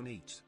raccoon eats.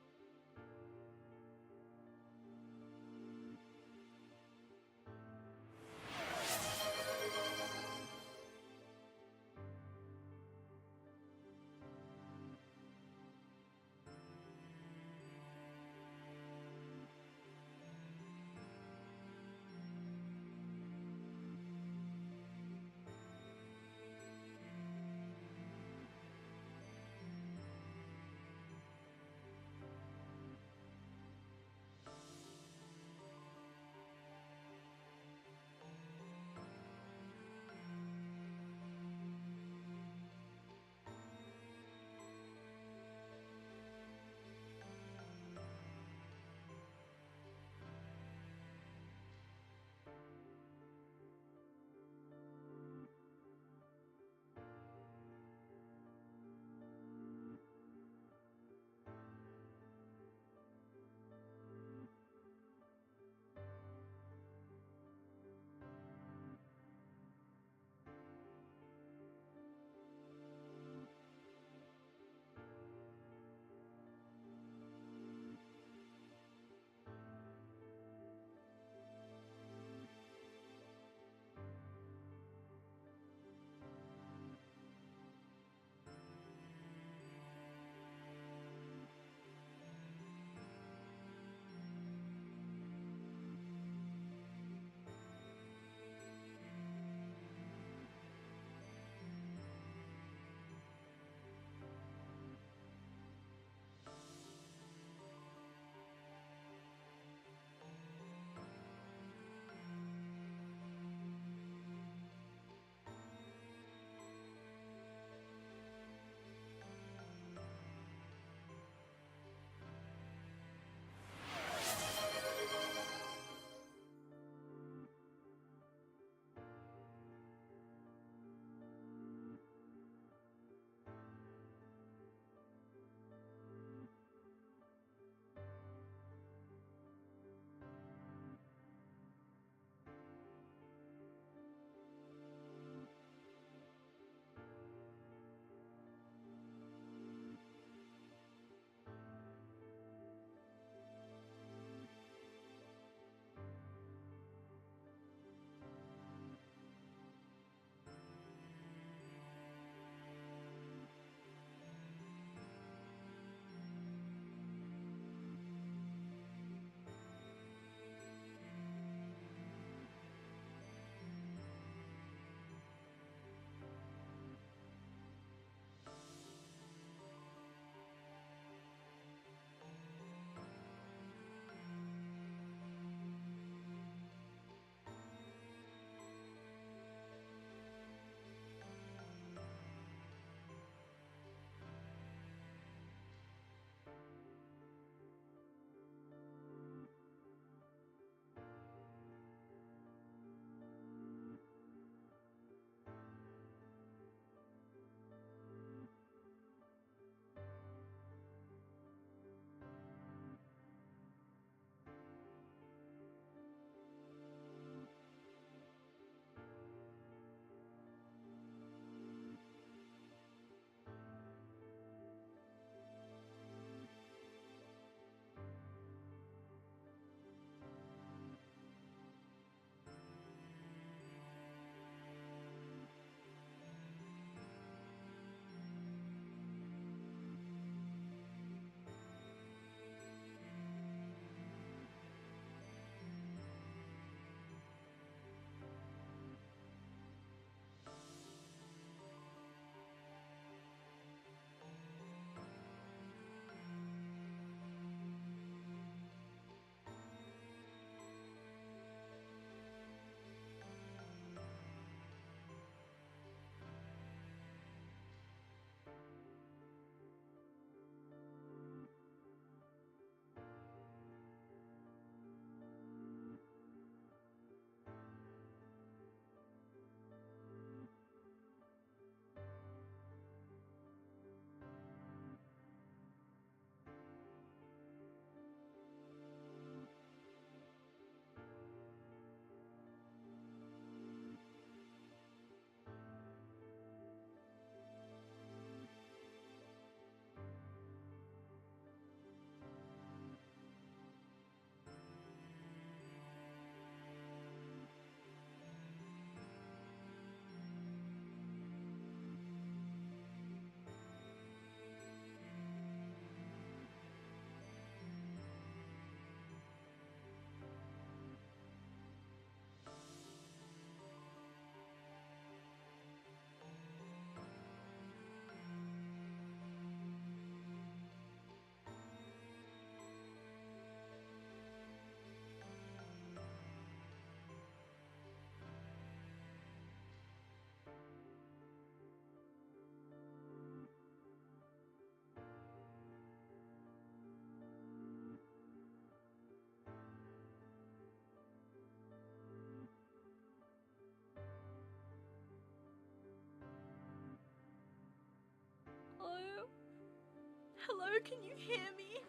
Hello, can you hear me?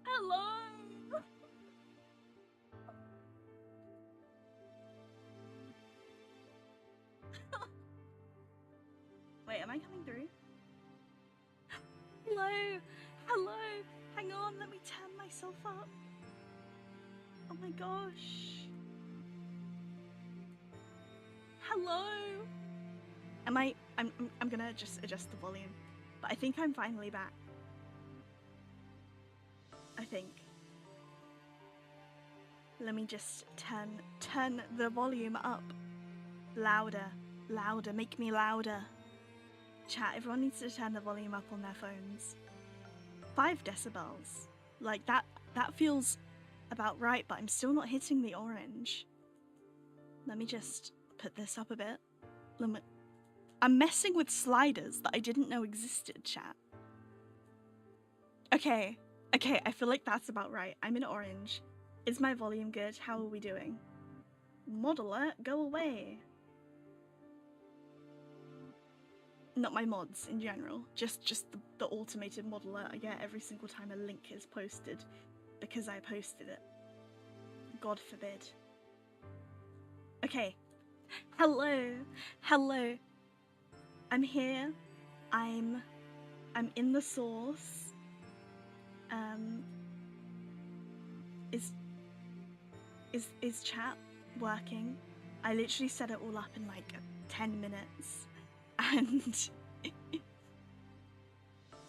Hello? Wait, am I coming through? Hello? Hello? Hang on, let me turn myself up. Oh my gosh. Hello? I'm gonna just adjust the volume. But I think I'm finally back. I think. Let me just turn the volume up. Louder, louder, make me louder. Chat, everyone needs to turn the volume up on their phones. 5 decibels. Like that feels about right, but I'm still not hitting the orange. Let me just put this up a bit. I'm messing with sliders that I didn't know existed, chat. Okay, I feel like that's about right. I'm in orange. Is my volume good? How are we doing? Mod alert, go away. Not my mods in general, just the automated mod alert I get every single time a link is posted because I posted it. God forbid. Okay. Hello. I'm here. I'm in the source. Is chat working? I literally set it all up in like 10 minutes and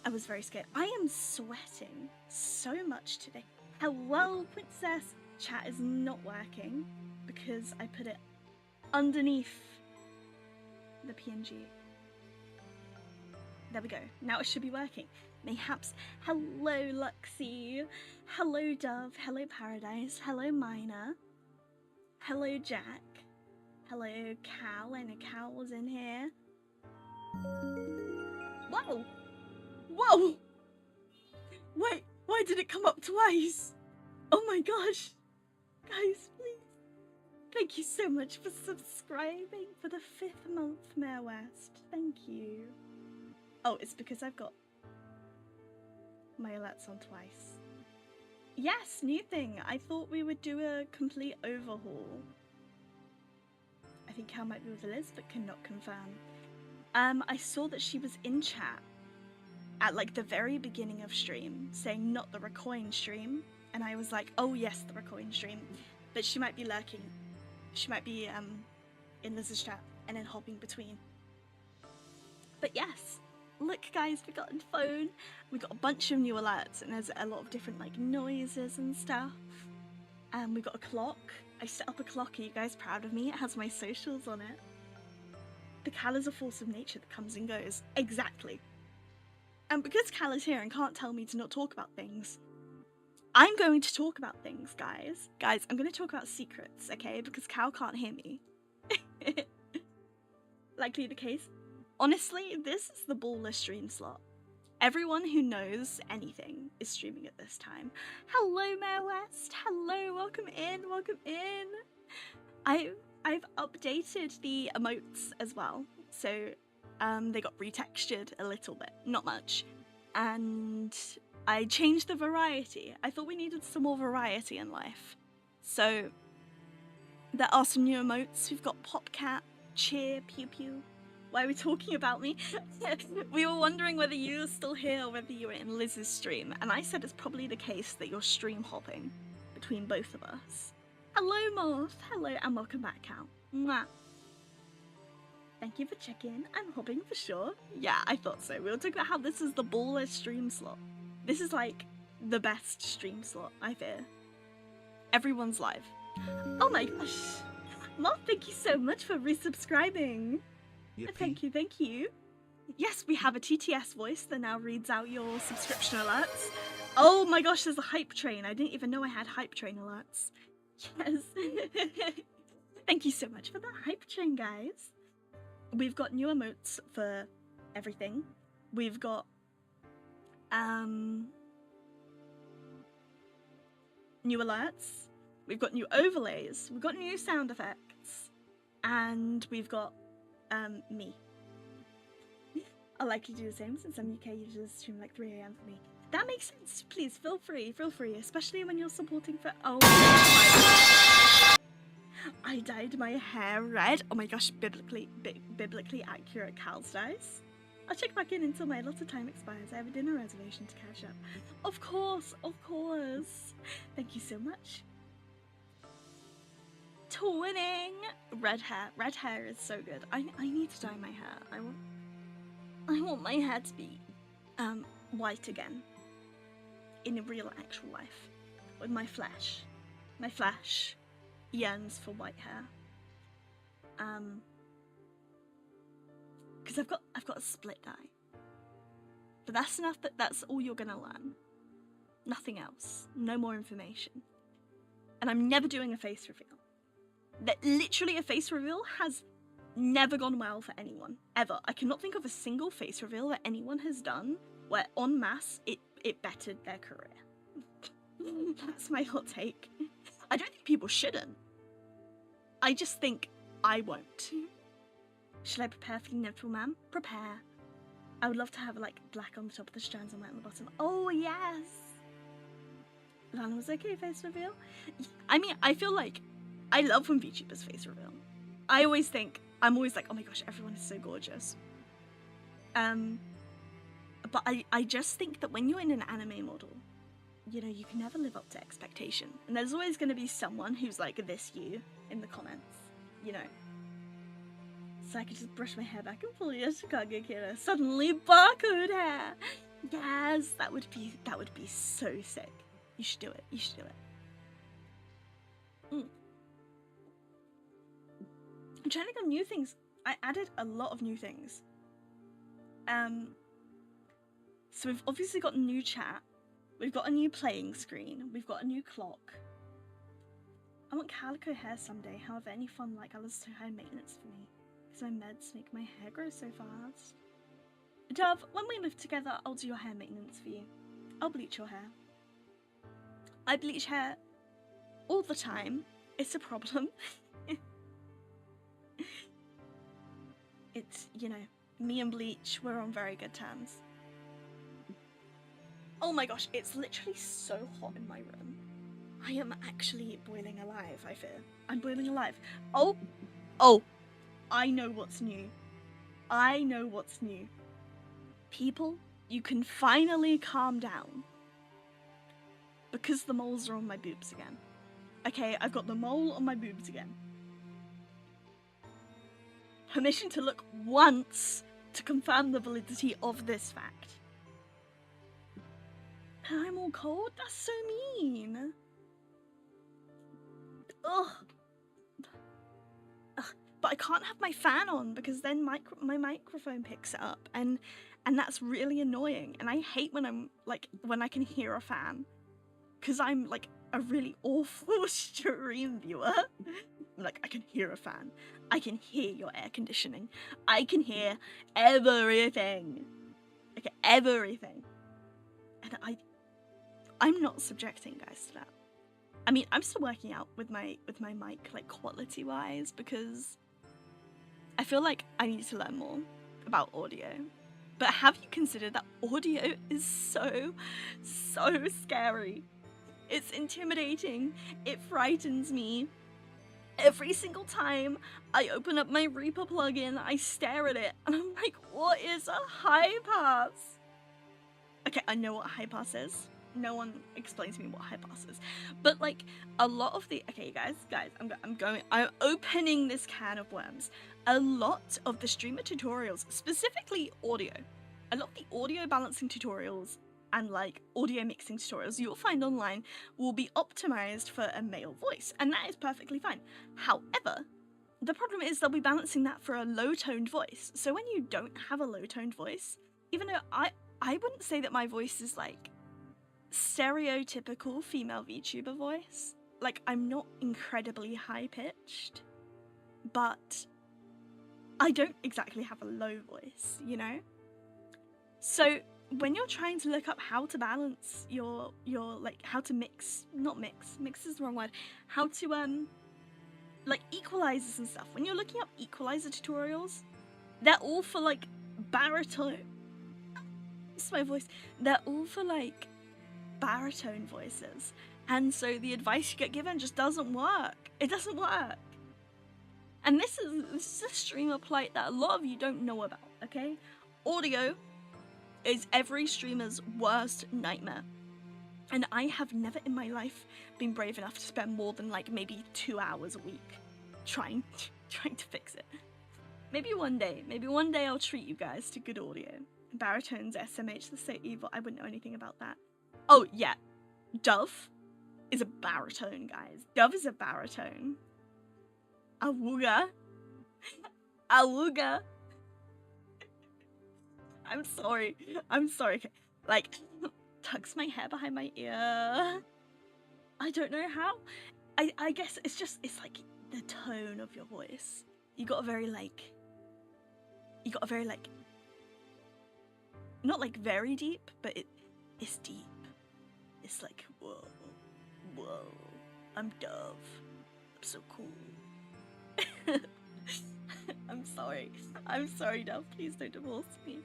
I was very scared. I am sweating so much today. Hello, princess. Chat is not working because I put it underneath the PNG. There we go. Now it should be working. Mayhaps. Hello, Luxie. Hello, Dove. Hello, Paradise. Hello, Mina. Hello, Jack. Hello, Cal. I know Cal was in here. Whoa! Whoa! Wait, why did it come up twice? Oh my gosh. Guys, please. Thank you so much for subscribing for the 5th month, Mare West. Thank you. Oh, it's because I've got my alerts on twice. Yes, new thing. I thought we would do a complete overhaul. I think Cal might be with Liz, but cannot confirm. I saw that she was in chat at like the very beginning of stream, saying not the RACCOIN stream, and I was like, oh yes, the RACCOIN stream, but she might be lurking. She might be in Liz's chat and then hopping between. But yes. Look guys, we got a phone, we got a bunch of new alerts, and there's a lot of different like noises and stuff. And we got a clock. I set up a clock. Are you guys proud of me? It has my socials on it. The Cal is a force of nature that comes and goes. Exactly. And because Cal is here and can't tell me to not talk about things, I'm going to talk about things, guys. Guys, I'm going to talk about secrets, okay? Because Cal can't hear me. Likely the case. Honestly, this is the baller stream slot. Everyone who knows anything is streaming at this time. Hello, Mare West. Hello, welcome in, welcome in. I've updated the emotes as well, so they got retextured a little bit, not much, and I changed the variety. I thought we needed some more variety in life, so there are some new emotes. We've got Popcat, Cheer, Pew Pew. Why are we talking about me? We were wondering whether you were still here or whether you were in Liz's stream, and I said it's probably the case that you're stream hopping between both of us. Hello, Morph. Hello, and welcome back, Cal. Mwah. Thank you for checking. I'm hopping for sure. Yeah, I thought so. We were talking about how this is the baller stream slot. This is like the best stream slot, I fear. Everyone's live. Oh my gosh. Morph, thank you so much for resubscribing. Yippee. Thank you. Yes, we have a TTS voice that now reads out your subscription alerts. Oh my gosh, there's a hype train. I didn't even know I had hype train alerts. Yes. Thank you so much for the hype train, guys. We've got new emotes for everything. We've got new alerts. We've got new overlays. We've got new sound effects. And we've got me. I'll likely do the same since I'm UK users stream like 3 AM for me. That makes sense. Please feel free, especially when you're supporting for. Oh my God. I dyed my hair red. Oh my gosh, biblically accurate Cal's dice. I'll check back in until my allotted time expires. I have a dinner reservation to catch up. Of course, of course. Thank you so much. Twinning! Red hair is so good. I need to dye my hair. I want my hair to be white again. In a real actual life. With my flesh. My flesh yearns for white hair. Because I've got a split dye. But that's enough, that's all you're gonna learn. Nothing else. No more information. And I'm never doing a face reveal. That literally a face reveal has never gone well for anyone. Ever. I cannot think of a single face reveal that anyone has done where en masse it bettered their career. That's my hot take. I don't think people shouldn't. I just think I won't. Should I prepare for the inevitable, ma'am? Prepare. I would love to have like black on the top of the strands and white on the bottom. Oh yes! Lana was okay, face reveal? I mean, I feel like I love when VTubers face reveal. I'm always like, oh my gosh, everyone is so gorgeous. But I just think that when you're in an anime model, you know, you can never live up to expectation. And there's always going to be someone who's like this you in the comments, you know. So I could just brush my hair back and pull your Chicago Killer. Suddenly barcode hair. Yes, that would be so sick. You should do it. You should do it. I'm trying to think of new things. I added a lot of new things. So we've obviously got a new chat. We've got a new playing screen. We've got a new clock. I want calico hair someday. However, any fun like colors is too high maintenance for me. Because my meds make my hair grow so fast. Dove, when we live together, I'll do your hair maintenance for you. I'll bleach your hair. I bleach hair all the time. It's a problem. It's, you know, me and bleach, we're on very good terms. Oh my gosh, it's literally so hot in my room. I am actually boiling alive, I fear. I'm boiling alive. Oh, I know what's new. I know what's new. People, you can finally calm down. Because the moles are on my boobs again. Okay, I've got the mole on my boobs again. Permission to look once to confirm the validity of this fact. And I'm all cold? That's so mean. Ugh. But I can't have my fan on because then my microphone picks it up and that's really annoying. And I hate when when I can hear a fan because I'm like a really awful stream viewer. Like, I can hear a fan. I can hear your air conditioning. I can hear everything. Okay, everything. And I'm not subjecting guys to that. I mean, I'm still working out with my mic, like, quality-wise, because I feel like I need to learn more about audio. But have you considered that audio is so scary? It's intimidating. It frightens me. Every single time I open up my Reaper plugin, I stare at it, and I'm like, what is a high pass? Okay, I know what a high pass is. No one explains to me what high pass is. But, like, a lot of the... Okay, guys, I'm opening this can of worms. A lot of the streamer tutorials, specifically audio, a lot of the audio balancing tutorials and like audio mixing tutorials you'll find online will be optimized for a male voice, and that is perfectly fine. However, the problem is they'll be balancing that for a low-toned voice. So when you don't have a low-toned voice, even though I wouldn't say that my voice is like stereotypical female VTuber voice, like I'm not incredibly high-pitched, but I don't exactly have a low voice, you know? So when you're trying to look up how to balance your like how to mix is the wrong word, how to like equalizers and stuff, when you're looking up equalizer tutorials, they're all for like baritone my voice. They're all for like baritone voices, and so the advice you get given just doesn't work. It doesn't work. And this is a streamer plight that a lot of you don't know about, okay? Audio is every streamer's worst nightmare. And I have never in my life been brave enough to spend more than like maybe 2 hours a week trying to fix it. Maybe one day I'll treat you guys to good audio. Baritones, SMH, they're so evil. I wouldn't know anything about that. Oh yeah, Dove is a baritone, guys. Dove is a baritone. Awooga. Awooga. I'm sorry. Okay. Like, tucks my hair behind my ear. I don't know how. I guess it's like the tone of your voice. You got a very like, not like very deep, but it's deep. It's like, whoa, I'm Dove. I'm so cool. I'm sorry, Dove. Please don't divorce me.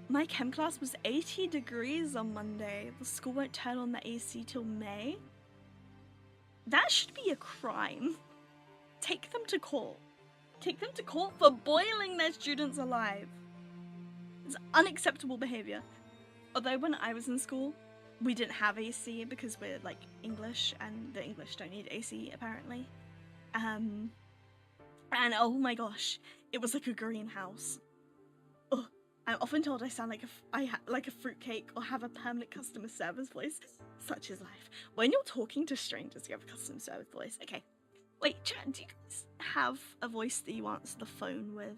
My chem class was 80 degrees on Monday. The school won't turn on the AC till May. That should be a crime. Take them to court. Take them to court for boiling their students alive. It's unacceptable behavior. Although when I was in school, we didn't have AC because we're like English, and the English don't need AC apparently. And oh my gosh, it was like a greenhouse. Ugh. I'm often told I sound like a fruitcake or have a permanent customer service voice. Such is life. When you're talking to strangers, you have a customer service voice. Okay. Wait, chat, do you guys have a voice that you answer the phone with?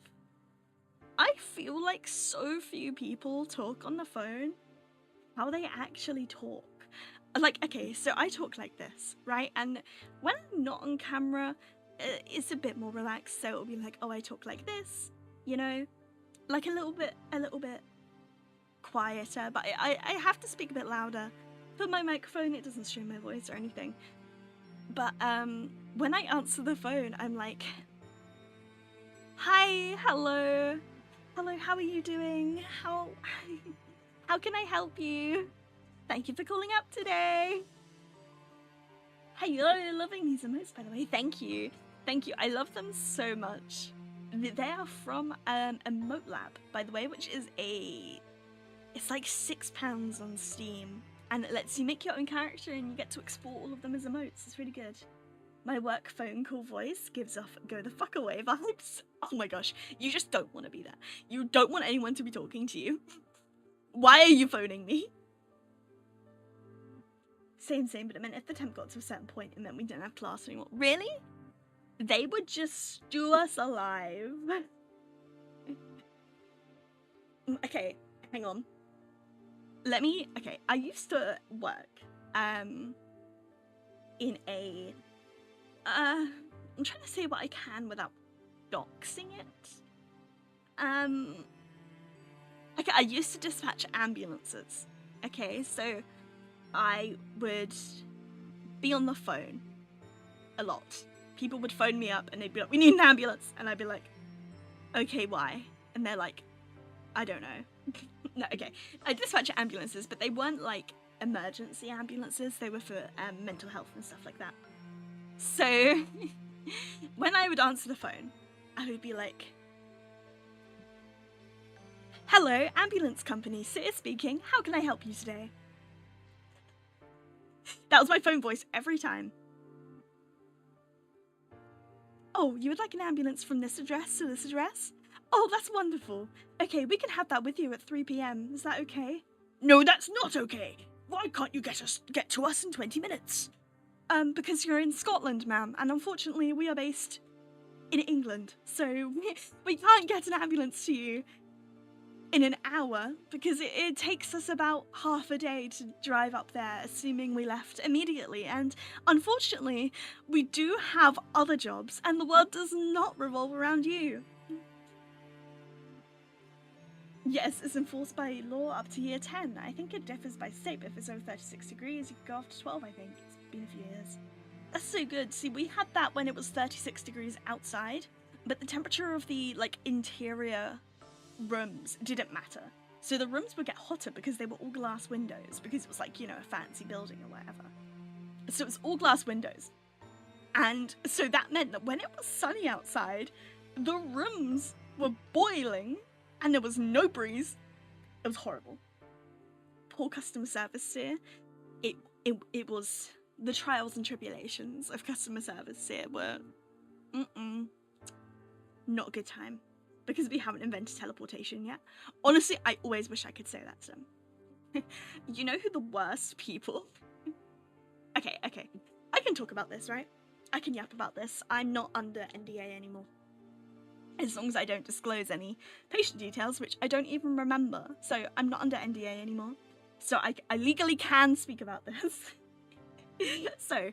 I feel like so few people talk on the phone. How they actually talk. Like, okay, so I talk like this, right? And when I'm not on camera, it's a bit more relaxed. So it'll be like, oh, I talk like this, you know? Like a little bit quieter, but I have to speak a bit louder. For my microphone, it doesn't stream my voice or anything. But when I answer the phone, I'm like, hi, hello, how are you doing? How can I help you? Thank you for calling up today. Hello, loving these emotes, by the way. Thank you. I love them so much. They are from Emote Lab, by the way, which is it's like £6 on Steam, and it lets you make your own character and you get to export all of them as emotes. It's really good. My work phone call voice gives off go the fuck away vibes. Oh my gosh, you just don't want to be that. You don't want anyone to be talking to you. Why are you phoning me? Same, but it meant if the temp got to a certain point, it meant we didn't have class anymore. Really? They would just stew us alive. Okay, hang on. Okay, I used to work, in a, I'm trying to say what I can without doxing it. Okay, I used to dispatch ambulances. Okay, so I would be on the phone a lot. People would phone me up and they'd be like, we need an ambulance. And I'd be like, okay, why? And they're like, I don't know. No, okay. I dispatch ambulances, but they weren't like emergency ambulances. They were for mental health and stuff like that. So when I would answer the phone, I would be like, hello, ambulance company, Sia speaking. How can I help you today? That was my phone voice every time. Oh, you would like an ambulance from this address to this address? Oh, that's wonderful. Okay, we can have that with you at 3 PM. Is that okay? No, that's not okay. Why can't you get to us in 20 minutes? Because you're in Scotland, ma'am, and unfortunately we are based in England, so we can't get an ambulance to you in an hour because it takes us about half a day to drive up there, assuming we left immediately. And unfortunately, we do have other jobs, and the world does not revolve around you. Yes, it's enforced by law up to year 10. I think it differs by state, but if it's over 36 degrees, you can go up to 12, I think. It's been a few years. That's so good. See, we had that when it was 36 degrees outside, but the temperature of the, like, interior rooms didn't matter. So the rooms would get hotter because they were all glass windows, because it was like, you know, a fancy building or whatever. So it was all glass windows. And so that meant that when it was sunny outside, the rooms were boiling and there was no breeze. It was horrible. Poor customer service here. It was the trials and tribulations of customer service here were not a good time, because we haven't invented teleportation yet. Honestly, I always wish I could say that to them. You know who the worst people? Okay, I can talk about this, right? I can yap about this. I'm not under NDA anymore. As long as I don't disclose any patient details, which I don't even remember. So I'm not under NDA anymore. So I legally can speak about this. So,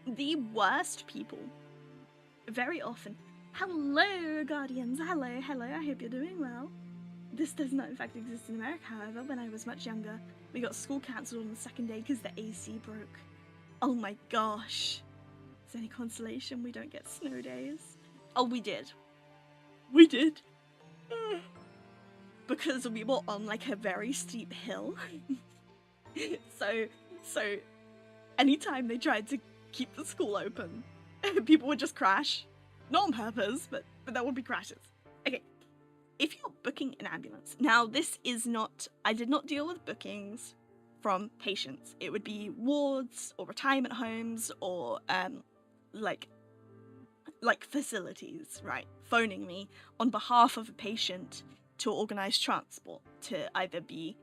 the worst people, very often, hello Guardians, hello, I hope you're doing well. This does not in fact exist in America, however. When I was much younger, we got school cancelled on the second day because the AC broke. Oh my gosh. Is there any consolation we don't get snow days? Oh, we did. We did. Because we were on like a very steep hill. So anytime they tried to keep the school open, people would just crash. Not on purpose, but there would be crashes. Okay, if you're booking an ambulance, now this is not, I did not deal with bookings from patients. It would be wards or retirement homes or like facilities, right? Phoning me on behalf of a patient to organise transport to either be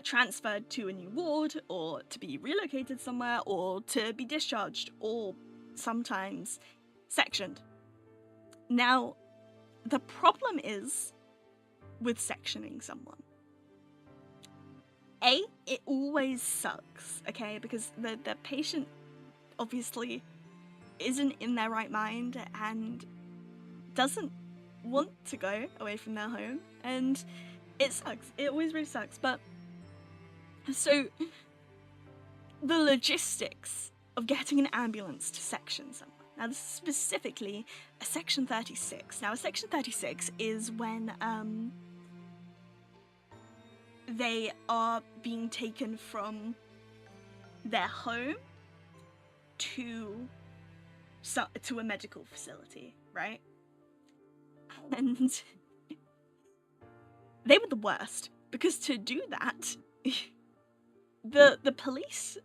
transferred to a new ward or to be relocated somewhere or to be discharged or sometimes sectioned. Now, the problem is with sectioning someone. A, it always sucks, okay? Because the patient obviously isn't in their right mind and doesn't want to go away from their home, and it sucks. It always really sucks. But so the logistics of getting an ambulance to section someone. Now, this is specifically a Section 36. Now, a Section 36 is when they are being taken from their home to a medical facility, right? And they were the worst, because to do that, the police,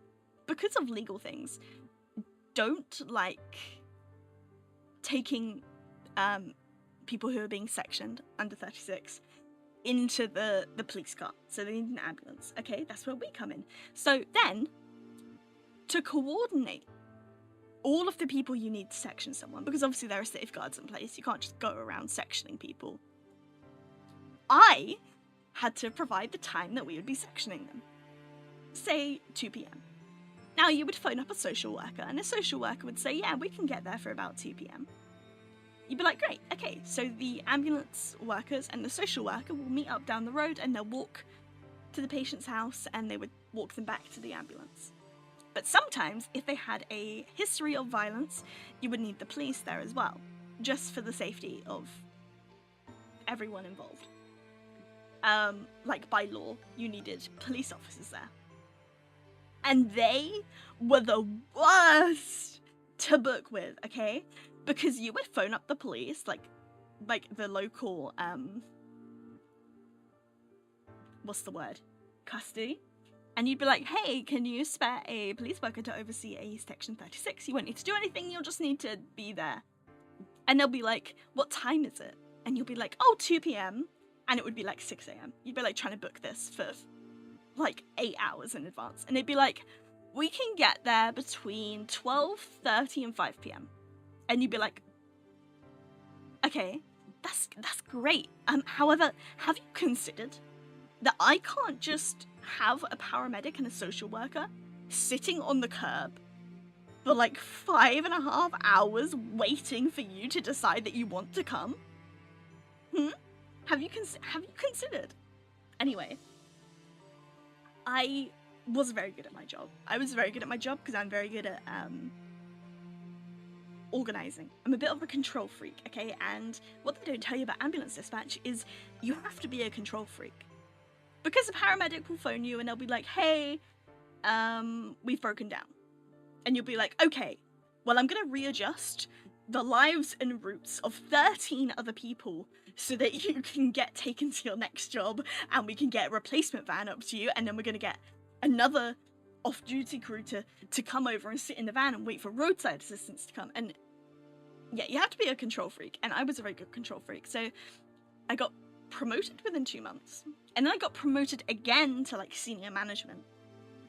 because of legal things, don't like taking people who are being sectioned under 36 into the police car. So they need an ambulance. Okay, that's where we come in. So then, to coordinate all of the people you need to section someone, because obviously there are safeguards in place, you can't just go around sectioning people, I had to provide the time that we would be sectioning them. Say 2 p.m. Now, you would phone up a social worker, and a social worker would say, yeah, we can get there for about 2 p.m. You'd be like, great, okay, so the ambulance workers and the social worker will meet up down the road, and they'll walk to the patient's house, and they would walk them back to the ambulance. But sometimes, if they had a history of violence, you would need the police there as well, just for the safety of everyone involved. Like by law, you needed police officers there. And they were the worst to book with, okay? Because you would phone up the police, like the local, what's the word? Custody. And you'd be like, hey, can you spare a police worker to oversee a Section 36? You won't need to do anything, you'll just need to be there. And they'll be like, what time is it? And you'll be like, oh, 2 p.m. And it would be like 6 a.m. You'd be like trying to book this for like 8 hours in advance. And they'd be like, we can get there between 12:30 and 5 p.m. And you'd be like, okay, that's great. However, have you considered that I can't just have a paramedic and a social worker sitting on the curb for like 5.5 hours waiting for you to decide that you want to come? Have you considered? Anyway, I was very good at my job. I was very good at my job because I'm very good at organizing. I'm a bit of a control freak, okay? And what they don't tell you about ambulance dispatch is you have to be a control freak. Because a paramedic will phone you and they'll be like, hey, we've broken down. And you'll be like, okay, well, I'm gonna readjust the lives and routes of 13 other people so that you can get taken to your next job and we can get a replacement van up to you, and then we're gonna get another off-duty crew to come over and sit in the van and wait for roadside assistance to come. And yeah, you have to be a control freak, and I was a very good control freak. So I got promoted within 2 months, and then I got promoted again to like senior management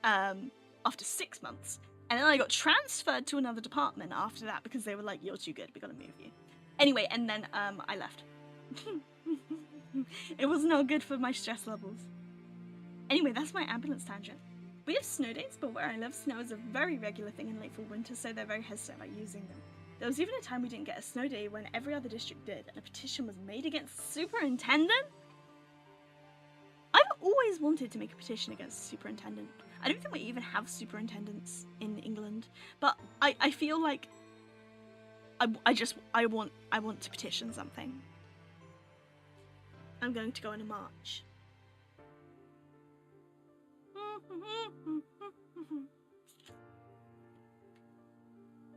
after 6 months. And then I got transferred to another department after that because they were like, you're too good, we gotta move you. Anyway, and then I left. It was not good for my stress levels. Anyway, that's my ambulance tangent. We have snow days, but where I live, snow is a very regular thing in late fall winter, so they're very hesitant about using them. There was even a time we didn't get a snow day when every other district did, and a petition was made against the superintendent. I've always wanted to make a petition against the superintendent. I don't think we even have superintendents in England, but I feel like I want to petition something. I'm going to go on a march.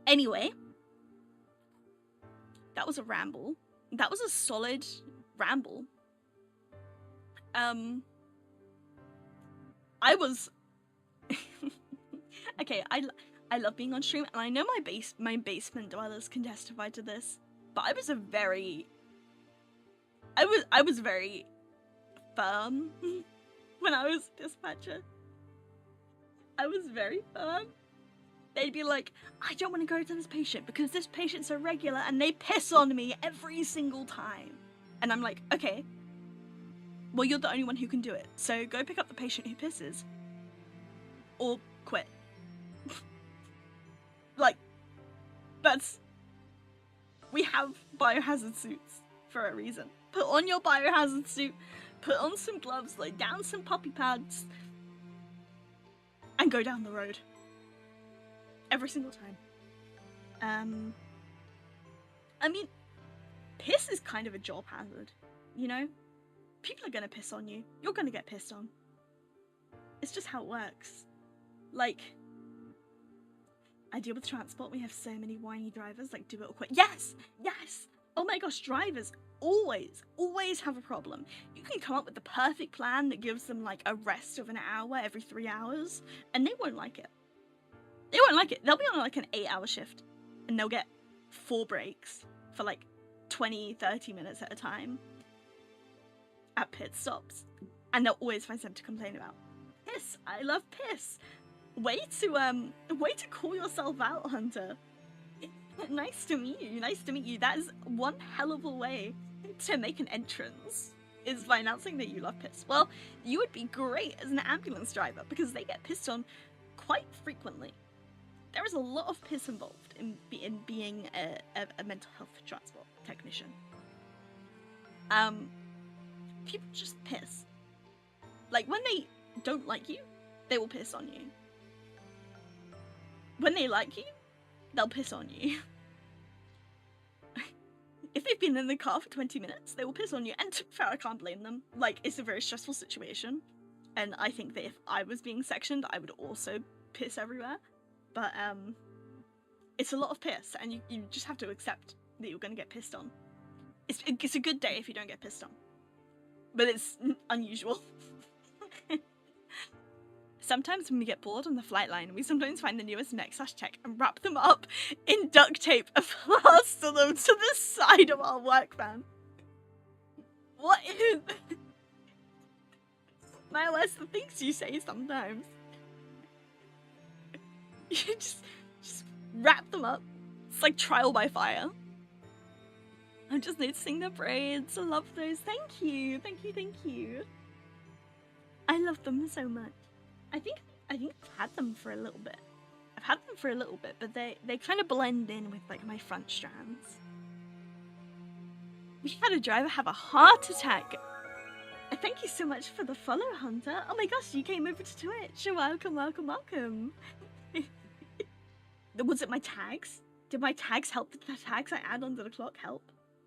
Anyway, that was a ramble. That was a solid ramble. I was okay, I love being on stream, and I know my basement dwellers can testify to this, but I was very firm when I was a dispatcher. I was very firm. They'd be like, I don't want to go to this patient because this patient's so regular and they piss on me every single time. And I'm like, okay, well, you're the only one who can do it, so go pick up the patient who pisses. Or quit. Like, we have biohazard suits for a reason. Put on your biohazard suit, put on some gloves, lay down some puppy pads, and go down the road. Every single time. I mean, piss is kind of a job hazard, you know? People are gonna piss on you. You're gonna get pissed on. It's just how it works. Like, I deal with transport. We have so many whiny drivers, like, do it or quit. Yes! Yes! Oh my gosh, drivers always have a problem. You can come up with the perfect plan that gives them, like, a rest of an hour every 3 hours, and they won't like it. They won't like it. They'll be on, like, an 8-hour shift, and they'll get 4 breaks for, like, 20, 30 minutes at a time at pit stops. And they'll always find something to complain about. Piss. I love piss. Way to call yourself out, Hunter. Nice to meet you. Nice to meet you. That is one hell of a way to make an entrance, is by announcing that you love piss. Well, you would be great as an ambulance driver because they get pissed on quite frequently. There is a lot of piss involved in being a mental health transport technician. People just piss. Like, when they don't like you, they will piss on you. When they like you, they'll piss on you. If they've been in the car for 20 minutes, they will piss on you. And to be fair, I can't blame them. Like, it's a very stressful situation. And I think that if I was being sectioned, I would also piss everywhere. But, it's a lot of piss, and you just have to accept that you're going to get pissed on. It's a good day if you don't get pissed on. But it's unusual. Sometimes when we get bored on the flight line, we sometimes find the newest mech/tech and wrap them up in duct tape and plaster them to the side of our work van. What is... Myles, the things you say sometimes. You just wrap them up. It's like trial by fire. I'm just noticing the braids. I love those. Thank you. Thank you, thank you. I love them so much. I think I've had them for a little bit. I've had them for a little bit, but they kind of blend in with, like, my front strands. We had a driver have a heart attack. Thank you so much for the follow, Hunter. Oh my gosh, you came over to Twitch. Welcome, welcome, welcome. Was it my tags? Did my tags help? Did the tags I add onto the clock help?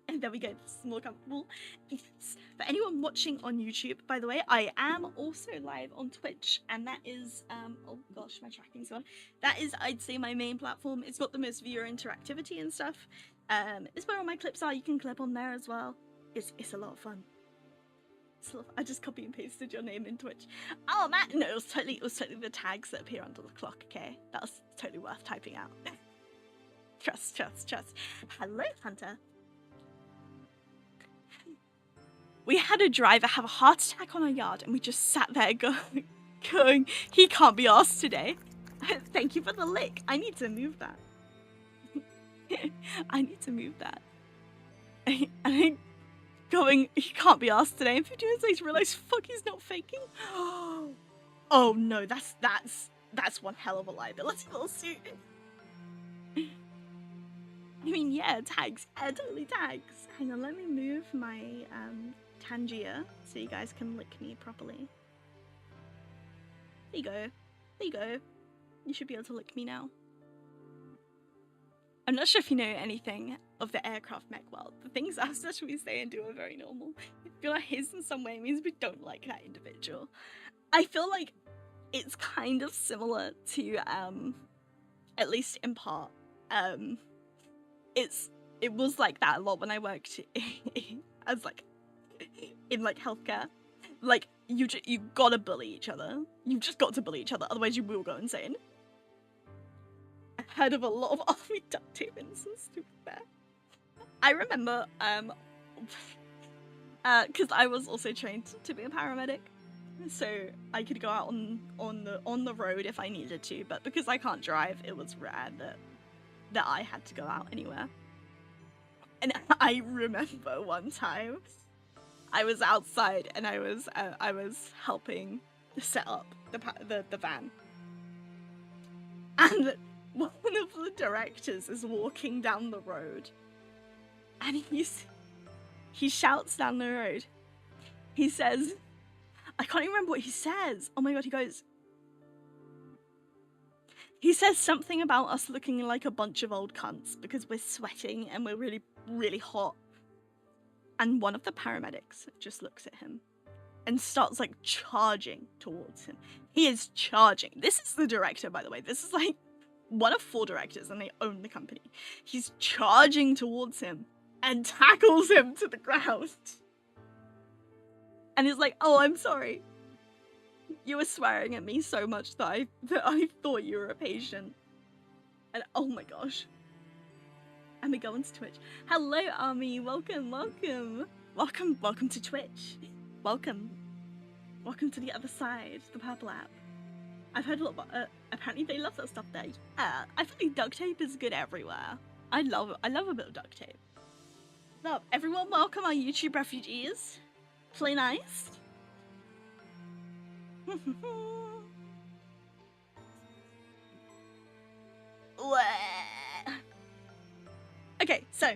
And there we go, this is more comfortable. Yes. For anyone watching on YouTube, by the way, I am also live on Twitch, and that is, oh gosh, my tracking's gone. That is, I'd say, my main platform. It's got the most viewer interactivity and stuff. It's where all my clips are. You can clip on there as well. It's a lot of fun. I just copy and pasted your name in Twitch. Oh man, no, it was totally the tags that appear under the clock. Okay, that was totally worth typing out. Trust. Hello, Hunter. We had a driver have a heart attack on our yard, and we just sat there going, he can't be arsed today. Thank you for the lick. I need to move that. I need to move that. And going, he can't be arsed today. And 15 minutes later, realize, fuck, he's not faking. Oh no, that's one hell of a liability lawsuit. I mean, yeah, tags. Yeah, totally tags. Hang on, let me move my Tangier so you guys can lick me properly. There you go. There you go. You should be able to lick me now. I'm not sure if you know anything of the aircraft mech world. The things us that we say and do are very normal. If you're not his in some way, it means we don't like that individual. I feel like it's kind of similar to, at least in part, it was like that a lot when I worked as like in like healthcare. Like you gotta bully each other. You've just got to bully each other, otherwise you will go insane. I've heard of a lot of army duct tape incidents, to be fair. I remember because I was also trained to be a paramedic, so I could go out on the road if I needed to. But because I can't drive, it was rare that I had to go out anywhere. And I remember one time I was outside and I was helping set up the van, and one of the directors is walking down the road, and he shouts down the road. He says, I can't even remember what he says. Oh my god, he says something about us looking like a bunch of old cunts because we're sweating and we're really, really hot. And one of the paramedics just looks at him and starts like charging towards him. He is charging. This is the director, by the way. This is like one of 4 directors and they own the company. He's charging towards him and tackles him to the ground. And he's like, oh, I'm sorry. You were swearing at me so much that I thought you were a patient. And oh my gosh. And we go into Twitch. Hello, Army. Welcome to Twitch. Welcome to the other side, the purple app. I've heard a lot about, apparently they love that stuff there. Yeah, I feel like duct tape is good everywhere. I love a bit of duct tape. Love, everyone, welcome our YouTube refugees. Play nice. Okay, so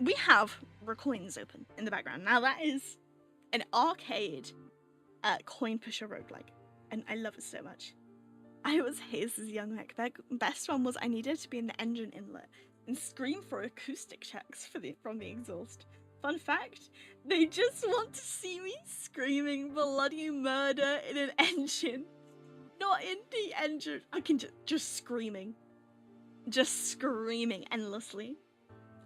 we have RACCOINs open in the background. Now that is an arcade coin pusher roguelike, and I love it so much. I was Hayes' young mech. The best one was I needed to be in the engine inlet and scream for acoustic checks from the exhaust. Fun fact, they just want to see me screaming bloody murder in an engine. Not in the engine. I can just screaming endlessly.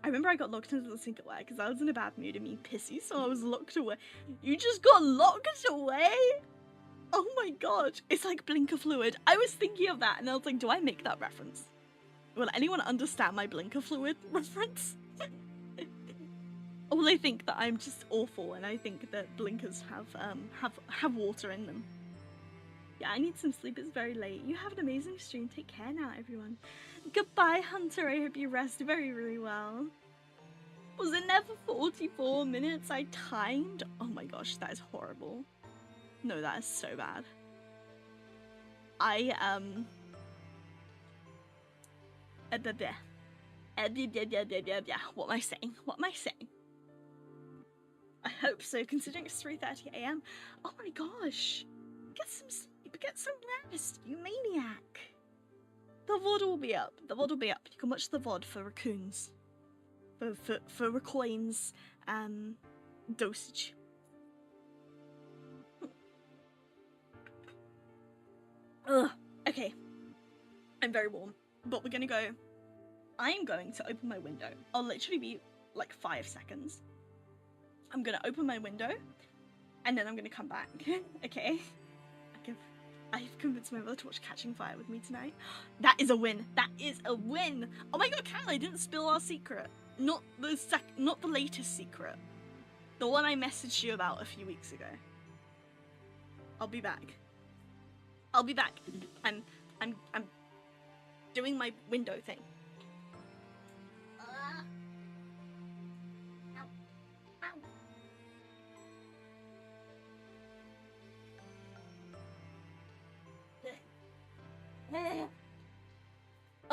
I remember I got locked into the single air because I was in a bad mood and being pissy, so I was locked away. You just got locked away? Oh my god. It's like blinker fluid. I was thinking of that and I was like, do I make that reference? Will anyone understand my blinker fluid reference? Or they think that I'm just awful and I think that blinkers have water in them. Yeah, I need some sleep. It's very late. You have an amazing stream. Take care now, everyone. Goodbye, Hunter. I hope you rest very, very well. Was it never 44 minutes I timed? Oh my gosh, that is horrible. No, that is so bad. What am I saying? What am I saying? I hope so, considering it's 3:30 AM. Oh my gosh. Get some sleep. Get some rest, you maniac. The VOD will be up. The VOD will be up. You can watch the VOD for raccoons. For RACCOIN's dosage. Ugh. Okay. I'm very warm. But we're gonna go. I'm going to open my window. I'll literally be like 5 seconds. I'm gonna open my window and then I'm gonna come back. Okay? I've convinced my mother to watch Catching Fire with me tonight. That is a win. That is a win. Oh my god, Cal, I didn't spill our secret. Not the latest secret. The one I messaged you about a few weeks ago. I'll be back. I'll be back. I'm doing my window thing.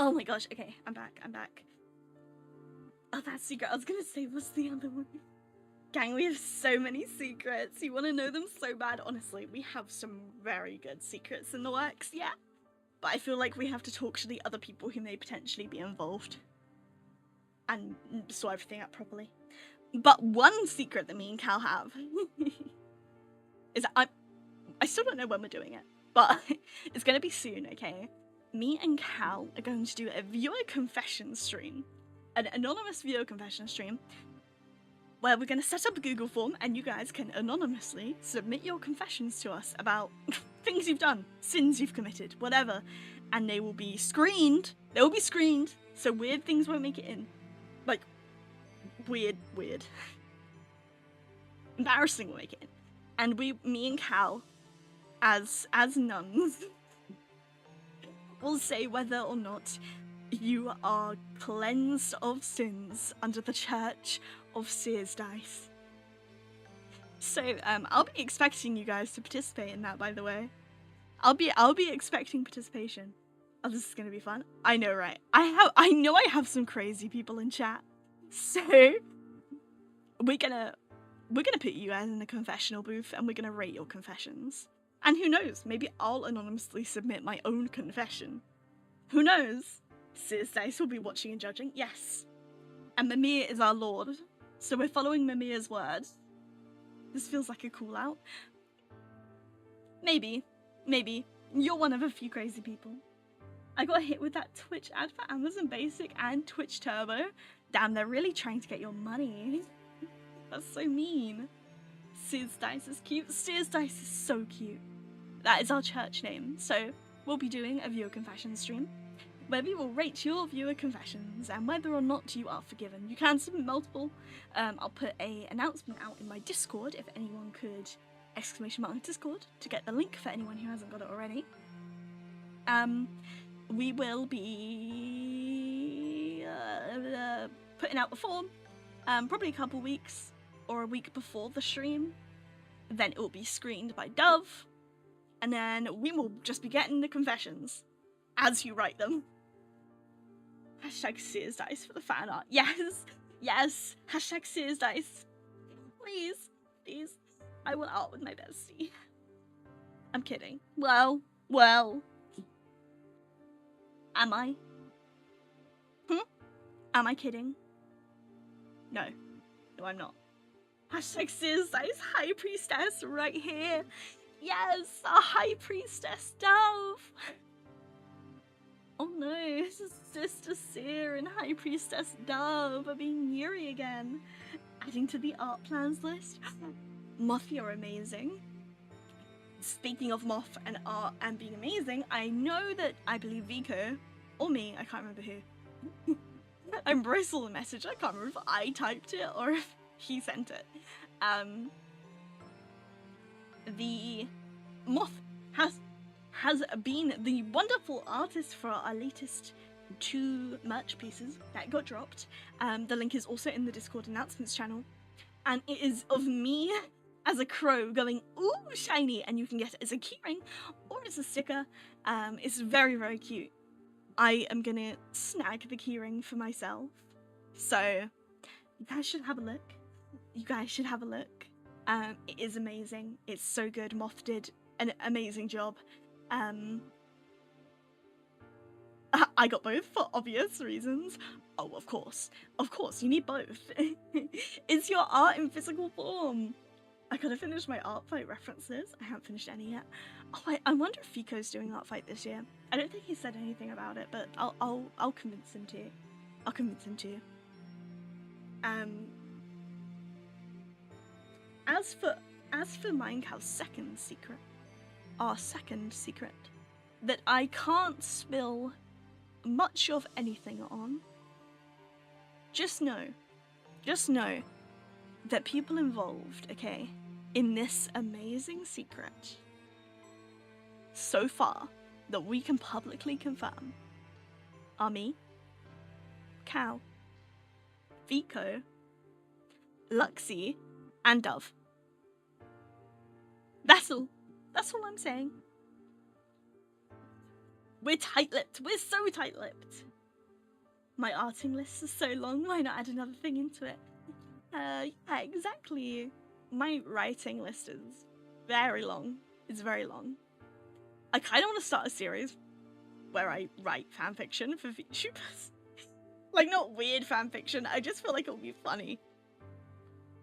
Oh my gosh, okay, I'm back. Oh, that secret, I was gonna say, what's the other one? Gang, we have so many secrets. You wanna know them so bad? Honestly, we have some very good secrets in the works, yeah? But I feel like we have to talk to the other people who may potentially be involved. And store everything up properly. But one secret that me and Cal have is that I still don't know when we're doing it, but it's gonna be soon, okay? Me and Cal are going to do a viewer confession stream, an anonymous viewer confession stream, where we're going to set up a Google form and you guys can anonymously submit your confessions to us about things you've done, sins you've committed, whatever, and they will be screened. They will be screened, so weird things won't make it in. Like, weird. Embarrassing will make it in. And me and Cal, as nuns, will say whether or not you are cleansed of sins under the Church of Sears Dice. So, I'll be expecting you guys to participate in that, by the way. I'll be expecting participation. Oh, this is gonna be fun. I know, right? I know I have some crazy people in chat. So, we're gonna put you guys in the confessional booth and we're gonna rate your confessions. And who knows, maybe I'll anonymously submit my own confession. Who knows? Sears Dice will be watching and judging, yes. And Mimir is our lord, so we're following Mimir's word. This feels like a call out. Maybe. You're one of a few crazy people. I got hit with that Twitch ad for Amazon Basic and Twitch Turbo. Damn, they're really trying to get your money. That's so mean. Sears Dice is cute. Sears Dice is so cute. That is our church name. So we'll be doing a viewer confession stream where we will rate your viewer confessions and whether or not you are forgiven. You can submit multiple. I'll put an announcement out in my Discord if anyone could ! Discord to get the link for anyone who hasn't got it already. We will be putting out the form probably a couple weeks or a week before the stream. Then it will be screened by Dove, and then we will just be getting the confessions as you write them. Hashtag Sears Dice for the fan art. Yes. Hashtag Sears Dice. Please. I will art with my bestie. I'm kidding. Well. Am I? Am I kidding? No, I'm not. Hashtag Sears Dice High Priestess right here. Yes, a High Priestess Dove. Oh no, Sister Seer and High Priestess Dove are being Yuri again. Adding to the art plans list. Moth, you're amazing. Speaking of Moth and art and being amazing, I know that I believe Vico, or me, I can't remember who. I bristled the message, I can't remember if I typed it or if he sent it. The Moth has been the wonderful artist for our latest 2 merch pieces that got dropped. The link is also in the Discord announcements channel. And it is of me as a crow going, ooh, shiny, and you can get it as a keyring or as a sticker. It's very, very cute. I am gonna snag the keyring for myself. So, you guys should have a look. It is amazing. It's so good. Moth did an amazing job. I got both for obvious reasons. Oh, of course, you need both. It's your art in physical form. I gotta finish my art fight references. I haven't finished any yet. Oh, I wonder if Fico's doing art fight this year. I don't think he said anything about it, but I'll convince him to. I'll convince him to. As for Minecow's second secret, our second secret, that I can't spill much of anything on. Just know that people involved, okay, in this amazing secret, so far, that we can publicly confirm, are me, Cal, Vico, Luxie, and Dove. That's all I'm saying. We're tight-lipped. We're so tight-lipped. My arting list is so long, why not add another thing into it? Yeah, exactly. My writing list is very long. It's very long. I kind of want to start a series where I write fanfiction for VTubers. Like, not weird fanfiction, I just feel like it would be funny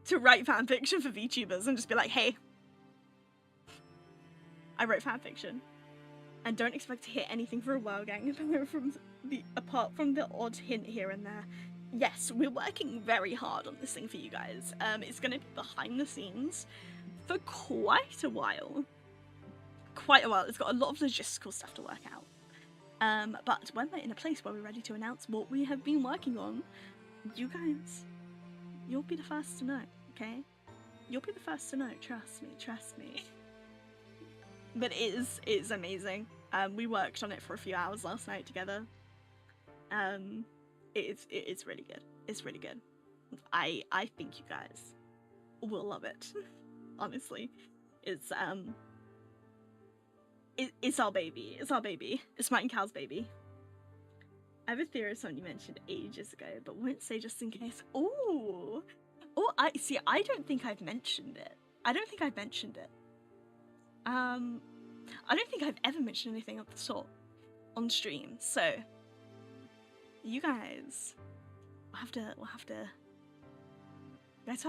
to write fanfiction for VTubers and just be like, hey, I wrote fanfiction. And don't expect to hear anything for a while, gang, apart from the odd hint here and there. Yes, we're working very hard on this thing for you guys. It's going to be behind the scenes for quite a while. It's got a lot of logistical stuff to work out. But when we're in a place where we're ready to announce what we have been working on, you guys, you'll be the first to know, okay? You'll be the first to know, trust me. But it is amazing. We worked on it for a few hours last night together. It's really good. It's really good. I think you guys will love it. Honestly, it's our baby. It's our baby. It's Mike and Cal's baby. I have a theory of something you mentioned ages ago, but won't say just in case. Oh, I see. I don't think I've mentioned it. I don't think I've ever mentioned anything of the sort on stream. So you guys will have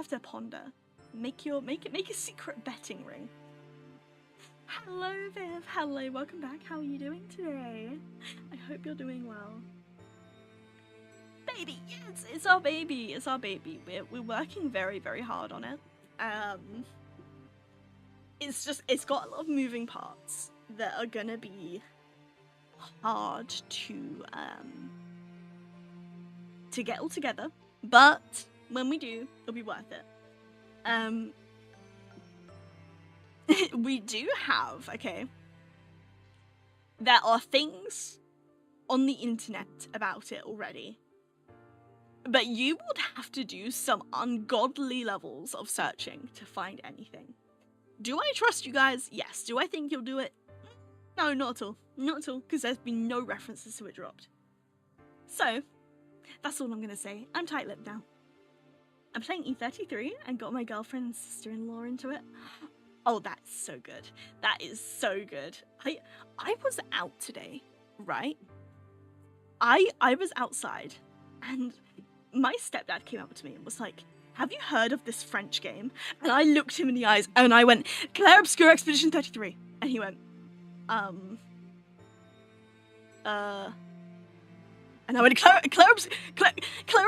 to ponder. Make a secret betting ring. Hello, Viv. Hello, welcome back. How are you doing today? I hope you're doing well. Baby, yes, it's our baby. It's our baby. We're working very, very hard on it. It's got a lot of moving parts that are gonna be hard to get all together, but when we do, it'll be worth it. We do have, okay, there are things on the internet about it already, but you would have to do some ungodly levels of searching to find anything. Do I trust you guys? Yes. Do I think you'll do it? No, not at all. Not at all, because there's been no references to it dropped. So, that's all I'm going to say. I'm tight-lipped now. I'm playing E33 and got my girlfriend and sister-in-law into it. Oh, that's so good. That is so good. I was out today, right? I was outside, and my stepdad came up to me and was like, have you heard of this French game? And I looked him in the eyes and I went, Claire Obscure Expedition 33. And he went, and I went, Claire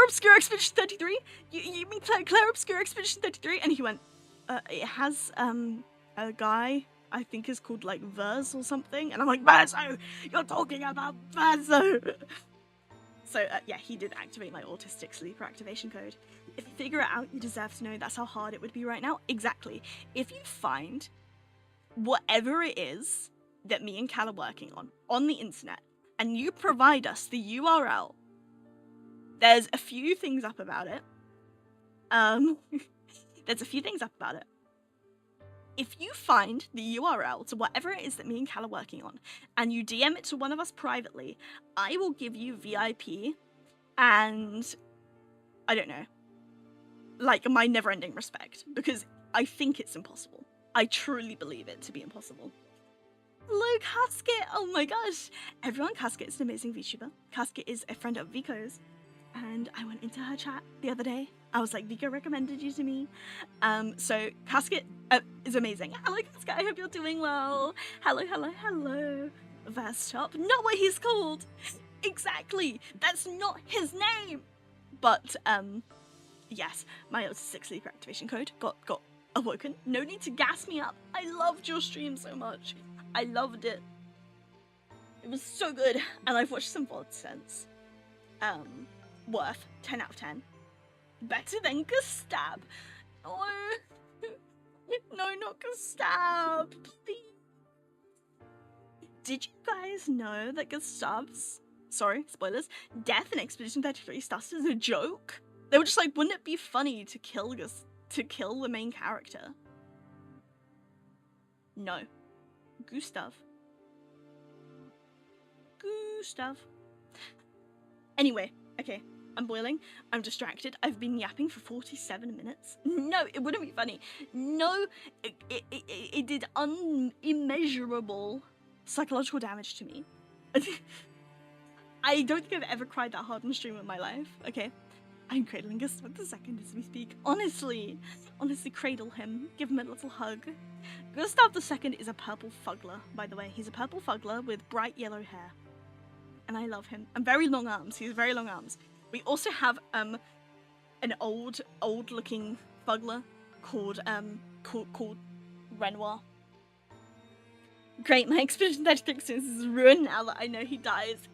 Obscure Expedition 33? You mean Claire Obscure Expedition 33? And he went, it has, a guy, I think is called, like, Verz or something. And I'm like, Verzo! You're talking about Verzo! So, yeah, he did activate my autistic sleeper activation code. If you figure it out, you deserve to know that's how hard it would be right now. Exactly. If you find whatever it is that me and Cal are working on the internet, and you provide us the URL, there's a few things up about it. If you find the URL to whatever it is that me and Cal are working on, and you DM it to one of us privately, I will give you VIP and, I don't know, like, my never-ending respect, because I think it's impossible. I truly believe it to be impossible. Hello, Casket! Oh my gosh! Everyone, Casket is an amazing VTuber. Casket is a friend of Vico's. And I went into her chat the other day. I was like, Vico recommended you to me. So Casket is amazing. Hello, Casket, I hope you're doing well. Hello, hello, hello. Vastop, not what he's called. Exactly, that's not his name. But, yes, my 6 league activation code got awoken. No need to gas me up. I loved your stream so much. I loved it. It was so good. And I've watched some VODs since. Worth 10 out of 10. Better than Gustav. Oh, no, not Gustav. Please. Did you guys know that Gustav's, sorry, spoilers, death in Expedition 33 started as a joke? They were just like, wouldn't it be funny to kill the main character? No. Gustav. Anyway, okay. I'm boiling. I'm distracted. I've been yapping for 47 minutes. No, it wouldn't be funny. No, it did immeasurable psychological damage to me. I don't think I've ever cried that hard on stream in my life. Okay, I'm cradling Gustav the second as we speak. Honestly, cradle him. Give him a little hug. Gustav the second is a purple fuggler, by the way. He's a purple fuggler with bright yellow hair. And I love him. And very long arms. He has very long arms. We also have an old looking fuggler called Renoir. Great, my Expedition 33 experience is ruined now that I know he dies.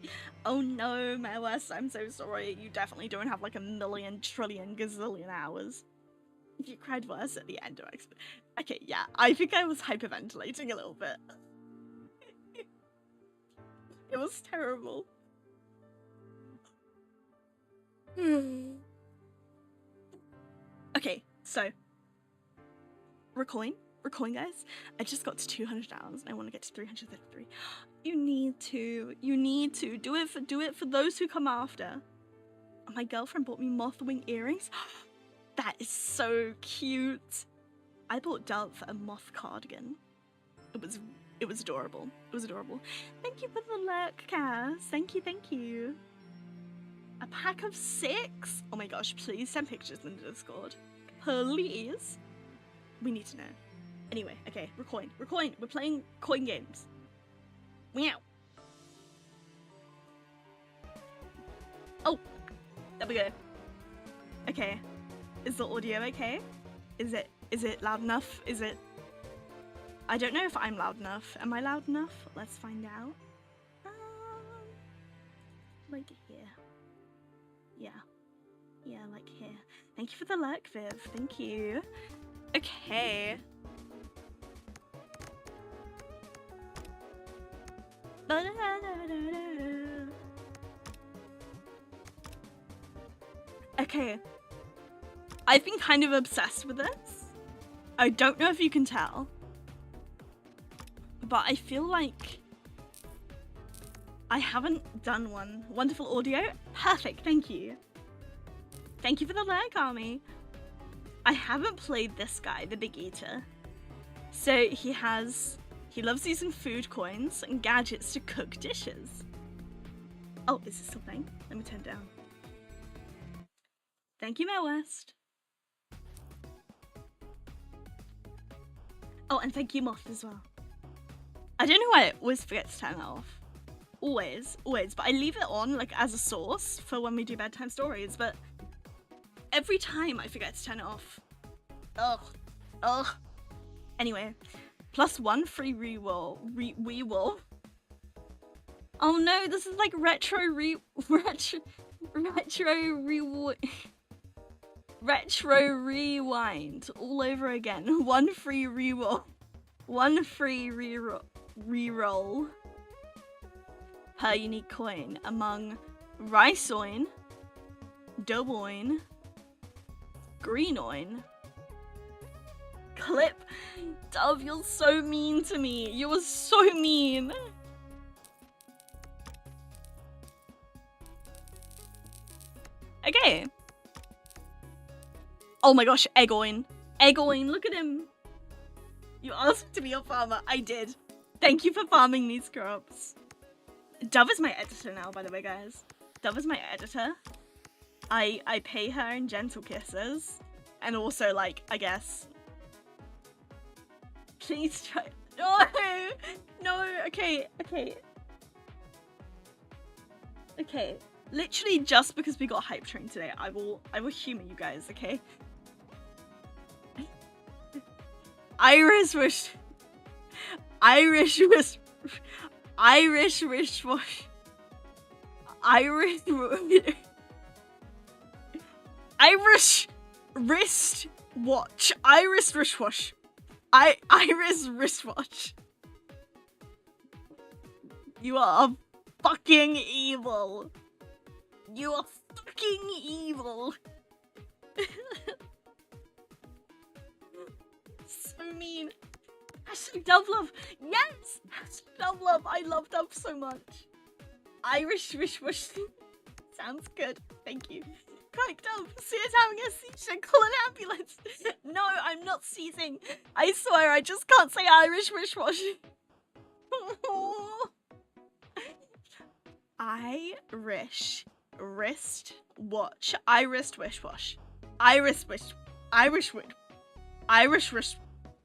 Oh no, West, I'm so sorry. You definitely don't have like a million, trillion, gazillion hours. You cried worse at the end of Expedition. Okay, yeah, I think I was hyperventilating a little bit. It was terrible. Okay, so RACCOIN, guys. I just got to 200 hours and I want to get to 333. You need to do it for those who come after. My girlfriend bought me moth wing earrings. That is so cute. I bought Dove a moth cardigan. It was adorable. It was adorable. Thank you for the lurk, Cass. Thank you. A pack of 6? Oh my gosh, please send pictures in the Discord. Please. We need to know. Anyway, okay, RACCOIN. We're playing coin games. Meow. Oh, there we go. Okay. Is the audio okay? Is it loud enough? Is it... I don't know if I'm loud enough. Am I loud enough? Let's find out. Like here. Yeah, like here. Thank you for the lurk, Viv. Thank you. Okay. Okay. I've been kind of obsessed with this. I don't know if you can tell. But I feel like I haven't done one. Wonderful audio. Perfect, thank you. Thank you for the lurk, Army. I haven't played this guy, the Big Eater. So he loves using food coins and gadgets to cook dishes. Oh, is this something? Let me turn it down. Thank you, West. Oh, and thank you, Moth, as well. I don't know why I always forget to turn that off. Always, but I leave it on like as a source for when we do bedtime stories, but every time I forget to turn it off. Ugh. Anyway, +1 free reroll. Oh no, this is like retro rewind all over again. 1 free reroll. 1 free reroll per unique coin among RACCOIN, Doboin, Greenoin, Clip. Dove, you're so mean to me. You were so mean. Okay. Oh my gosh, Eggoin. Eggoin, look at him. You asked to be a farmer. I did. Thank you for farming these crops. Dove is my editor now, by the way, guys. Dove is my editor. I pay her in gentle kisses. And also, like, I guess... Please try... No! No, okay. Okay. Literally just because we got hype train today, I will humor you guys, okay? Irish wish wristwatch. You are fucking evil. You are fucking evil. So mean. Hashtag Dove love. Yes! Hashtag Dove love. I love Dove so much. Irish wristwatch. Sounds good. Thank you. Quick, Dove. Sia's having a seizure. Call an ambulance. No, I'm not seizing. I swear, I just can't say Irish wristwatch. Irish wristwatch.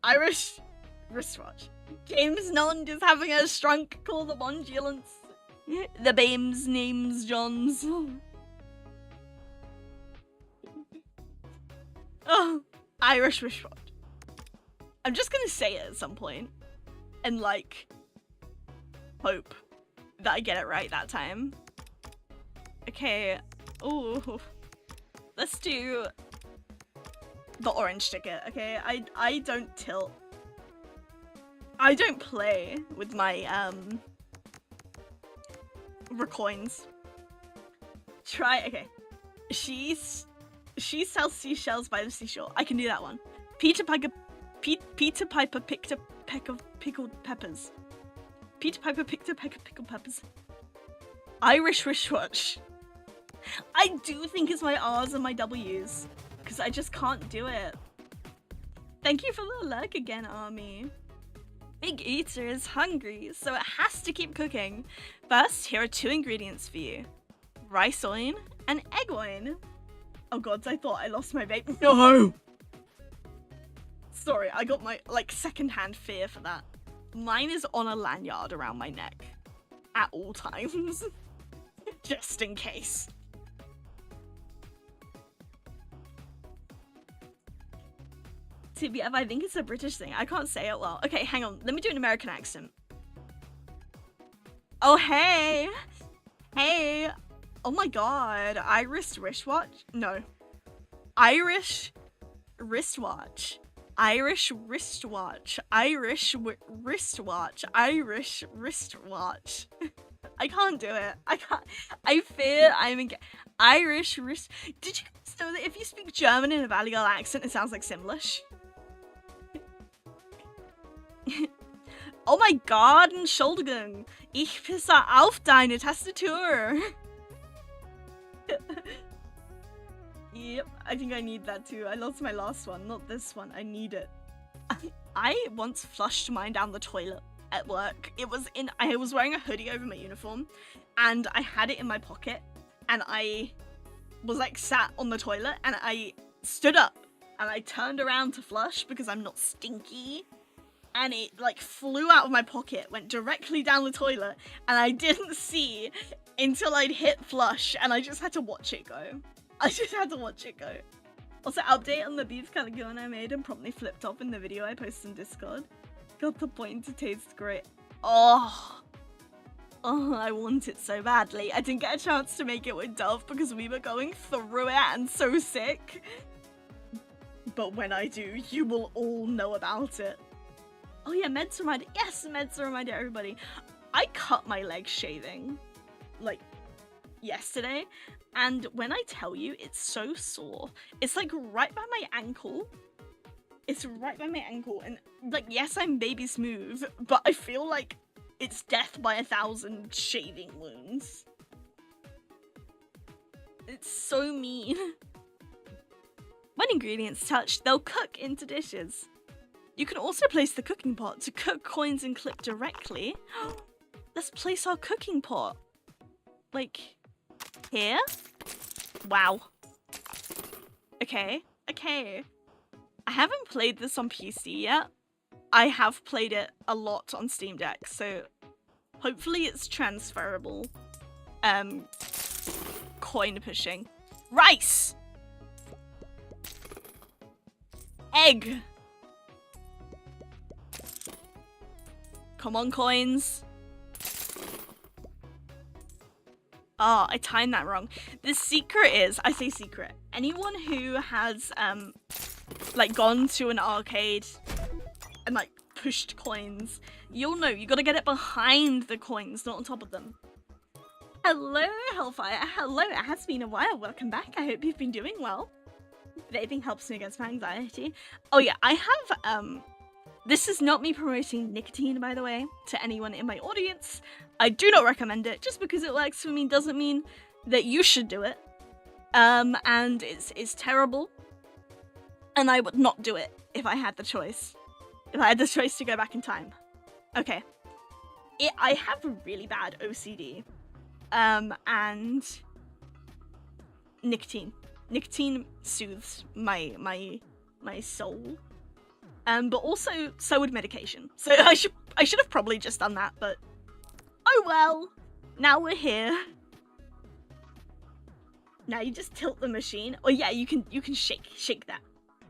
Irish wristwatch. James Nond is having a strunk. Call the ambulance. The bame's name's Johns. Oh, Irish wristwatch. I'm just gonna say it at some point and like hope that I get it right that time. Okay. Ooh. Let's do the orange ticket, okay? I don't tilt. I don't play with my RACCOINs. Try, okay. She sells seashells by the seashore. I can do that one. Peter Piper picked a peck of pickled peppers. Peter Piper picked a peck of pickled peppers. Irish wristwatch. I do think it's my R's and my W's, because I just can't do it. Thank you for the lurk again, Army. Big Eater is hungry, so it has to keep cooking. First, here are 2 ingredients for you. RACCOIN and eggoin. Oh god, I thought I lost my vape. No! Sorry, I got my, like, second-hand fear for that. Mine is on a lanyard around my neck. At all times. Just in case. TBF, I think it's a British thing. I can't say it well. Okay, hang on. Let me do an American accent. Oh, hey! Hey! Oh my god. Irish wristwatch? No. Irish wristwatch. Irish wristwatch. Irish wristwatch. Irish wristwatch. I can't do it. I can't. I fear I'm in Irish wrist. Did you guys know that if you speak German in a Valley Girl accent, it sounds like Simlish? Oh my god, Entschuldigung. Ich pisse auf deine Tastatur. Yep, I think I need that too. I lost my last one, not this one. I need it. I once flushed mine down the toilet at work. I was wearing a hoodie over my uniform and I had it in my pocket and I was like sat on the toilet and I stood up and I turned around to flush because I'm not stinky. And it like flew out of my pocket, went directly down the toilet, and I didn't see until I'd hit flush, and I just had to watch it go. Also, update on the beef calico I made and promptly flipped off in the video I posted in Discord. Got the point, it tastes great. Oh, I want it so badly. I didn't get a chance to make it with Dove because we were going through it and so sick. But when I do, you will all know about it. Oh yeah, meds reminder. Yes, meds reminder everybody. I cut my leg shaving, like, yesterday. And when I tell you, it's so sore. It's like right by my ankle. It's right by my ankle. And like, yes, I'm baby smooth, but I feel like it's death by 1,000 shaving wounds. It's so mean. When ingredients touch, they'll cook into dishes. You can also place the cooking pot to cook coins and clip directly. Let's place our cooking pot. Like, here? Wow. Okay, okay. I haven't played this on PC yet. I have played it a lot on Steam Deck, so hopefully it's transferable. Coin pushing. Rice! Egg! Come on, coins. Oh, I timed that wrong. The secret is, I say secret, anyone who has, like, gone to an arcade and, like, pushed coins, you'll know, you gotta get it behind the coins, not on top of them. Hello, Hellfire. Hello, it has been a while. Welcome back. I hope you've been doing well. Vaping helps me against my anxiety. Oh yeah, I have, this is not me promoting nicotine, by the way, to anyone in my audience. I do not recommend it. Just because it works for me doesn't mean that you should do it. And it's terrible. And I would not do it if I had the choice. If I had the choice to go back in time. Okay. I have a really bad OCD. And nicotine. Nicotine soothes my soul. But also, so would medication. So I should have probably just done that, but oh well. Now we're here. Now you just tilt the machine. Oh yeah, you can shake that.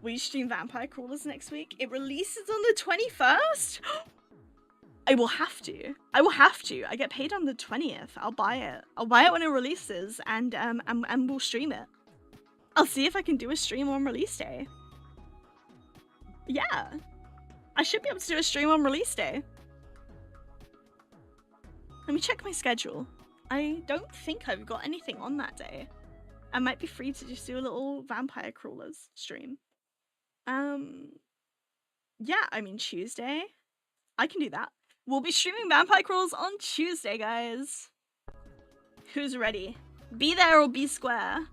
Will you stream Vampire Crawlers next week? It releases on the 21st? I will have to. I will have to. I get paid on the 20th. I'll buy it. I'll buy it when it releases and we'll stream it. I'll see if I can do a stream on release day. Yeah. I should be able to do a stream on release day. Let me check my schedule. I don't think I've got anything on that day. I might be free to just do a little Vampire Crawlers stream. Yeah, I mean Tuesday. I can do that. We'll be streaming Vampire Crawlers on Tuesday, guys. Who's ready? Be there or be square.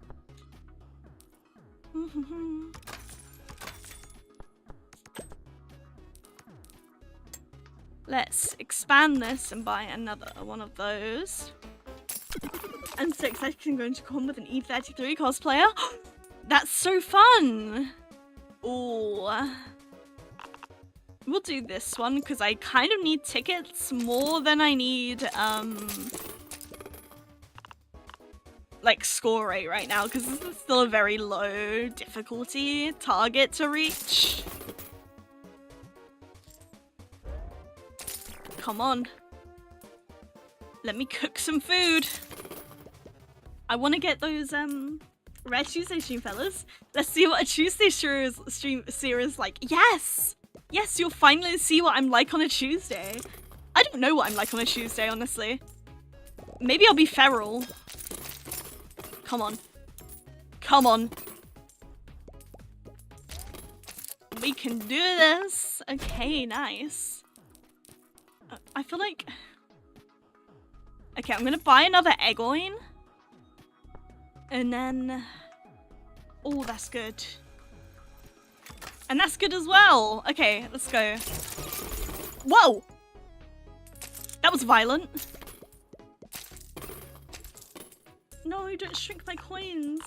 Let's expand this and buy another one of those. I'm so excited I'm going to come with an E33 cosplayer. That's so fun! Ooh. We'll do this one because I kind of need tickets more than I need, like, score rate right now because this is still a very low difficulty target to reach. Come on. Let me cook some food. I want to get those, Rare Tuesday stream, fellas. Let's see what a Tuesday stream is like. Yes! Yes, you'll finally see what I'm like on a Tuesday. I don't know what I'm like on a Tuesday, honestly. Maybe I'll be feral. Come on. Come on. We can do this. Okay, nice. I feel like... Okay, I'm gonna buy another RACCOIN. And then... Oh, that's good. And that's good as well. Okay, let's go. Whoa! That was violent. No, don't shrink my coins.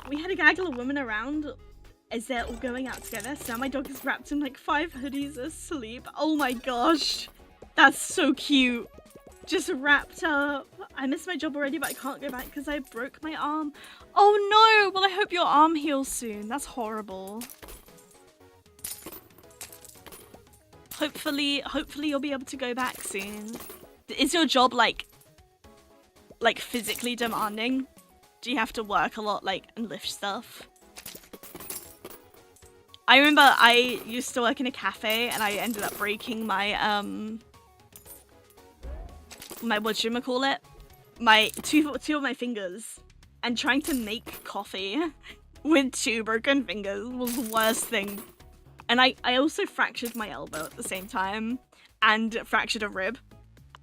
We had to gaggle a woman around as they're all going out together. So now my dog is wrapped in like 5 hoodies asleep. Oh my gosh. That's so cute. Just wrapped up. I missed my job already, but I can't go back because I broke my arm. Oh no! Well, I hope your arm heals soon. That's horrible. Hopefully you'll be able to go back soon. Is your job like physically demanding? Do you have to work a lot, like, and lift stuff? I remember I used to work in a cafe and I ended up breaking my, whatchamacallit? My two of my fingers. And trying to make coffee with 2 broken fingers was the worst thing. And I also fractured my elbow at the same time and fractured a rib.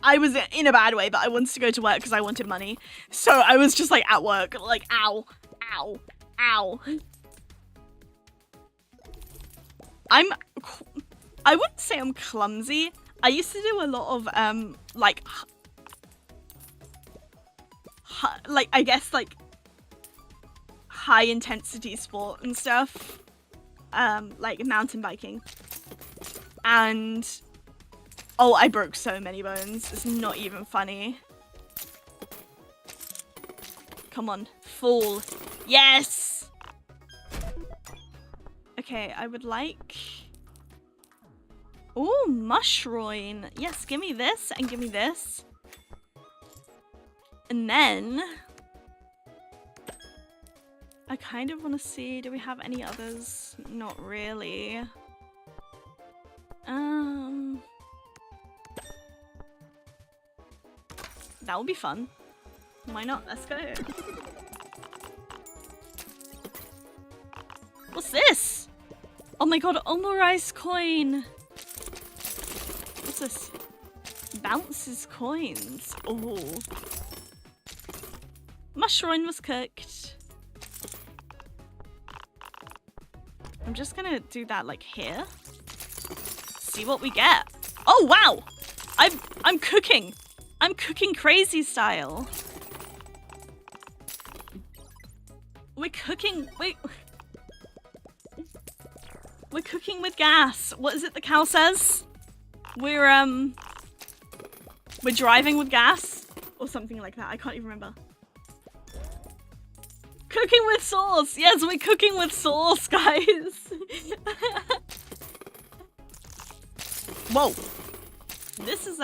I was in a bad way, but I wanted to go to work because I wanted money. So I was just like at work, like ow, ow, ow. I wouldn't say I'm clumsy. I used to do a lot of like I guess like high intensity sport and stuff, like mountain biking, and oh, I broke so many bones. It's not even funny. Come on, fall. Yes. Okay, I would like. Ooh, mushroom. Yes, give me this and give me this. And then I kind of want to see, do we have any others? Not really. That would be fun. Why not? Let's go. What's this? Oh my god, Omurice coin. What's this? Bounces coins. Oh. Mushroom was cooked. I'm just gonna do that like here. See what we get. Oh wow! I'm cooking. I'm cooking crazy style. We're cooking. We're cooking with gas. What is it the cow says? We're driving with gas or something like that. I can't even remember. Cooking with sauce. Yes, we're cooking with sauce, guys. Whoa. This is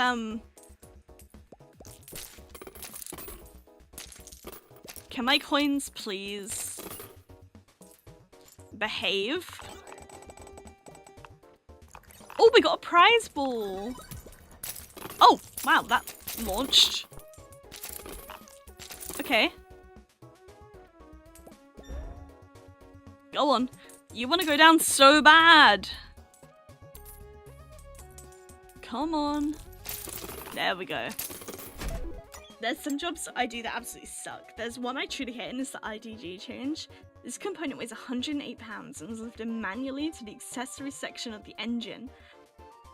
Can my coins please behave? Oh, we got a prize ball. Oh, wow, that launched. Okay. Go on. You want to go down so bad. Come on. There we go. There's some jobs I do that absolutely suck. There's one I truly hate, and it's the IDG change. This component weighs 108 pounds and was lifted manually to the accessory section of the engine.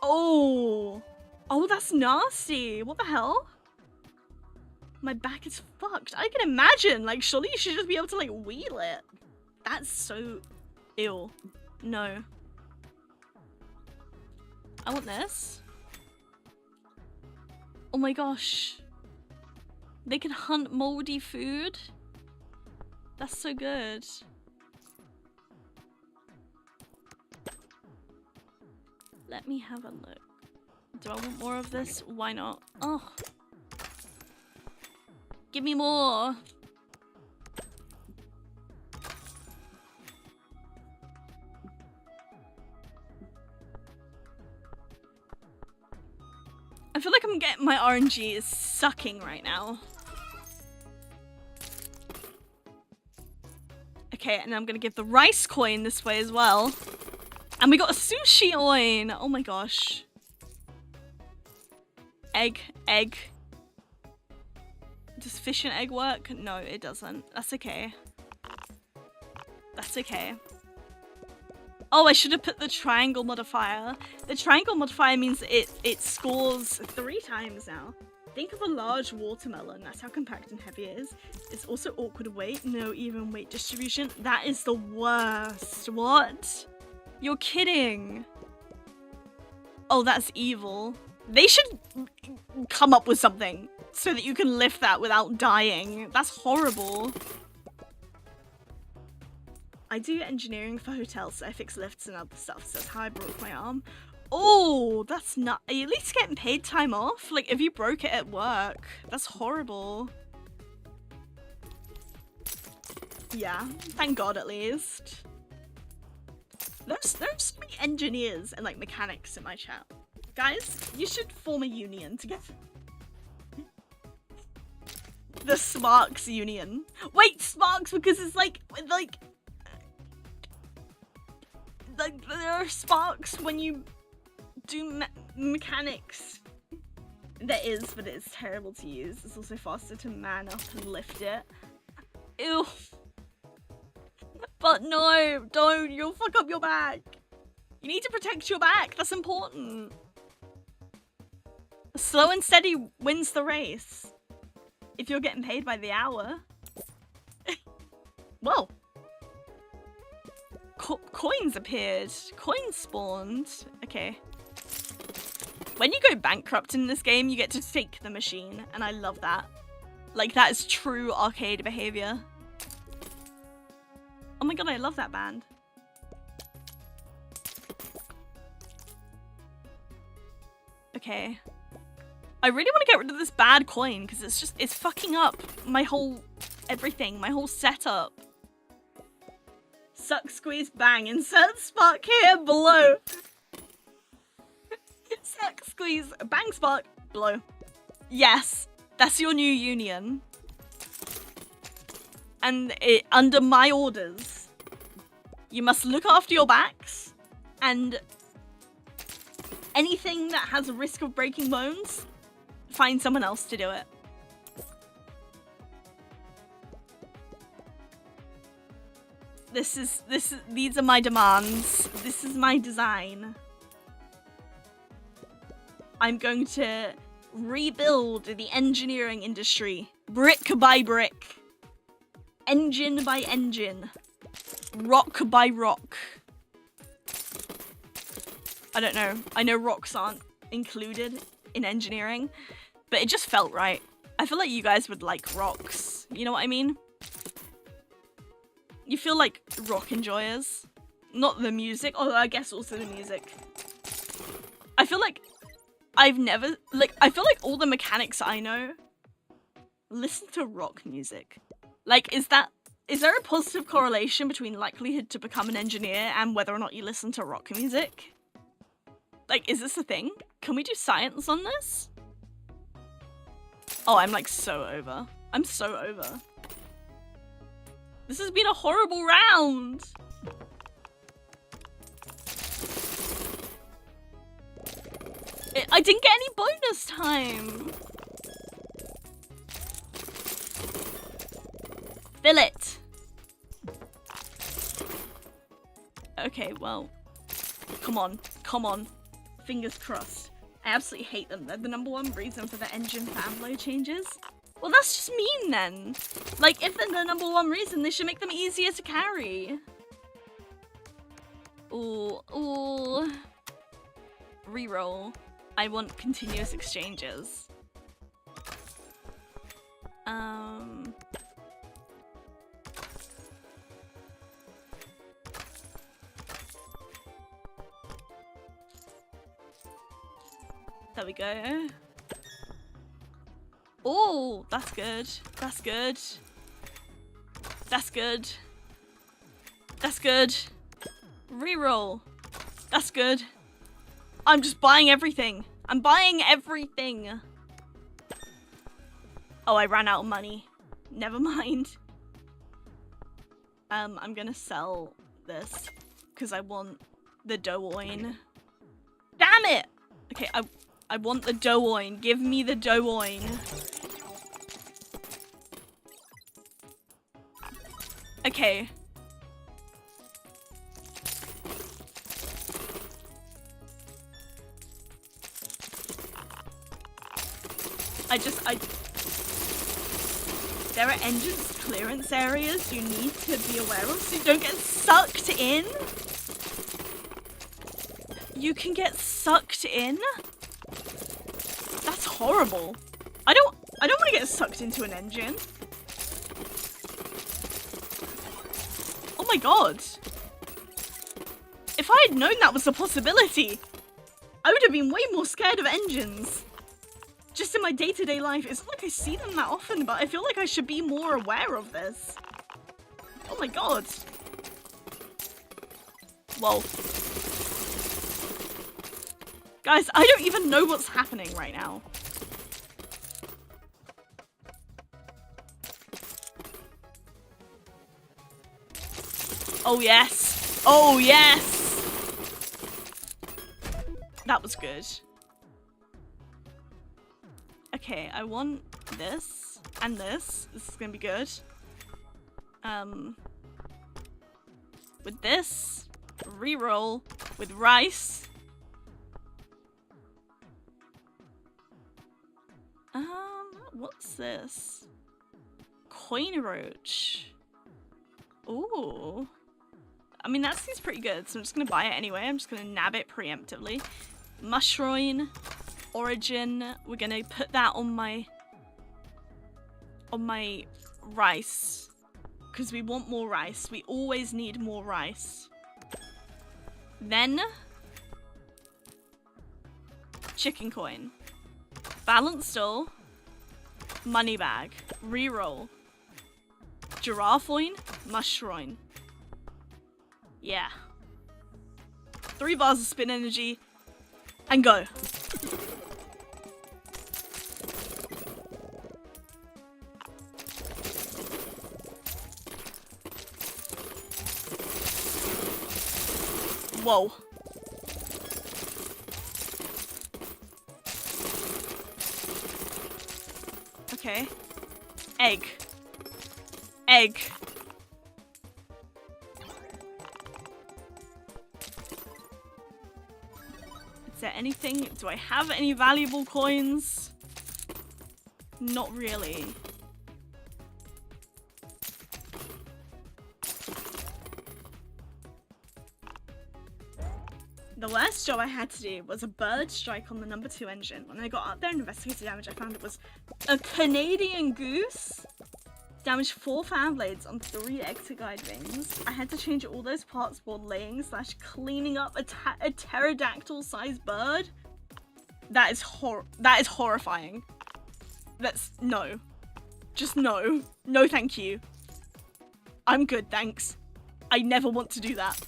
Oh! Oh, that's nasty! What the hell? My back is fucked. I can imagine! Like, surely you should just be able to, like, wheel it. That's so... Ew. No. I want this. Oh my gosh. They can hunt moldy food. That's so good. Let me have a look. Do I want more of this? Why not? Oh. Give me more. I feel like I'm getting my RNG is sucking right now. Okay, and I'm gonna give the rice coin this way as well. And we got a sushi coin! Oh my gosh. Egg. Does fish and egg work? No, it doesn't. That's okay. That's okay. Oh, I should have put the triangle modifier. The triangle modifier means it scores 3 times now. Think of a large watermelon. That's how compact and heavy it is. It's also awkward weight. No even weight distribution. That is the worst. What? You're kidding. Oh, that's evil. They should come up with something so that you can lift that without dying. That's horrible. I do engineering for hotels, so I fix lifts and other stuff. So that's how I broke my arm. Oh, that's not. Are you at least getting paid time off? Like, if you broke it at work, that's horrible. Yeah, thank God at least. There's so many engineers and like mechanics in my chat. Guys, you should form a union together. The Sparks Union. Wait, Sparks, because it's like there are sparks when you do mechanics. There is, but it's terrible to use. It's also faster to man up and lift it. Ew. But no, don't. You'll fuck up your back. You need to protect your back. That's important. Slow and steady wins the race. If you're getting paid by the hour. Whoa. Coins appeared. Coins spawned. Okay. When you go bankrupt in this game, you get to take the machine. And I love that. Like, that is true arcade behavior. Oh my god, I love that band. Okay. I really want to get rid of this bad coin because it's fucking up my whole everything, my whole setup. Suck, squeeze, bang. Insert spark here below. Suck, squeeze, bang, spark, blow. Yes, that's your new union. And under my orders, you must look after your backs and anything that has a risk of breaking bones, find someone else to do it. These are my demands. This is my design. I'm going to rebuild the engineering industry, brick by brick, engine by engine, rock by rock. I don't know. I know rocks aren't included in engineering, but it just felt right. I feel like you guys would like rocks. You know what I mean? You feel like rock enjoyers. Not the music, although I guess also the music. I feel like I feel like all the mechanics I know listen to rock music. Like, is there a positive correlation between likelihood to become an engineer and whether or not you listen to rock music? Like, is this a thing? Can we do science on this? Oh, I'm like so over. I'm so over. This has been a horrible round. I didn't get any bonus time. Fill it. Okay, well. Come on. Come on. Fingers crossed. I absolutely hate them. They're the #1 reason for the engine fanboy changes. Well, that's just mean then. Like, if they're the #1 reason, they should make them easier to carry. Ooh, ooh. Reroll. I want continuous exchanges. There we go. Oh, that's good. That's good. That's good. That's good. Reroll. That's good. I'm just buying everything. I'm buying everything. Oh, I ran out of money. Never mind. I'm gonna sell this because I want the dough-oin. Damn it! Okay, I want the dough-oin. Give me the dough-oin. Okay. There are engines clearance areas you need to be aware of so you don't get sucked in. You can get sucked in? That's horrible. I don't want to get sucked into an engine. Oh my god. If I had known that was a possibility, I would have been way more scared of engines. Just in my day-to-day life, it's not like I see them that often, but I feel like I should be more aware of this. Oh my god. Whoa. Guys, I don't even know what's happening right now. Oh yes. Oh yes. That was good. Okay, I want this and this. This is gonna be good. With this, reroll, with rice. What's this? Coin roach. Ooh. I mean, that seems pretty good, so I'm just gonna buy it anyway. I'm just gonna nab it preemptively. Mushroom, origin. We're gonna put that on my rice. Because we want more rice. We always need more rice. Then, chicken coin. Balance stall. Money bag. Reroll. Giraffe-oin. Mushroom. Yeah. 3 bars of spin energy. And go. Whoa. Okay. Egg. Egg. Is there anything? Do I have any valuable coins? Not really. The worst job I had to do was a bird strike on the number 2 engine. When I got up there and investigated damage, I found it was a Canadian goose. Damaged 4 fan blades on 3 exoguide rings. I had to change all those parts while laying / cleaning up a pterodactyl-sized bird. That is horrifying. No. Just no. No thank you. I'm good, thanks. I never want to do that.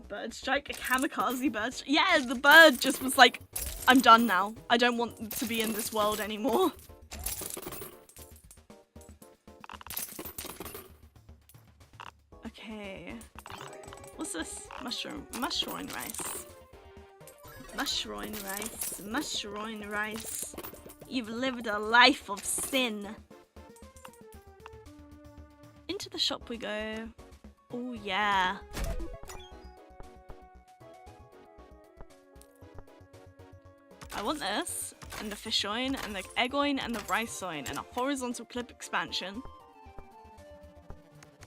Bird strike, a kamikaze bird strike. Yeah, the bird just was like, I'm done now. I don't want to be in this world anymore. Okay. What's this? Mushroom rice. Mushroom rice. You've lived a life of sin. Into the shop we go. Oh yeah. I want this, and the fishoin, and the eggoin, and the riceoin, and a horizontal clip expansion.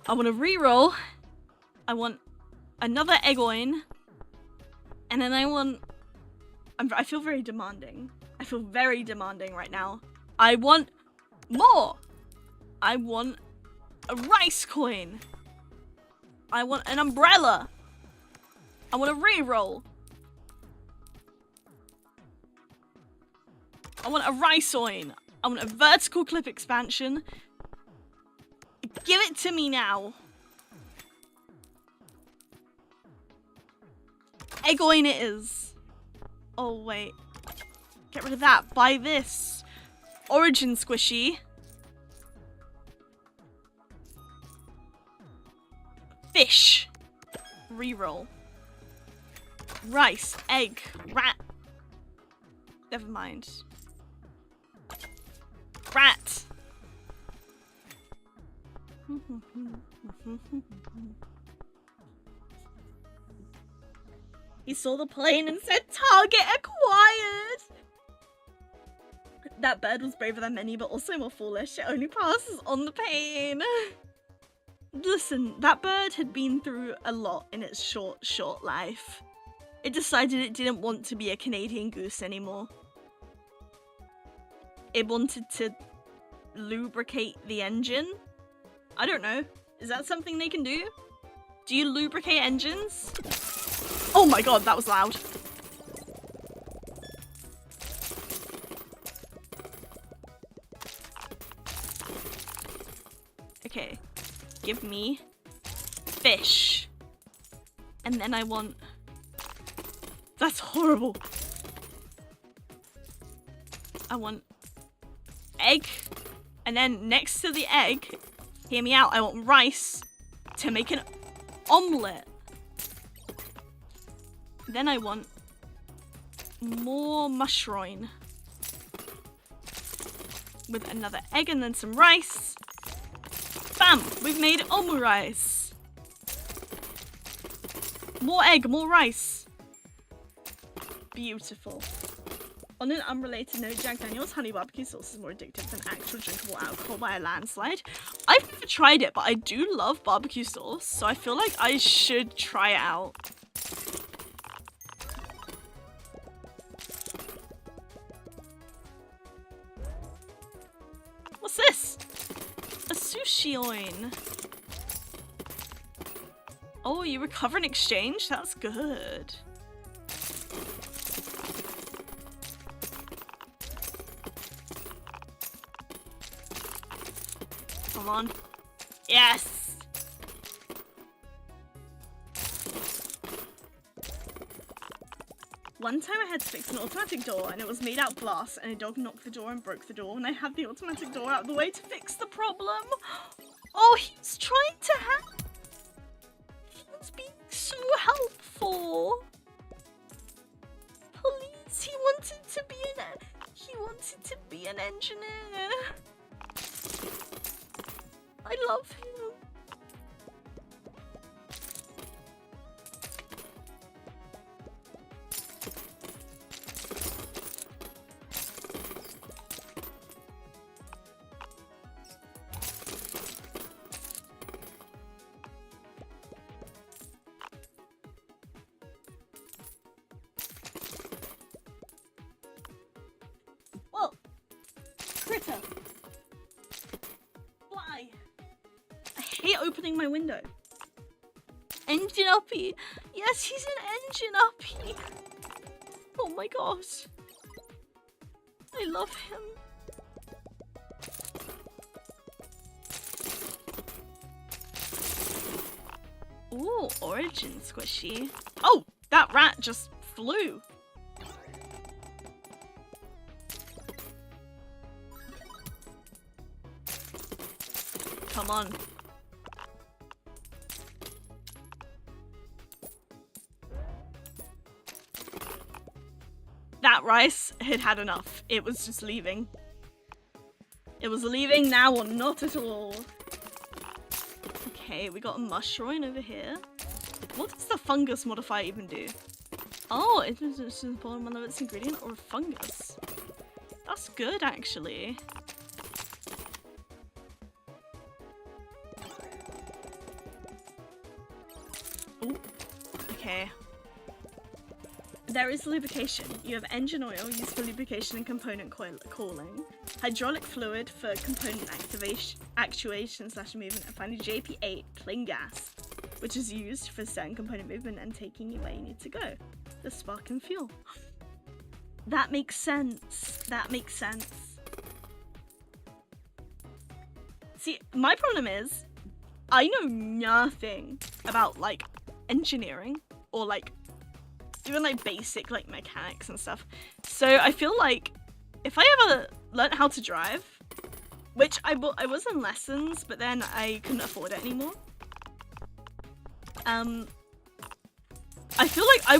I want a reroll. I want another eggoin, and then I want... I feel very demanding. I feel very demanding right now. I want more. I want a rice coin. I want an umbrella. I want a reroll. I want a riceoin. I want a vertical clip expansion. Give it to me now. Eggoin it is. Oh, wait. Get rid of that. Buy this. Origin squishy. Fish. Reroll. Rice. Egg. Rat. Never mind. Rat. He saw the plane and said, "Target acquired!" That bird was braver than many, but also more foolish. It only passes on the pain. Listen, that bird had been through a lot in its short life. It decided it didn't want to be a Canadian goose anymore. It wanted to lubricate the engine. I don't know. Is that something they can do? Do you lubricate engines? Oh my god, that was loud. Okay. Give me fish. And then I want... That's horrible. I want egg. And then next to the egg, hear me out, I want rice to make an omelette. Then I want more mushroom with another egg and then some rice. Bam! We've made omurice. More egg, more rice. Beautiful. On an unrelated note, Jack Daniel's honey barbecue sauce is more addictive than actual drinkable alcohol by a landslide. I've never tried it, but I do love barbecue sauce, so I feel like I should try it out. What's this? A sushi-oin. Oh, you recover in exchange? That's good. Come on. Yes! One time I had to fix an automatic door and it was made out of glass and a dog knocked the door and broke the door and I had the automatic door out of the way to fix the problem. Oh, he was trying to help. He was being so helpful. Please, he wanted to be an engineer. I love him. Whoa! Critter! Fly! I hate opening my window. Engine uppy! Yes, he's an engine uppy! Oh my gosh. I love him. Ooh, origin squishy. Oh, that rat just flew. Come on. That rice had had enough. It was just leaving. It was leaving now or not at all. Okay, we got a mushroom over here. What does the fungus modifier even do? Oh, it is one of its ingredient or a fungus. That's good, actually. Ooh. Okay. There is lubrication. You have engine oil used for lubrication and component cooling, hydraulic fluid for component actuation / movement, and finally JP8 cling gas, which is used for certain component movement and taking you where you need to go. The spark and fuel. That makes sense. That makes sense. See, my problem is, I know nothing about like engineering or like even like basic like mechanics and stuff. So I feel like if I ever learned how to drive, which I was in lessons, but then I couldn't afford it anymore. I feel like I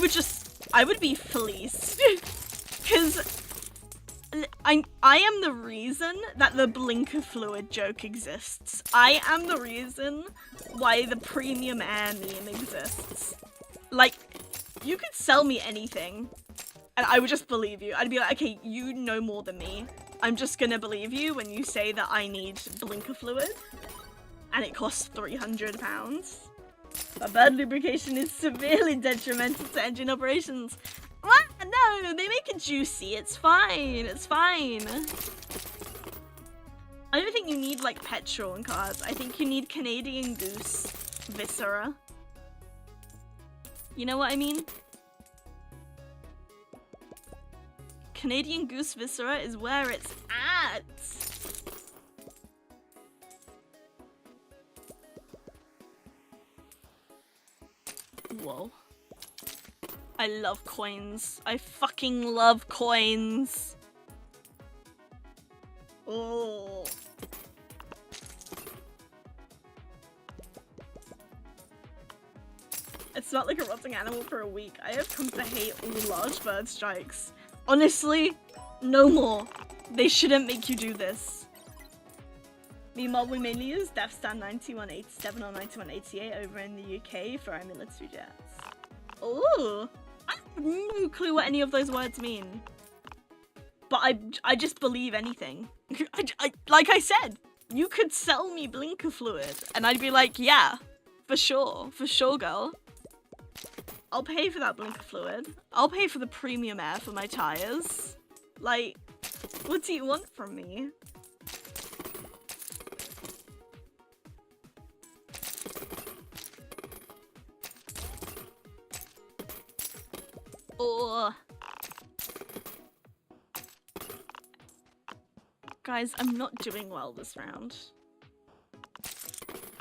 would be fleeced because I am the reason that the blinker fluid joke exists. I am the reason why the premium air meme exists. Like, you could sell me anything and I would just believe you. I'd be like, okay, you know more than me. I'm just gonna believe you when you say that I need blinker fluid and it costs £300. But bad lubrication is severely detrimental to engine operations. What? No, they make it juicy. It's fine. It's fine. I don't think you need like petrol in cars. I think you need Canadian Goose viscera. You know what I mean? Canadian Goose viscera is where it's at. Whoa. I love coins. I fucking love coins. Oh. It's not like a rotting animal for a week. I have come to hate all large bird strikes. Honestly, no more. They shouldn't make you do this. Meanwhile, we mainly use DefStan 9187 or 9188 over in the UK for our military jets. Ooh! I have no clue what any of those words mean. But I just believe anything. Like I said, you could sell me blinker fluid and I'd be like, yeah, for sure, girl. I'll pay for that blinker fluid. I'll pay for the premium air for my tires. Like, what do you want from me? Oh. Guys, I'm not doing well this round.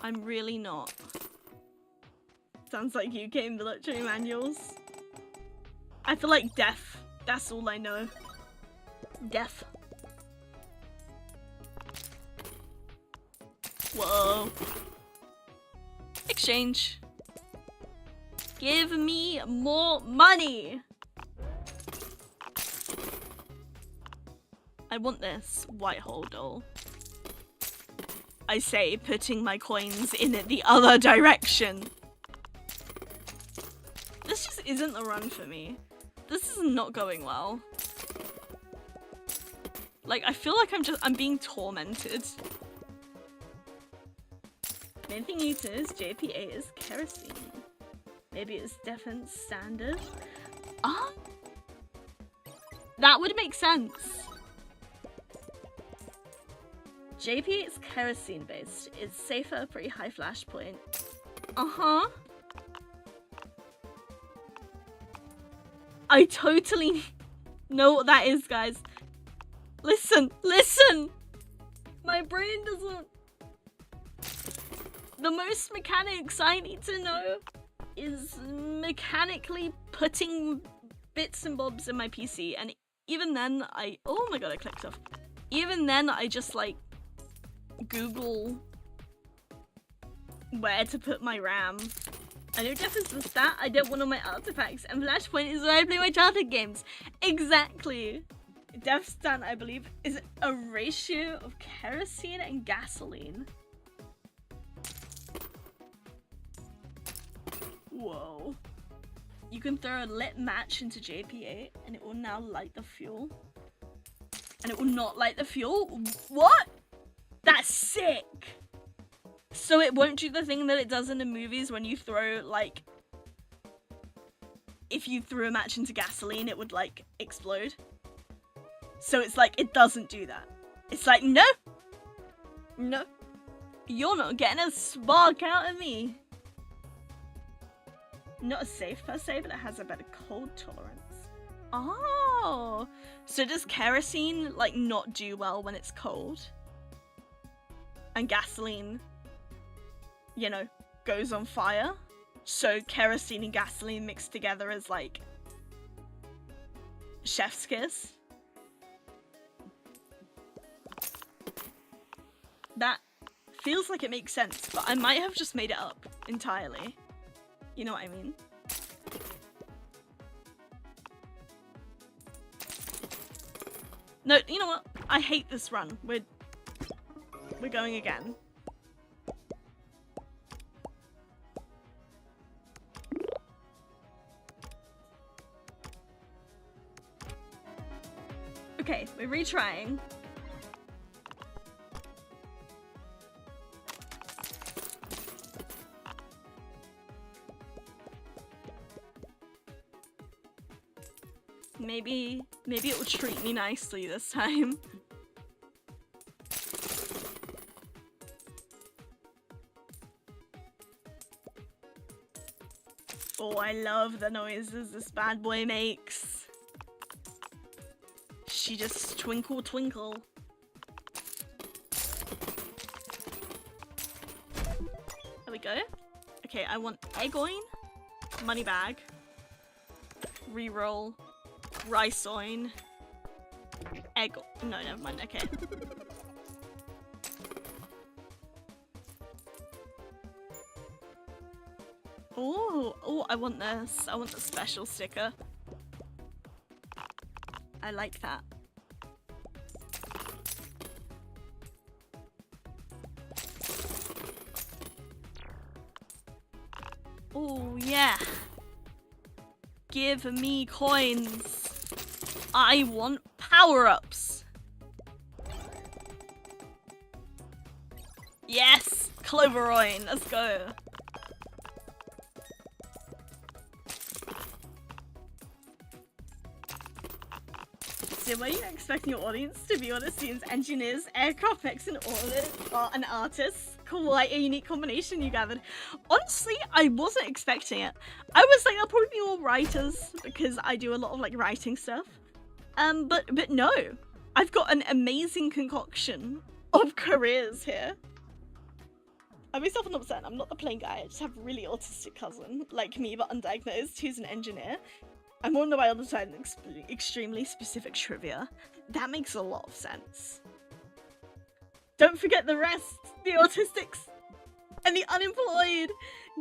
I'm really not. Sounds like UK military manuals. I feel like deaf. That's all I know. Deaf. Whoa. Exchange. Give me more money. I want this white hole doll. I say, putting my coins in the other direction. This just isn't the run for me. This is not going well. Like, I feel like I'm being tormented. Main thing you say is JP8 is kerosene. Maybe it's defense standard. Ah, that would make sense. JP is kerosene based. It's safer, pretty high flash point. Uh-huh. I totally know what that is, guys. Listen, listen! My brain doesn't... The most mechanics I need to know is mechanically putting bits and bobs in my PC. And even then, oh my god, I clicked off. Even then, I just, like, Google where to put my RAM. I know Jeff is the stat, I don't want all my artifacts, and Flashpoint is where I play my childhood games. Exactly. DefStan, I believe, is a ratio of kerosene and gasoline. Whoa. You can throw a lit match into JP8 and it will now light the fuel. And it will not light the fuel? What? That's sick! So it won't do the thing that it does in the movies when you throw, like... If you threw a match into gasoline, it would, like, explode. So it's like, it doesn't do that. It's like, no! No. You're not getting a spark out of me. Not as safe per se, but it has a better cold tolerance. Oh! So does kerosene, like, not do well when it's cold? And gasoline, you know, goes on fire? So kerosene and gasoline mixed together is like chef's kiss. That feels like it makes sense, but I might have just made it up entirely. You know what I mean? No, you know what? I hate this run. We're going again. Okay, we're retrying. Maybe it will treat me nicely this time. Oh, I love the noises this bad boy makes. She just twinkle twinkle. There we go. Okay, I want eggoin, money bag, reroll, riceoin, egg. No, never mind. Okay. Oh, I want this. I want the special sticker. I like that. Oh, yeah. Give me coins. I want power-ups. Yes! Cloveroin, let's go. So what are you expecting your audience to be? Honest students, engineers, aircraft mechs, and an artist? Quite a unique combination you gathered. Honestly, I wasn't expecting it. I was like, I'll probably be all writers because I do a lot of like writing stuff. But no, I've got an amazing concoction of careers here. I myself am not upset. I'm not the plain guy. I just have a really autistic cousin like me, but undiagnosed, who's an engineer. I'm on the other side of extremely specific trivia. That makes a lot of sense. Don't forget the rest, the autistics and the unemployed.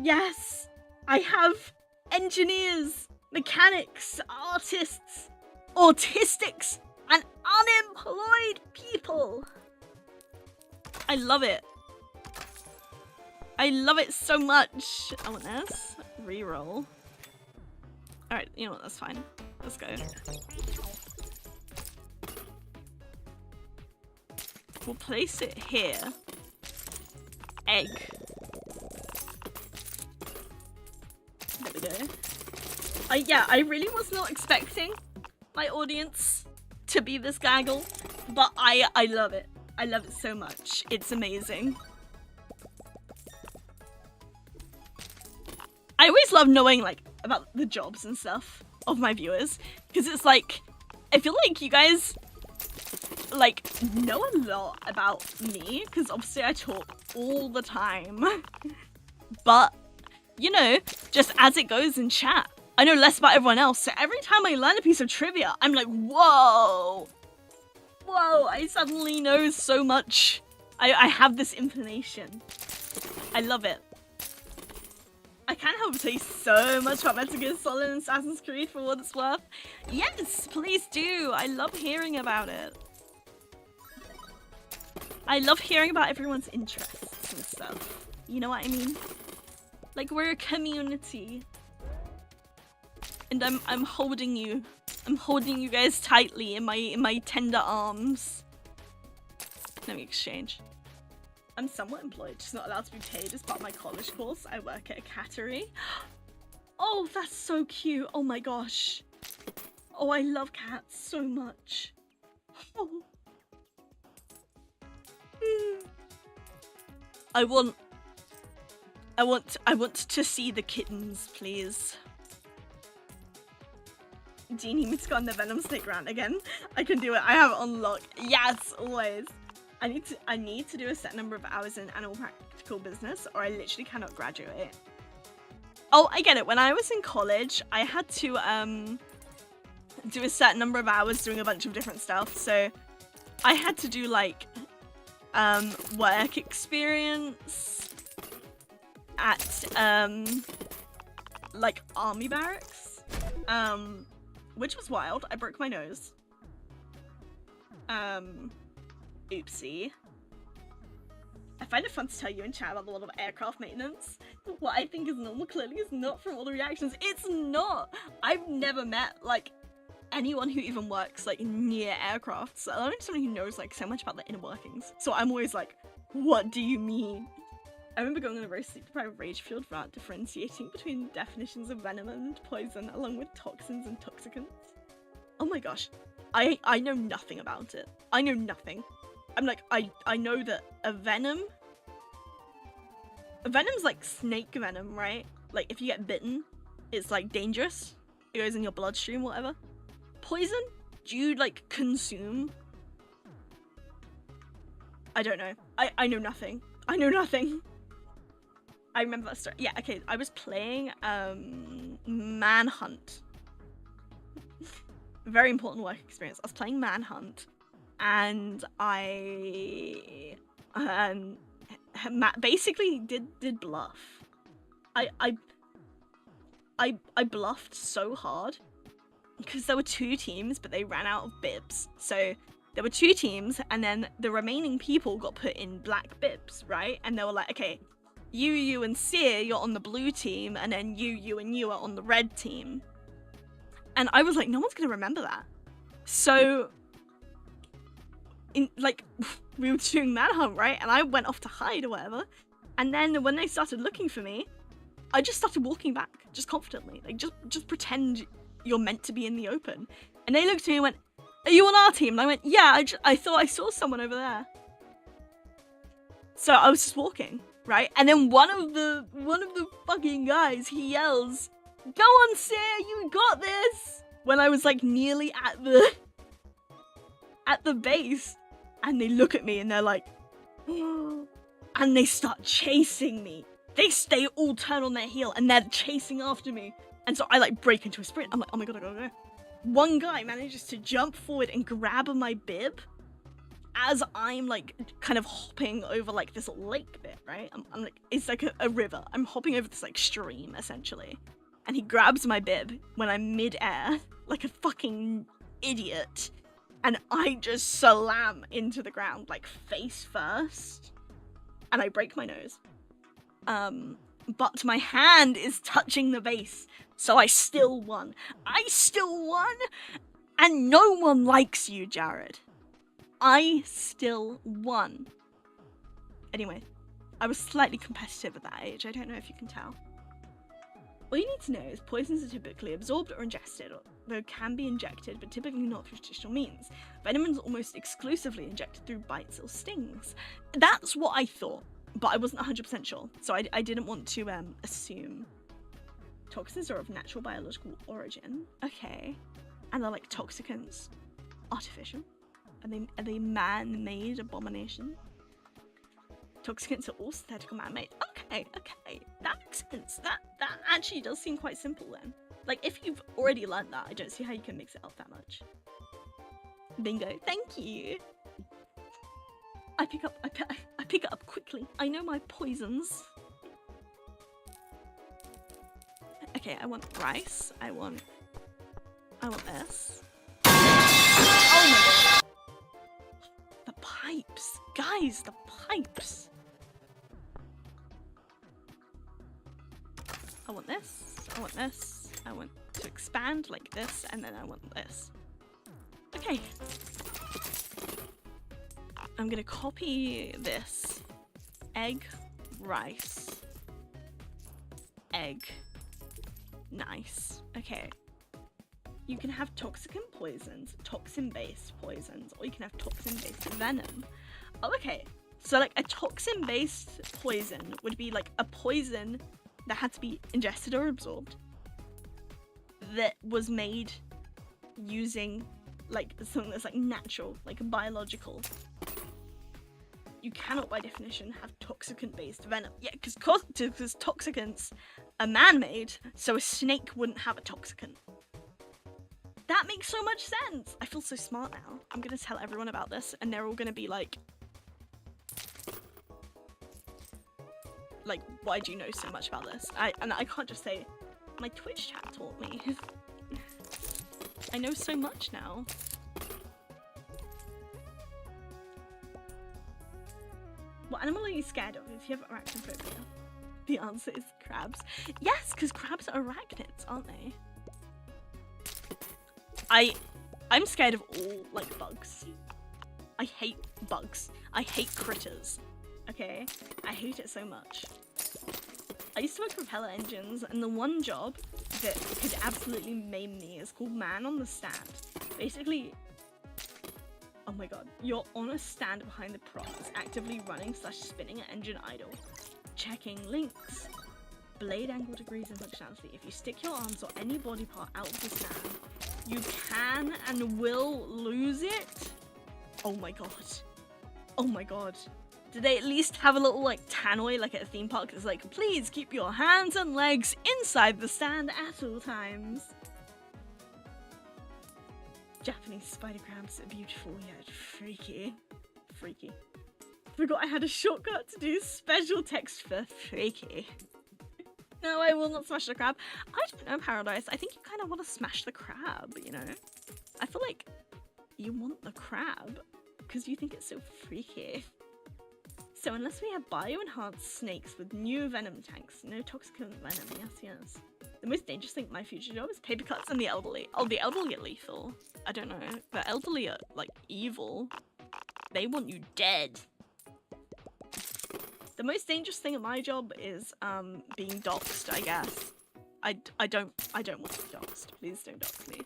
Yes, I have engineers, mechanics, artists, autistics, and unemployed people. I love it. I love it so much. I want this. Reroll. Alright, you know what, that's fine. Let's go. We'll place it here. Egg. There we go. Yeah, I really was not expecting my audience to be this gaggle, but I love it. I love it so much. It's amazing. I always love knowing like about the jobs and stuff of my viewers, because it's like, I feel like you guys like know a lot about me, because obviously I talk all the time. But you know, just as it goes in chat, I know less about everyone else, so every time I learn a piece of trivia, I'm like, whoa, I suddenly know so much. I have this information. I love it. I can't help but tell you so much about Metal Gear Solid and Assassin's Creed for what it's worth. Yes, please do. I love hearing about it. I love hearing about everyone's interests and stuff. You know what I mean? Like, we're a community. And I'm holding you. I'm holding you guys tightly in my tender arms. Let me exchange. I'm somewhat employed, just not allowed to be paid as part of my college course. I work at a cattery. Oh, that's so cute. Oh my gosh. Oh, I love cats so much. Oh. I want to see the kittens, please. Do you need me to go on the Venom Snake rant again? I can do it. I have it on lock. Yes, always. I need to do a set number of hours in animal practical business, or I literally cannot graduate. Oh, I get it. When I was in college, I had to do a set number of hours doing a bunch of different stuff. So I had to do like work experience at like army barracks, which was wild. I broke my nose. Oopsie. I find it fun to tell you in chat about the world of aircraft maintenance. What I think is normal clearly is not from all the reactions. It's not! I've never met, like, anyone who even works, like, near aircrafts. I don't know someone who knows, like, so much about the inner workings. So I'm always like, what do you mean? I remember going on a very sleep-deprived rage field route differentiating between definitions of venom and poison, along with toxins and toxicants. Oh my gosh. I know nothing about it. I know nothing. I'm like, I know that a venom's like snake venom, right? Like, if you get bitten, it's like dangerous. It goes in your bloodstream, whatever. Poison? Do you like consume? I don't know. I know nothing. I know nothing. I remember that story. Yeah, okay. I was playing Manhunt. Very important work experience. I was playing Manhunt. And I basically did bluff. I bluffed so hard because there were two teams, but they ran out of bibs. So there were two teams, and then the remaining people got put in black bibs, right? And they were like, okay, you, and Seer, you're on the blue team, and then you, and you are on the red team. And I was like, no one's gonna remember that. So, we were doing manhunt, right? And I went off to hide or whatever. And then when they started looking for me, I just started walking back, just confidently. Like, just pretend you're meant to be in the open. And they looked at me and went, are you on our team? And I went, yeah, I thought I saw someone over there. So I was just walking, right? And then one of the fucking guys, he yells, go on, Seer, you got this! When I was like nearly at the base. And they look at me and they're like, oh, and they start chasing me. They all turn on their heel and they're chasing after me. And so I like break into a sprint. I'm like, oh my god, I gotta go. One guy manages to jump forward and grab my bib as I'm like kind of hopping over like this lake bit, right? I'm like, it's like a river. I'm hopping over this like stream essentially. And he grabs my bib when I'm mid-air like a fucking idiot. And I just slam into the ground like face first. And I break my nose. But my hand is touching the base. So I still won. And no one likes you, Jared. I still won. Anyway, I was slightly competitive at that age. I don't know if you can tell. All you need to know is poisons are typically absorbed or ingested, though can be injected, but typically not through traditional means. Venom is almost exclusively injected through bites or stings. That's what I thought, but I wasn't 100% sure, so I didn't want to assume. Toxins are of natural biological origin. Okay. And they're like toxicants. Artificial. Are they man-made abomination? Toxicants are all synthetic or man-made. Okay. That makes sense. That actually does seem quite simple then. Like, if you've already learned that, I don't see how you can mix it up that much. Bingo. Thank you. I pick it up quickly. I know my poisons. Okay, I want rice. I want this. Oh my god. The pipes. Guys, the pipes. I want this. I want this. I want to expand like this, and then I want this. Okay. I'm gonna copy this. Egg, rice, egg. Nice. Okay. You can have toxicant poisons, toxin-based poisons, or you can have toxin-based venom. Oh, okay. So like a toxin-based poison would be like a poison that had to be ingested or absorbed that was made using like something that's like natural, like biological. You cannot by definition have toxicant-based venom. Yeah, because toxicants are man-made, so a snake wouldn't have a toxicant. That makes so much sense! I feel so smart now. I'm gonna tell everyone about this and they're all gonna be like, why do you know so much about this? And I can't just say, my Twitch chat taught me. I know so much now. What animal are you scared of if you have arachnophobia? The answer is crabs. Yes, because crabs are arachnids, aren't they? I'm scared of all, like, bugs. I hate bugs. I hate critters. Okay? I hate it so much. I used to work with propeller engines, and the one job that could absolutely maim me is called Man on the Stand. Basically, oh my god, you're on a stand behind the props, actively running / spinning an engine idle, checking links, blade angle degrees and functionality. If you stick your arms or any body part out of the stand, you can and will lose it. Oh my god. Oh my god. Did they at least have a little like tannoy like at a theme park that's like, please keep your hands and legs inside the stand at all times? Japanese spider crabs are beautiful yet freaky. Freaky. Forgot I had a shortcut to do special text for freaky. No, I will not smash the crab. I don't know, Paradise. I think you kind of want to smash the crab, you know? I feel like you want the crab because you think it's so freaky. So unless we have bio-enhanced snakes with new venom tanks, no toxic venom, yes. The most dangerous thing in my future job is paper cuts and the elderly. Oh, the elderly are lethal. I don't know. The elderly are, like, evil. They want you dead. The most dangerous thing at my job is, being doxxed, I guess. I don't want to be doxxed. Please don't dox me.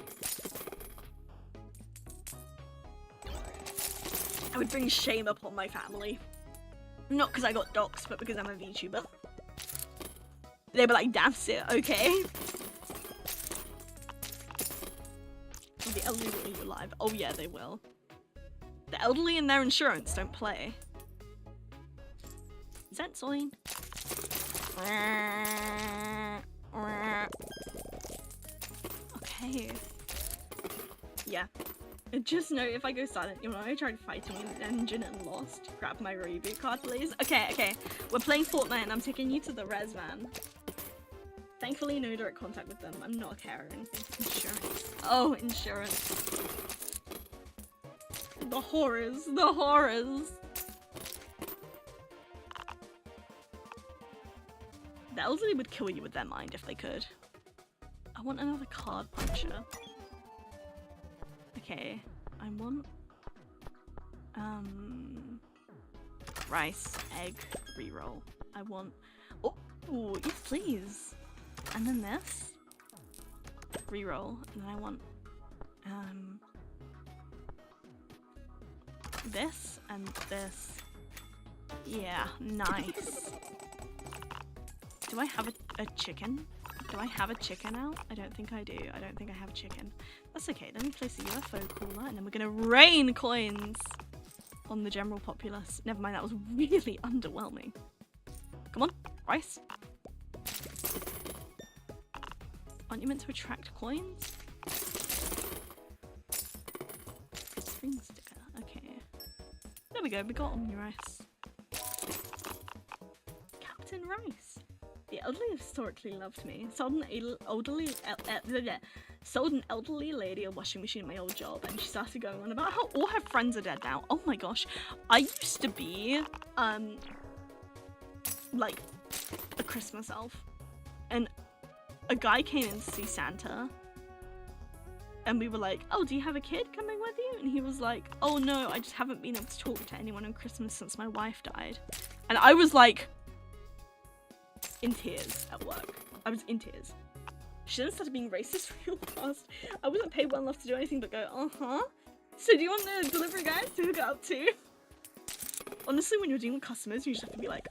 I would bring shame upon my family. Not because I got doxxed, but because I'm a VTuber. They were like, that's it, okay? The elderly will eat you alive. Oh yeah, they will. The elderly and their insurance don't play. Is that Soin? Okay. Yeah. Just know if I go silent, you know, I tried fighting an engine and lost. Grab my reboot card, please. Okay. We're playing Fortnite and I'm taking you to the res van. Thankfully, no direct contact with them. I'm not a carer or anything. Insurance. Oh, insurance. The horrors. The horrors. The elderly would kill you with their mind if they could. I want another card puncher. Okay, I want rice, egg, reroll. I want yes please. And then this reroll, and then I want this and this. Yeah, nice. Do I have a chicken? Do I have a chicken out? I don't think I do. I don't think I have a chicken. That's okay. Let me place a UFO cooler and then we're gonna rain coins on the general populace. Never mind, that was really underwhelming. Come on, rice. Aren't you meant to attract coins? Spring sticker. Okay. There we go. We got Omni Rice. Captain Rice. The elderly have historically loved me. Sold an elderly lady a washing machine at my old job, and she started going on about how all her friends are dead now. Oh my gosh. I used to be, like, a Christmas elf. And a guy came in to see Santa. And we were like, oh, do you have a kid coming with you? And he was like, oh no, I just haven't been able to talk to anyone on Christmas since my wife died. And I was like, in tears at work. I was in tears. She then started being racist real fast. I wasn't paid well enough to do anything but go, uh-huh. So do you want the delivery guys to hook it up too? Honestly, when you're dealing with customers, you just have to be like,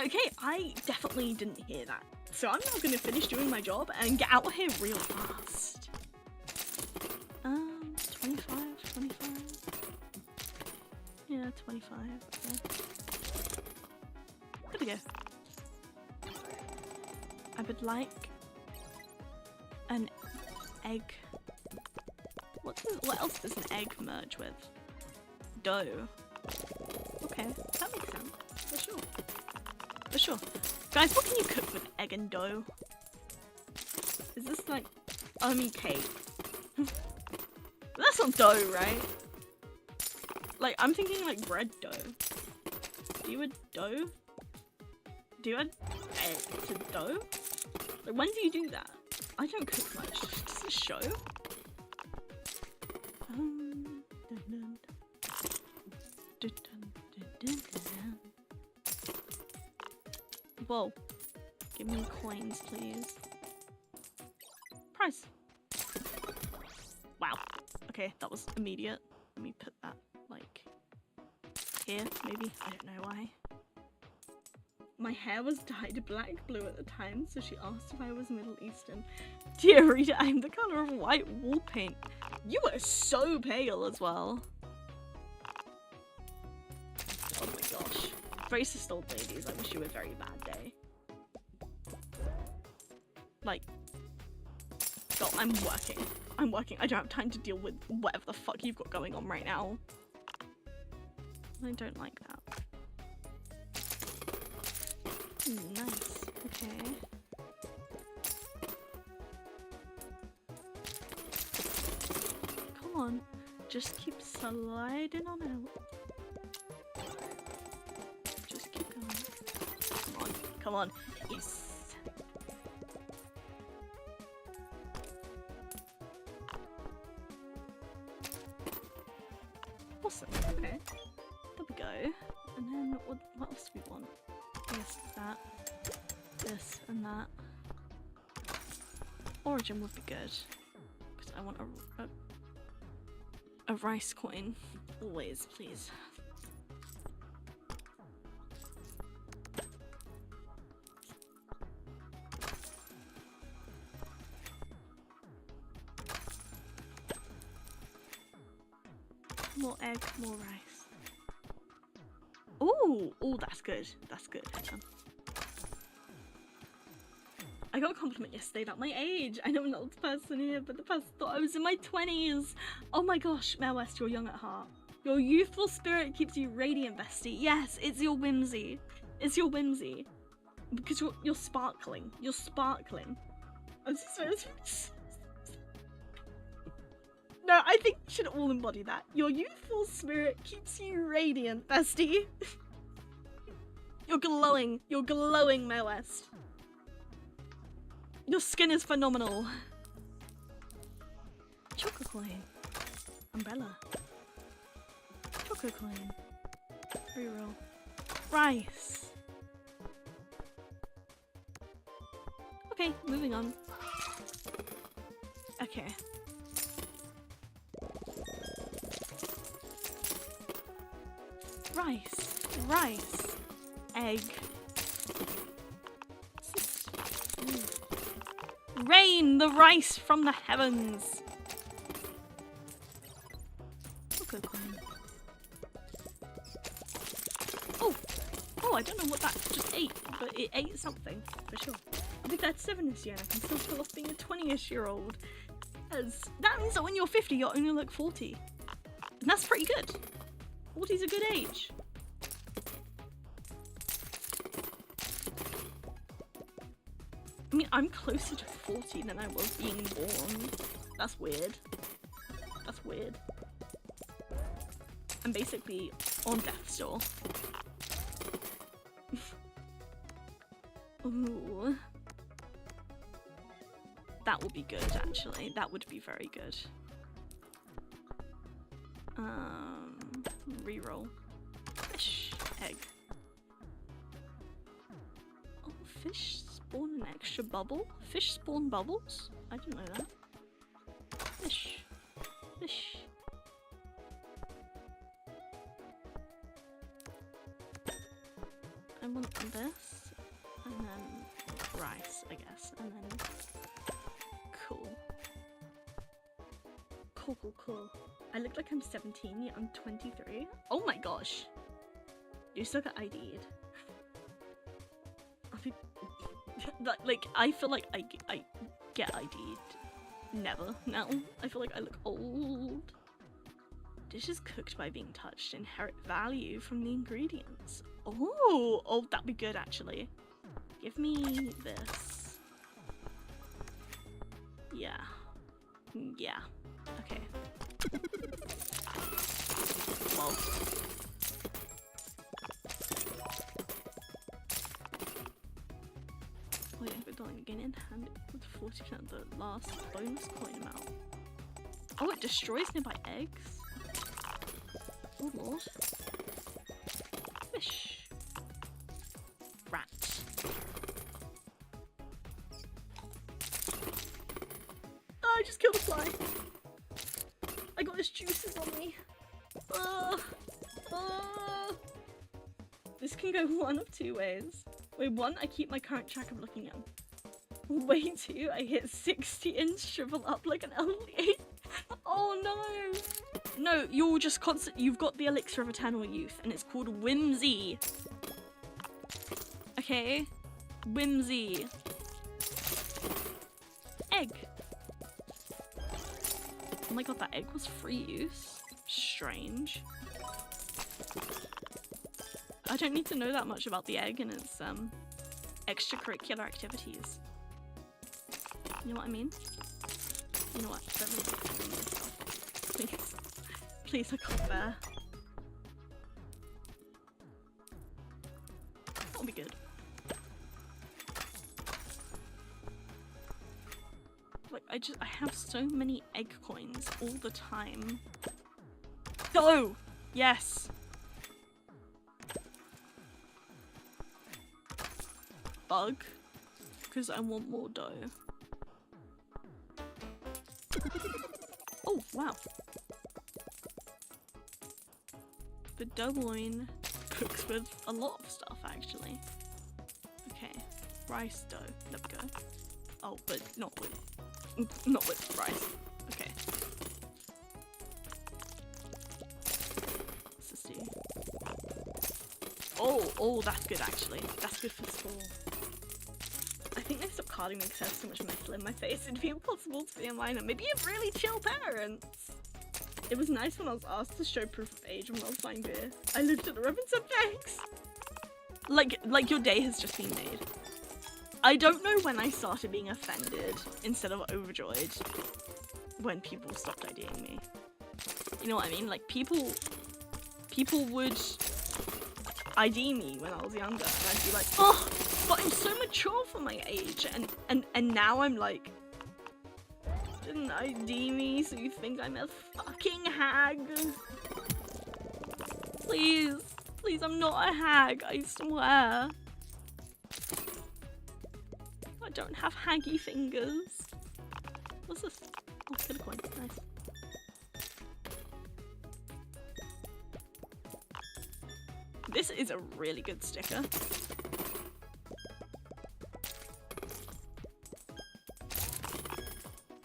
okay, I definitely didn't hear that. So I'm now gonna finish doing my job and get out of here real fast. 25. Yeah, 25. Yeah. There we go. I would like an egg. What else does an egg merge with? Dough. Okay, that makes sense. For sure. For sure. Guys, what can you cook with egg and dough? Is this like... I mean cake. That's not dough, right? Like, I'm thinking like bread dough. Do you add dough? Do you add egg to dough? Like, when do you do that? I don't cook much. Does it show? Whoa. Give me coins, please. Price. Wow. Okay, that was immediate. Let me put that, like, here, maybe. I don't know why. My hair was dyed black blue at the time, so she asked if I was Middle Eastern. Dear Rita, I'm the colour of white wall paint. You are so pale as well. Oh my gosh. Racist old ladies, I wish you a very bad day. Like, girl, I'm working. I'm working. I don't have time to deal with whatever the fuck you've got going on right now. I don't like that. Nice. Okay. Come on. Just keep sliding on out. Come on. Yes. Awesome. Okay. There we go. And then what else do we want? This, that, this, and that. Origin would be good. Because I want a rice coin. Always, please. More egg, more rice. Ooh, oh, that's good. That's good. I got a compliment yesterday about my age. I know I'm not the person here, but the person thought I was in my 20s. Oh my gosh, Mare West, you're young at heart. Your youthful spirit keeps you radiant, bestie. Yes, it's your whimsy. It's your whimsy. Because you're sparkling. You're sparkling. I'm just No, I think we should all embody that. Your youthful spirit keeps you radiant, bestie. You're glowing. You're glowing, Mare West. Your skin is phenomenal. Choco coin. Umbrella. Choco coin. Reroll. Rice. Okay, moving on. Okay. Rice. Rice. Egg. Rain the rice from the heavens. Okay, oh, I don't know what that just ate, but it ate something for sure. I think that's 7 this year, and I can still pull off being a 20-ish-year-old. As that means that when you're 50, you're only like 40, and that's pretty good. 40's a good age. I mean, I'm closer to 40 than I was being born. That's weird. That's weird. I'm basically on death's door. Ooh. That would be good, actually. That would be very good. Reroll. Fish. Egg. Oh, fish spawn an extra bubble? Fish spawn bubbles? I didn't know that. Fish. Fish. I want this. And then rice, I guess. And then... Cool. Cool. I look like I'm 17, yet I'm 23. Oh my gosh. You still got ID'd. Like, I feel like I get ID'd. Never now. I feel like I look old. Dishes cooked by being touched inherit value from the ingredients. Oh, that'd be good actually. Give me this. Yeah. Okay. Well. Wait, if it's only again in hand with 40% of the last bonus coin amount. Oh, it destroys nearby eggs? Oh lord. Fish. Rat. Oh, I just killed a fly. I got his juices on me. This can go one of two ways. Way 1, I keep my current track of looking young. Way 2, I hit 60 and shrivel up like an elderly. Oh no! No, you're just you've got the elixir of eternal youth, and it's called whimsy. Okay? Whimsy. Egg. Oh my god, that egg was free use. Strange. I don't need to know that much about the egg and its extracurricular activities. You know what I mean? You know what? Let me myself. Please. Please, I can't bear. That'll be good. I have so many egg coins all the time. Go! Yes! Bug. Because I want more dough. Oh, wow. The dough loin cooks with a lot of stuff, actually. Okay. Rice dough. There we go. Oh, but not with rice. Okay. What's this do? Oh, that's good actually. That's good for school. I think they stopped carding me because I have so much metal in my face. It'd be impossible to be a minor. Maybe you have really chill parents. It was nice when I was asked to show proof of age when I was buying beer. I looked at the room and said thanks. Like your day has just been made. I don't know when I started being offended instead of overjoyed when people stopped IDing me. You know what I mean? Like people would ID me when I was younger and I'd be like, oh, but I'm so mature for my age, and now I'm like, didn't ID me so you think I'm a fucking hag? Please, I'm not a hag, I swear. I don't have haggy fingers. What's this? Oh, get a coin. Nice. This is a really good sticker.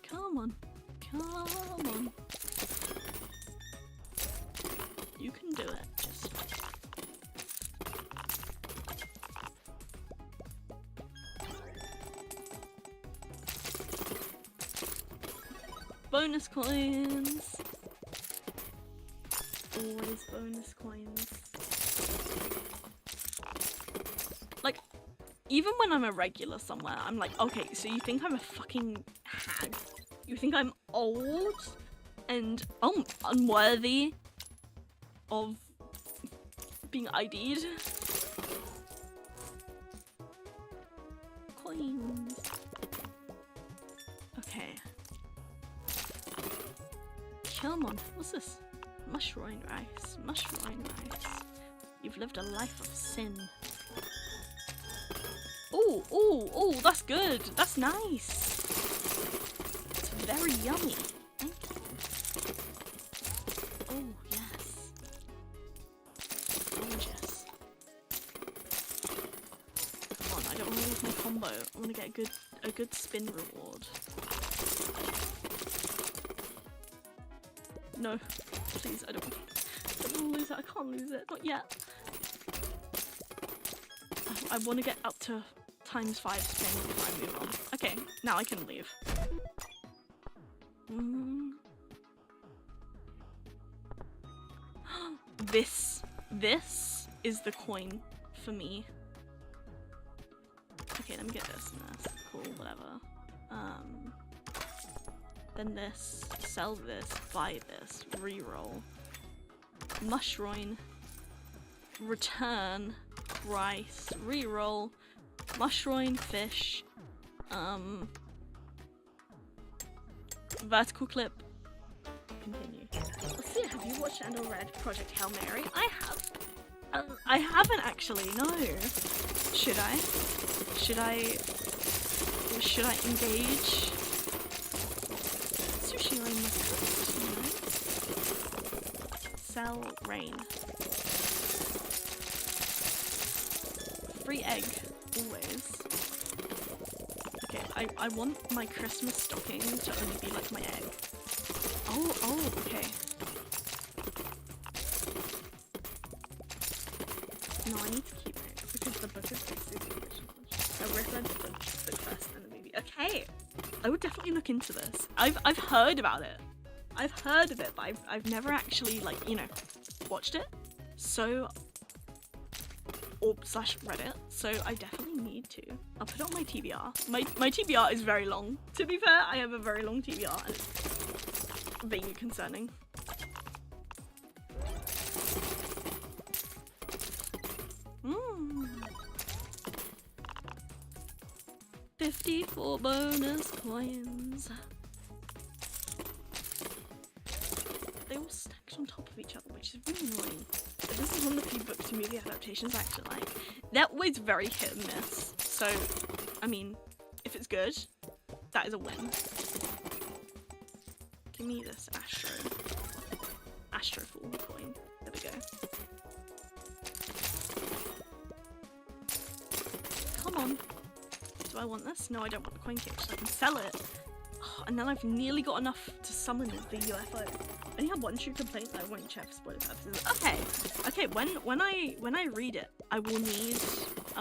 Come on. Come on. You can do it. Just... bonus coins! Always bonus coins. Like, even when I'm a regular somewhere, I'm like, okay, so you think I'm a fucking hag? You think I'm old and unworthy of being ID'd? Coins. Okay. Come on, what's this? Mushroom rice. Mushroom rice. You've lived a life of sin. Oh, that's good. That's nice. It's very yummy. Thank you. Oh, yes. Gorgeous. Come on, I don't want to lose my combo. I want to get a good spin reward. No, please, I don't want to lose it. I can't lose it. Not yet. I want to get up to ×5 spin before I move on. Okay, now I can leave. This is the coin for me. Okay, let me get this and this. Cool, whatever. Then this, sell this, buy this, reroll. Mushroom, return, rice, reroll, mushroom, fish, vertical clip, continue. Let's see, have you watched and or read Project Hail Mary? I have. I haven't actually, no. Should I? Should I engage? Sushi line must sell rain. Free egg, always. Okay, I want my Christmas stocking to only be like my egg. Oh, okay. No, I need to keep it because the book is super rich. I read the book first and the movie. Okay, I would definitely look into this. I've heard about it. I've heard of it, but I've never actually, like, you know, watched it. So, or / read it. So I definitely need to. I'll put it on my TBR. My TBR is very long. To be fair, I have a very long TBR and it's vaguely concerning. Mm. 54 bonus coins. stacked on top of each other, which is really annoying. But this is one of the few book to movie adaptations I actually like. They're always very hit and miss. So, I mean, if it's good, that is a win. Give me this Astro Fool coin. There we go. Come on. Do I want this? No, I don't want the coin cage, so I can sell it. Oh, and then I've nearly got enough to summon the UFO. I only have one true complaint that I won't check for spoiler purposes. Okay. When I read it, I'll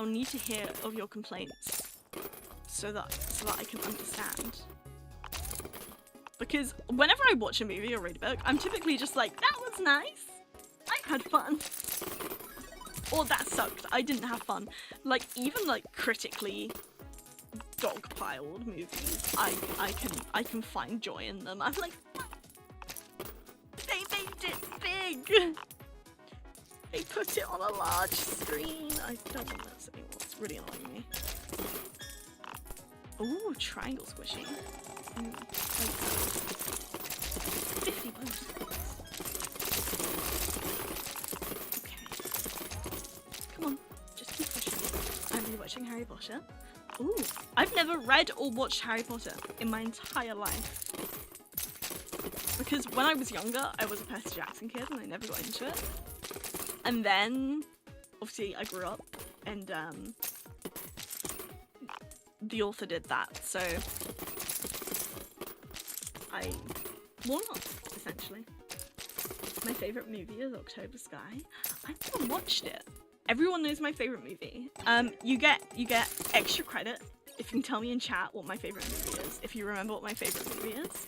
need to hear of your complaints so that I can understand. Because whenever I watch a movie or read a book, I'm typically just like, that was nice. I had fun. Or that sucked. I didn't have fun. Like, even like critically dogpiled movies, I can find joy in them. I'm like, they made it big. They put it on a large screen. I don't want this anymore. It's really annoying me. Ooh, triangle squishy. Ooh, 50 bonus points. Okay. Come on, just keep pushing. I'm rewatching Harry Potter. Ooh, I've never read or watched Harry Potter in my entire life. Because when I was younger, I was a Percy Jackson kid and I never got into it. And then, obviously, I grew up and the author did that, so I warmed up, essentially. My favourite movie is October Sky. I never watched it. Everyone knows my favourite movie. You get extra credit if you can tell me in chat what my favourite movie is. If you remember what my favourite movie is,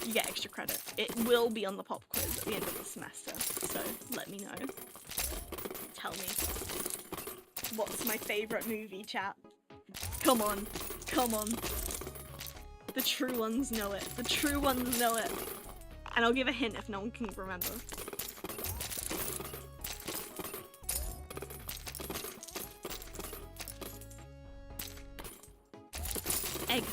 you get extra credit. It will be on the pop quiz at the end of the semester, so let me know. Tell me. What's my favourite movie, chat? Come on. Come on. The true ones know it. The true ones know it. And I'll give a hint if no one can remember. Egg.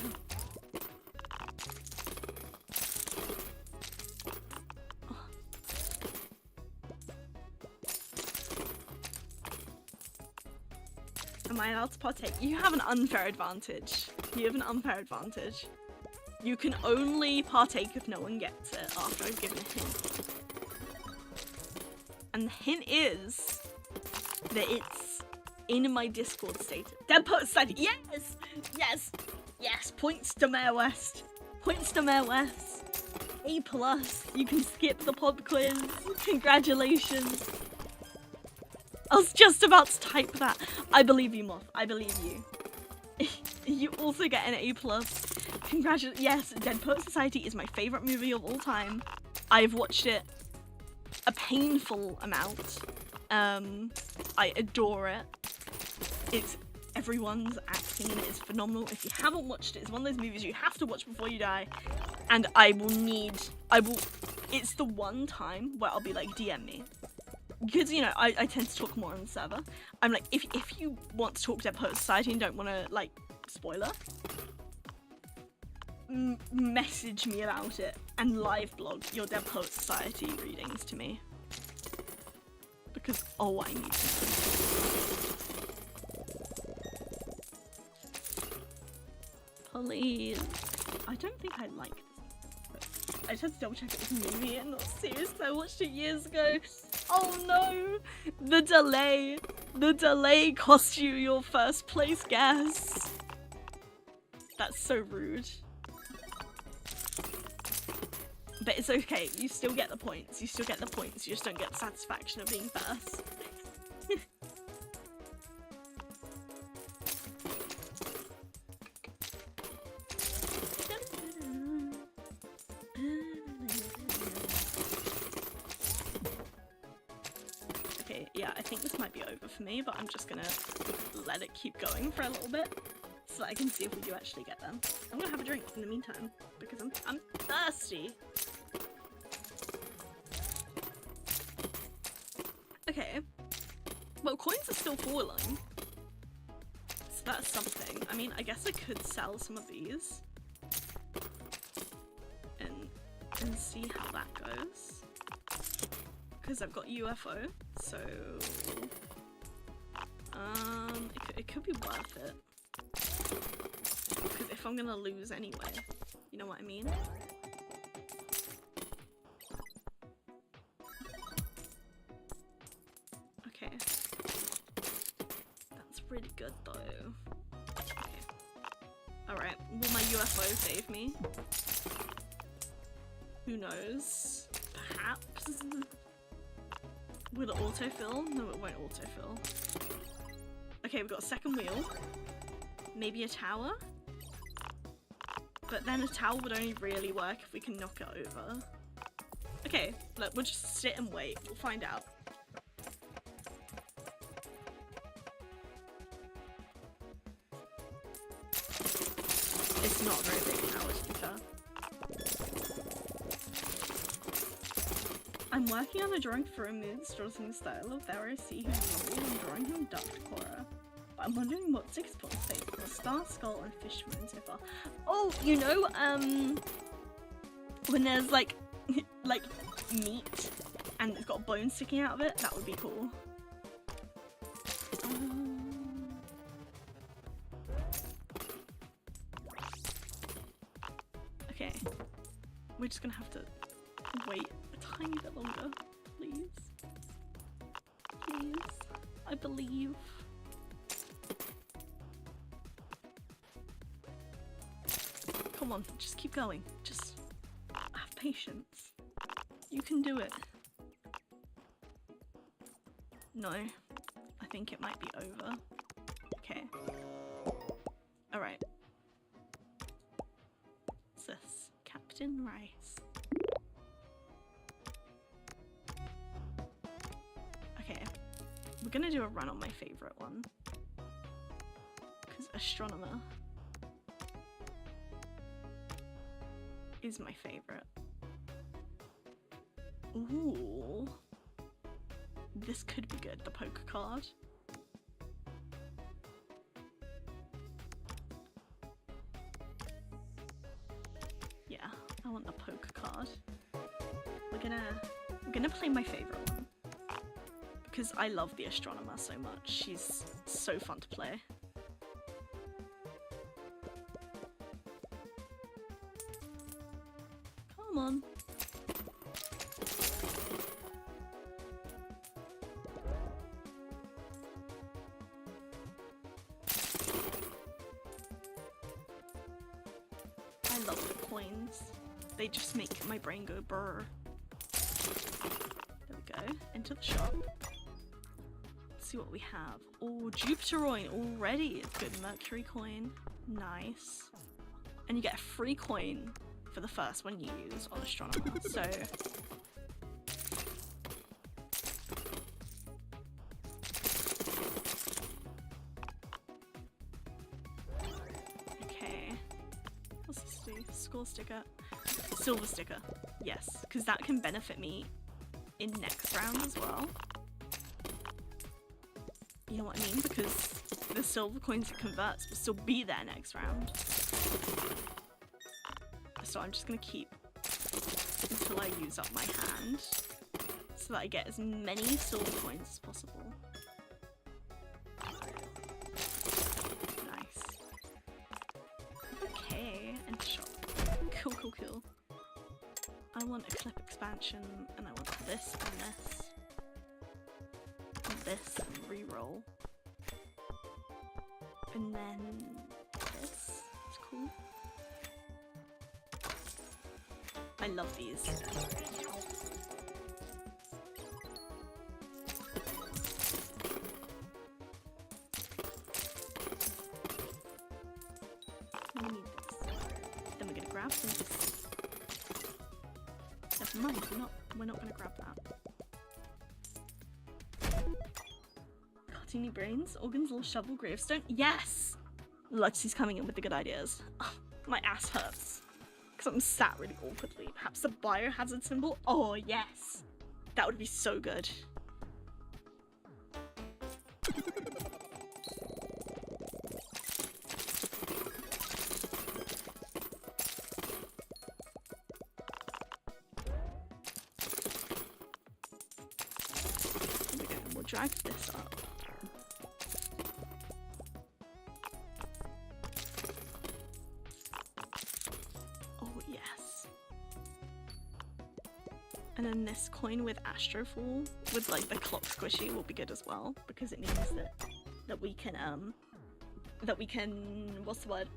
Am I allowed to partake? You have an unfair advantage. You have an unfair advantage. You can only partake if no one gets it after I've given a hint. And the hint is that it's in my Discord status. Dead Poet Society. Yes! Yes! Yes! Points to Mayor West. Points to Mayor West. A+. You can skip the pop quiz. Congratulations. I was just about to type that. I believe you, Moth. I believe you. You also get an A+. Congratulations. Yes, Dead Poet Society is my favourite movie of all time. I've watched it a painful amount. I adore it. It's everyone's acting in it is phenomenal. If you haven't watched it, it's one of those movies you have to watch before you die. And it's the one time where I'll be like, DM me. Because, you know, I tend to talk more on the server. I'm like, if you want to talk Dead Poet Society and don't want to, like, spoiler, message me about it and live blog your Dead Poet Society readings to me. Because, oh, I need to know. Please. I don't think I like this. I just had to double check it was a movie and not serious. I watched it years ago. Oh no! The delay! The delay cost you your first place guess! That's so rude. But it's okay, you still get the points. You still get the points, you just don't get the satisfaction of being first. Yeah, I think this might be over for me, but I'm just gonna let it keep going for a little bit so that I can see if we do actually get them. I'm gonna have a drink in the meantime because I'm thirsty. Okay, well, coins are still falling, so that's something. I mean, I guess I could sell some of these and see how that goes. because I've got UFO, so it could be worth it. Because if I'm gonna lose anyway, you know what I mean? Okay. That's really good though. Okay. Alright, will my UFO save me? Who knows? Perhaps? Will it autofill? No, it won't autofill. Okay, we've got a second wheel. Maybe a tower? But then a tower would only really work if we can knock it over. Okay, look, we'll just sit and wait. We'll find out. It's not a very big tower, to be fair. I'm working on a drawing for a mood strutting style of there I see him lovely and drawing him ducked horror. But I'm wondering what 6 points face for star, skull, and fishbone so far. Oh, you know, when there's like meat and it's got bones sticking out of it, that would be cool. Okay, we're just gonna have to wait a tiny bit longer, please. Please, I believe. Come on, just keep going. Just have patience. You can do it. No, I think it might be over. Okay. Alright. What's this? Captain Rice. Okay. We're gonna do a run on my favourite one. Because Astronomer is my favourite. Ooh. This could be good, the poker card. Yeah, I want the poker card. We're gonna play my favourite one. Because I love the Astronomer so much. She's so fun to play. Come on. I love the coins. They just make my brain go brr. There we go. Into the shop. Let's see what we have. Oh, Jupiteroid already. It's good. Mercury coin. Nice. And you get a free coin for the first one you use on Astronomer, so... Okay. What's this do? Score sticker. Silver sticker. Yes, because that can benefit me in next round as well. You know what I mean? Because the silver coins it converts will still be there next round. So I'm just gonna keep until I use up my hand so that I get as many silver coins as possible. Nice. Okay, and shop. Cool, cool, cool. I want a clip expansion, and I want this and this. And this and reroll. And then this. It's cool. I love these. We need this. Then we're gonna grab this. Never mind, we're not gonna grab that. Cartoony brains, organs, little shovel, gravestone. Yes! Luxie's coming in with the good ideas. Oh, my ass hurts. Because I'm sat really awkwardly. Perhaps the biohazard symbol? Oh, yes! That would be so good. drag this up. Oh, yes. And then this coin with Astrofall, with like the clock squishy, will be good as well, because it means that we can what's the word?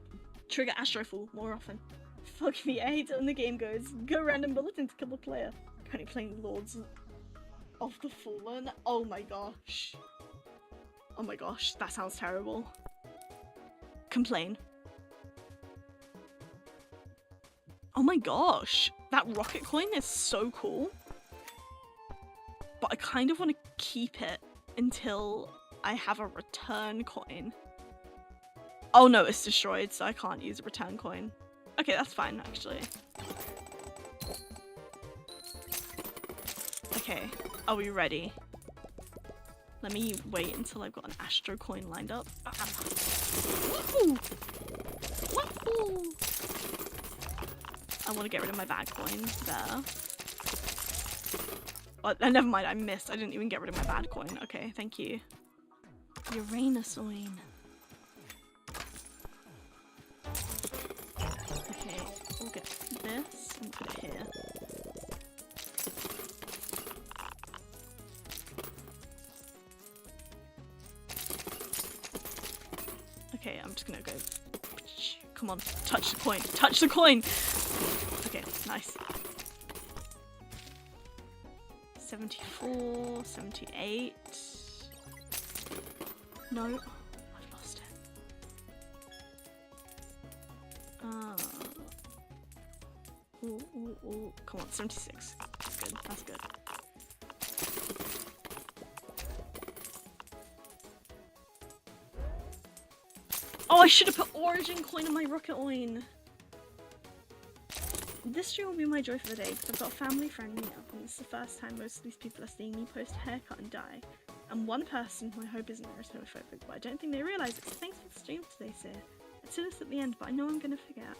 Trigger Astrofall more often. Fuck me, I hate it when the game goes, go random bulletin to kill the player. Currently playing Lords of the Fallen. Oh my gosh. Oh my gosh, that sounds terrible. Complain. Oh my gosh, that rocket coin is so cool. But I kind of want to keep it until I have a return coin. Oh no, it's destroyed, so I can't use a return coin. Okay, that's fine, actually. Okay, are we ready? Let me wait until I've got an Astro coin lined up. Woohoo! Woohoo! I want to get rid of my bad coin there. Oh, never mind, I missed. I didn't even get rid of my bad coin. Okay, thank you. Uranosoin. Okay, we'll get this and put it here. Okay, I'm just gonna go. Come on, touch the coin. Touch the coin! Okay, nice. 74, 78. No, I've lost it. Ooh, ooh, ooh. Come on, 76. That's good, that's good. Oh, I should have put Origin coin on my RACCOIN. This stream will be my joy for the day because I've got a family friend meetup and it's the first time most of these people are seeing me post haircut and dye. And one person who I hope isn't erythrophobic, but I don't think they realise it. So thanks for the stream today, Sir. I said this at the end, but I know I'm gonna forget.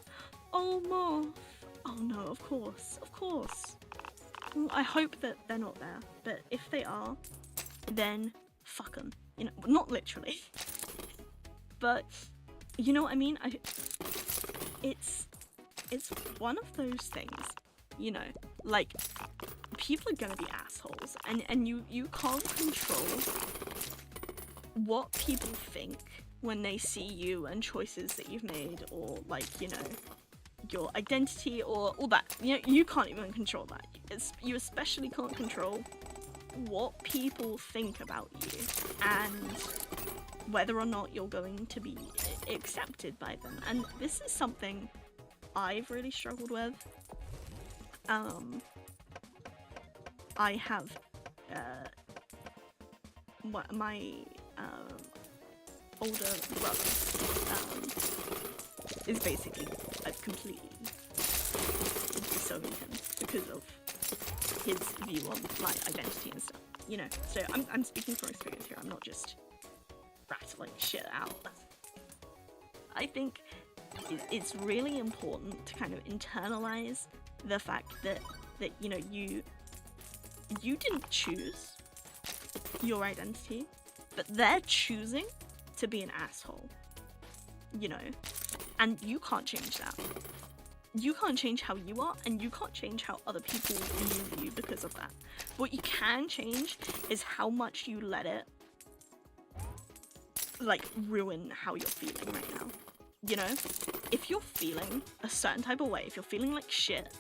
Oh, Morph! Oh no, of course, of course. Well, I hope that they're not there, but if they are, then fuck them. You know, not literally. But, you know what I mean? It's one of those things, you know, like, people are gonna be assholes, and you can't control what people think when they see you and choices that you've made, or, like, you know, your identity, or all that. You know, you can't even control that. You especially can't control what people think about you, and whether or not you're going to be accepted by them. And this is something I've really struggled with. I have my older brother is basically completely disowning him because of his view on like identity and stuff, you know. So I'm speaking from experience here. I'm not just rattling shit out. I think it's really important to kind of internalize the fact that you know, you didn't choose your identity, but they're choosing to be an asshole, you know, and you can't change that. You can't change how you are, and you can't change how other people view you because of that. What you can change is how much you let it like ruin how you're feeling right now. You know, if you're feeling a certain type of way, if you're feeling like shit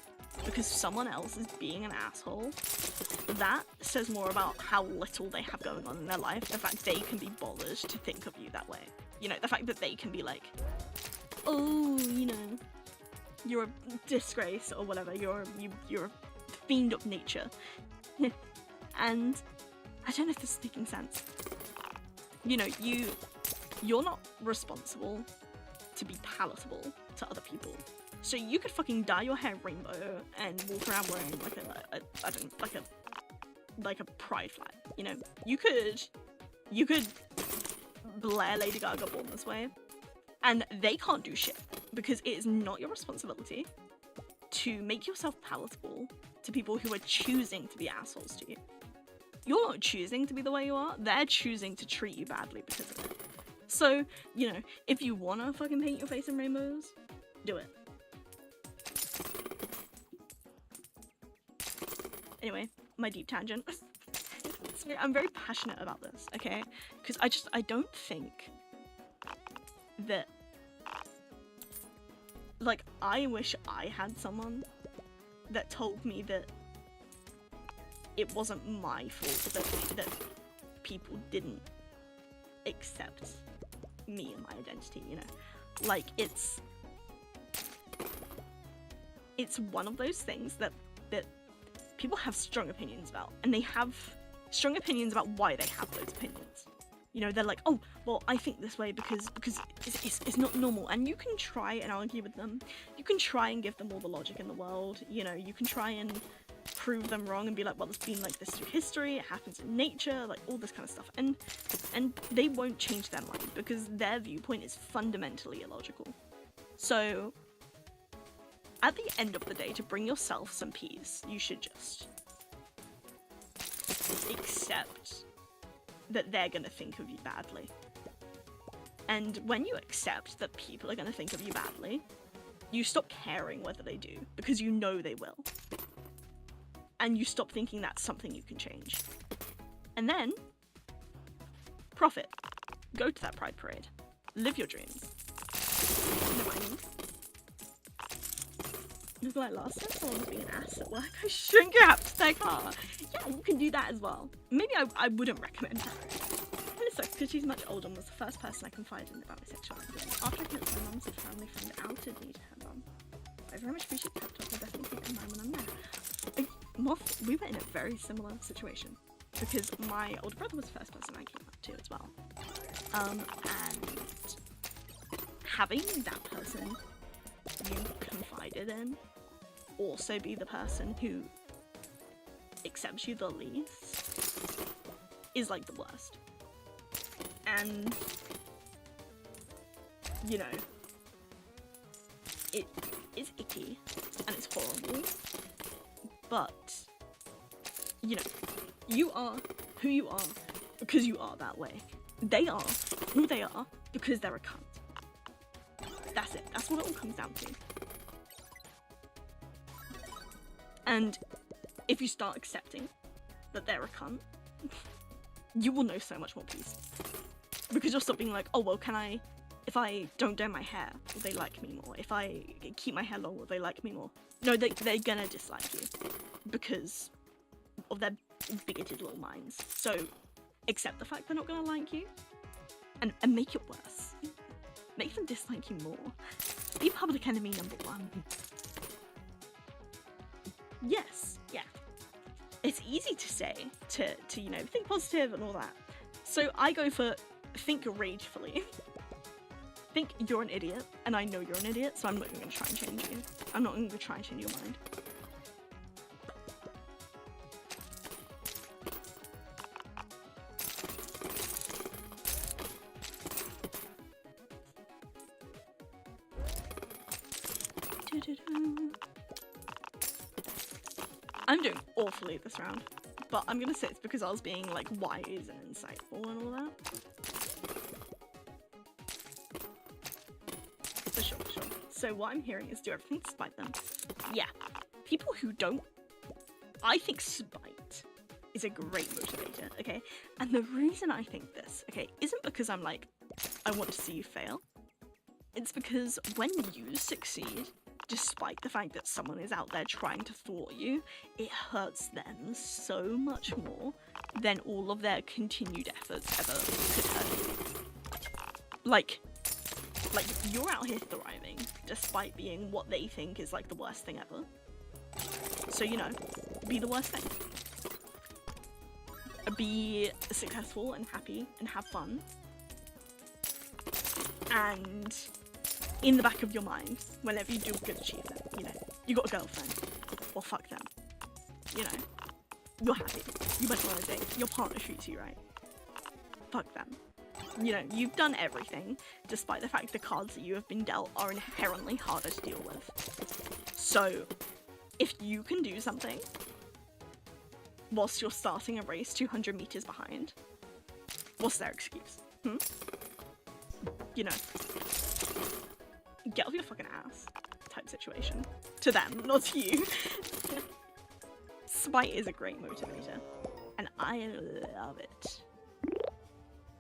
because someone else is being an asshole, that says more about how little they have going on in their life. The fact they can be bothered to think of you that way. You know, the fact that they can be like, oh, you know, you're a disgrace or whatever. You're a fiend of nature. And I don't know if this is making sense. You know, you're not responsible to be palatable to other people. So you could fucking dye your hair rainbow and walk around wearing like a pride flag, you know? You could blare Lady Gaga Born This Way, and they can't do shit because it is not your responsibility to make yourself palatable to people who are choosing to be assholes to you. you're not choosing to be the way you are, they're choosing to treat you badly because of it. So, you know, if you wanna fucking paint your face in rainbows, do it. Anyway, my deep tangent. I'm very passionate about this, okay? Because I don't think that, like, I wish I had someone that told me that it wasn't my fault that people didn't accept me and my identity, you know? Like, it's one of those things that people have strong opinions about, and they have strong opinions about why they have those opinions. You know, they're like, oh, well, I think this way because it's not normal. And you can try and argue with them. You can try and give them all the logic in the world. You know, you can try and prove them wrong and be like, well, it's been like this through history, it happens in nature, like all this kind of stuff. And they won't change their mind because their viewpoint is fundamentally illogical. So at the end of the day, to bring yourself some peace, you should just accept that they're gonna think of you badly. And when you accept that people are gonna think of you badly, you stop caring whether they do, because you know they will. And you stop thinking that's something you can change. And then, profit. Go to that pride parade. Live your dreams. You know what I mean? Because like last time someone was being an ass at work, I shrink your to their car. Yeah, you can do that as well. Maybe I wouldn't recommend that. And it sucks because she's much older and was the first person I confided in about my sexuality. After I connected with my mum's family friend outed me to her mum. I very much appreciate that talk. I definitely keep in mind when I'm there. We were in a very similar situation because my older brother was the first person I came up to as well. And having that person you confided in also be the person who accepts you the least is like the worst. And you know, it is icky and it's horrible, but you know, you are who you are because you are that way. They are who they are because they're a cunt. That's it. That's what it all comes down to. And if you start accepting that they're a cunt, you will know so much more peace. Because you'll stop being like, oh, well, if I don't dye my hair, will they like me more? If I keep my hair long, will they like me more? No, they're gonna dislike you because of their bigoted little minds. So accept the fact they're not gonna like you and make it worse. Make them dislike you more. Be public enemy number one. Yes, yeah. It's easy to say, to you know, think positive and all that. So I go for think ragefully. Think you're an idiot, and I know you're an idiot, so I'm not even gonna try and change you. I'm not even gonna try and change your mind. I'm doing awfully this round, but I'm gonna say it's because I was being like wise and insightful and all that. For sure. So what I'm hearing is do everything to spite them. Yeah, people who don't, I think spite is a great motivator, okay? And the reason I think this, okay, isn't because I'm like, I want to see you fail. It's because when you succeed, despite the fact that someone is out there trying to thwart you, it hurts them so much more than all of their continued efforts ever could hurt. Like you're out here thriving, despite being what they think is like the worst thing ever. So, you know, be the worst thing. Be successful and happy and have fun. And in the back of your mind, whenever you do a good achievement, you know, you got a girlfriend, well, fuck them. You know, you're happy, you went on a date, your partner treats you right, fuck them. You know, you've done everything, despite the fact the cards that you have been dealt are inherently harder to deal with. So, if you can do something, whilst you're starting a race 200 meters behind. What's their excuse? You know, get off your fucking ass type situation. To them, not to you. Spite is a great motivator, and I love it.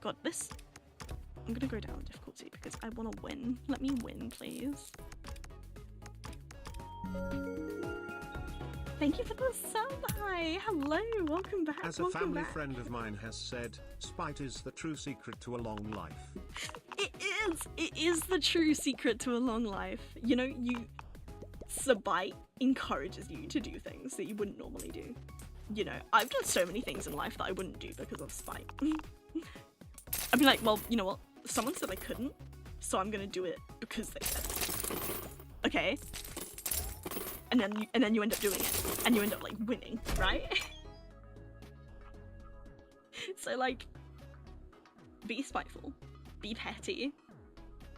God, this... I'm gonna go down in difficulty because I want to win. Let me win, please. Thank you for the sub. Hi, hello, welcome back. As a family friend of mine has said, spite is the true secret to a long life. It is the true secret to a long life. You know, spite encourages you to do things that you wouldn't normally do. You know, I've done so many things in life that I wouldn't do because of spite. I'd be like, well, you know what? Someone said I couldn't, so I'm gonna do it because they said. Okay. And then you end up doing it, and you end up like winning, right? So like, be spiteful, be petty,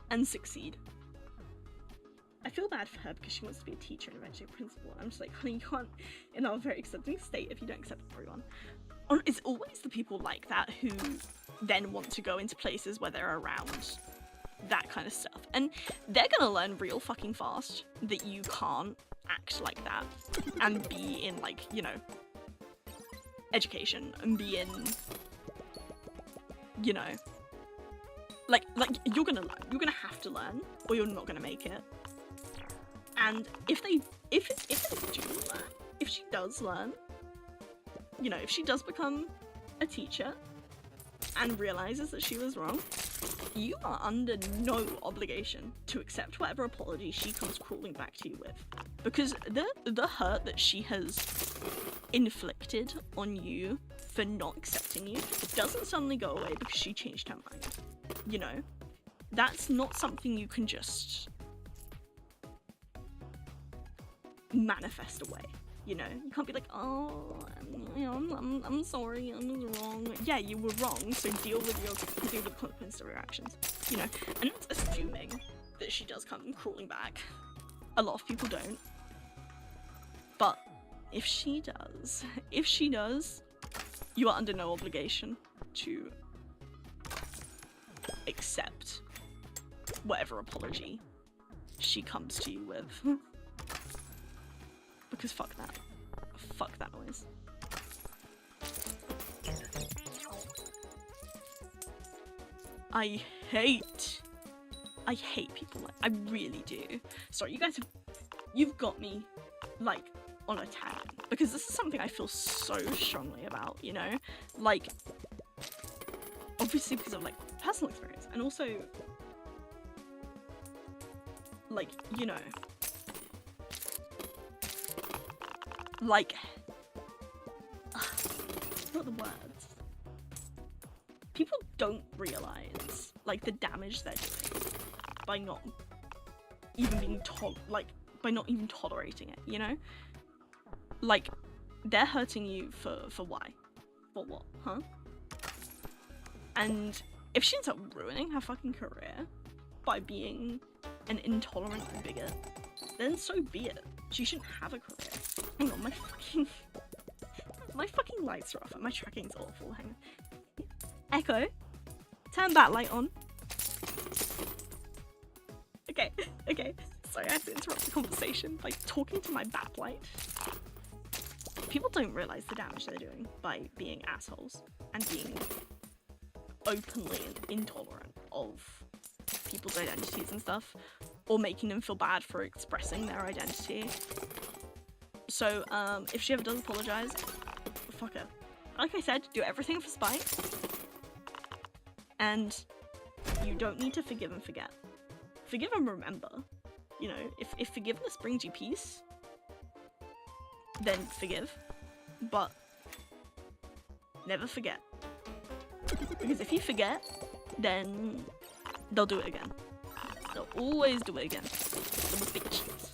and succeed. I feel bad for her because she wants to be a teacher and eventually a principal. I'm just like, honey, you can't in our very accepting state if you don't accept everyone. It's always the people like that who then want to go into places where they're around that kind of stuff. And they're gonna learn real fucking fast that you can't act like that and be in, like, you know, education and be in, you know, like you're gonna learn. You're gonna have to learn or you're not gonna make it. And if they do learn, if she does learn, you know, if she does become a teacher and realizes that she was wrong, you are under no obligation to accept whatever apology she comes crawling back to you with. Because the hurt that she has inflicted on you for not accepting you doesn't suddenly go away because she changed her mind. You know? That's not something you can just manifest away. You know, you can't be like, oh, you know, I'm sorry, I was wrong. Yeah, you were wrong, so deal with the consequences of your actions. You know, and that's assuming that she does come crawling back. A lot of people don't. But if she does, you are under no obligation to accept whatever apology she comes to you with. Because fuck that. Fuck that noise. I hate people like, I really do. Sorry, you guys you've got me, like, on a tangent. Because this is something I feel so strongly about, you know? Like, obviously because of, like, personal experience. And also, like, you know, like, not the words. People don't realize, like, the damage they're doing by not even being by not even tolerating it, you know? Like, they're hurting you for why? For what, huh? And if she ends up ruining her fucking career by being an intolerant bigot, then so be it. She shouldn't have a career. Hang on, my fucking lights are off and my tracking's awful. Hang on. Echo, turn that light on. Okay. Sorry, I have to interrupt the conversation by talking to my backlight. People don't realize the damage they're doing by being assholes and being openly intolerant of people's identities and stuff, or making them feel bad for expressing their identity. So, if she ever does apologize, fuck her. Like I said, do everything for spite. And you don't need to forgive and forget. Forgive and remember. You know, if forgiveness brings you peace, then forgive. But never forget. Because if you forget, then they'll do it again. They'll always do it again. Little bitches.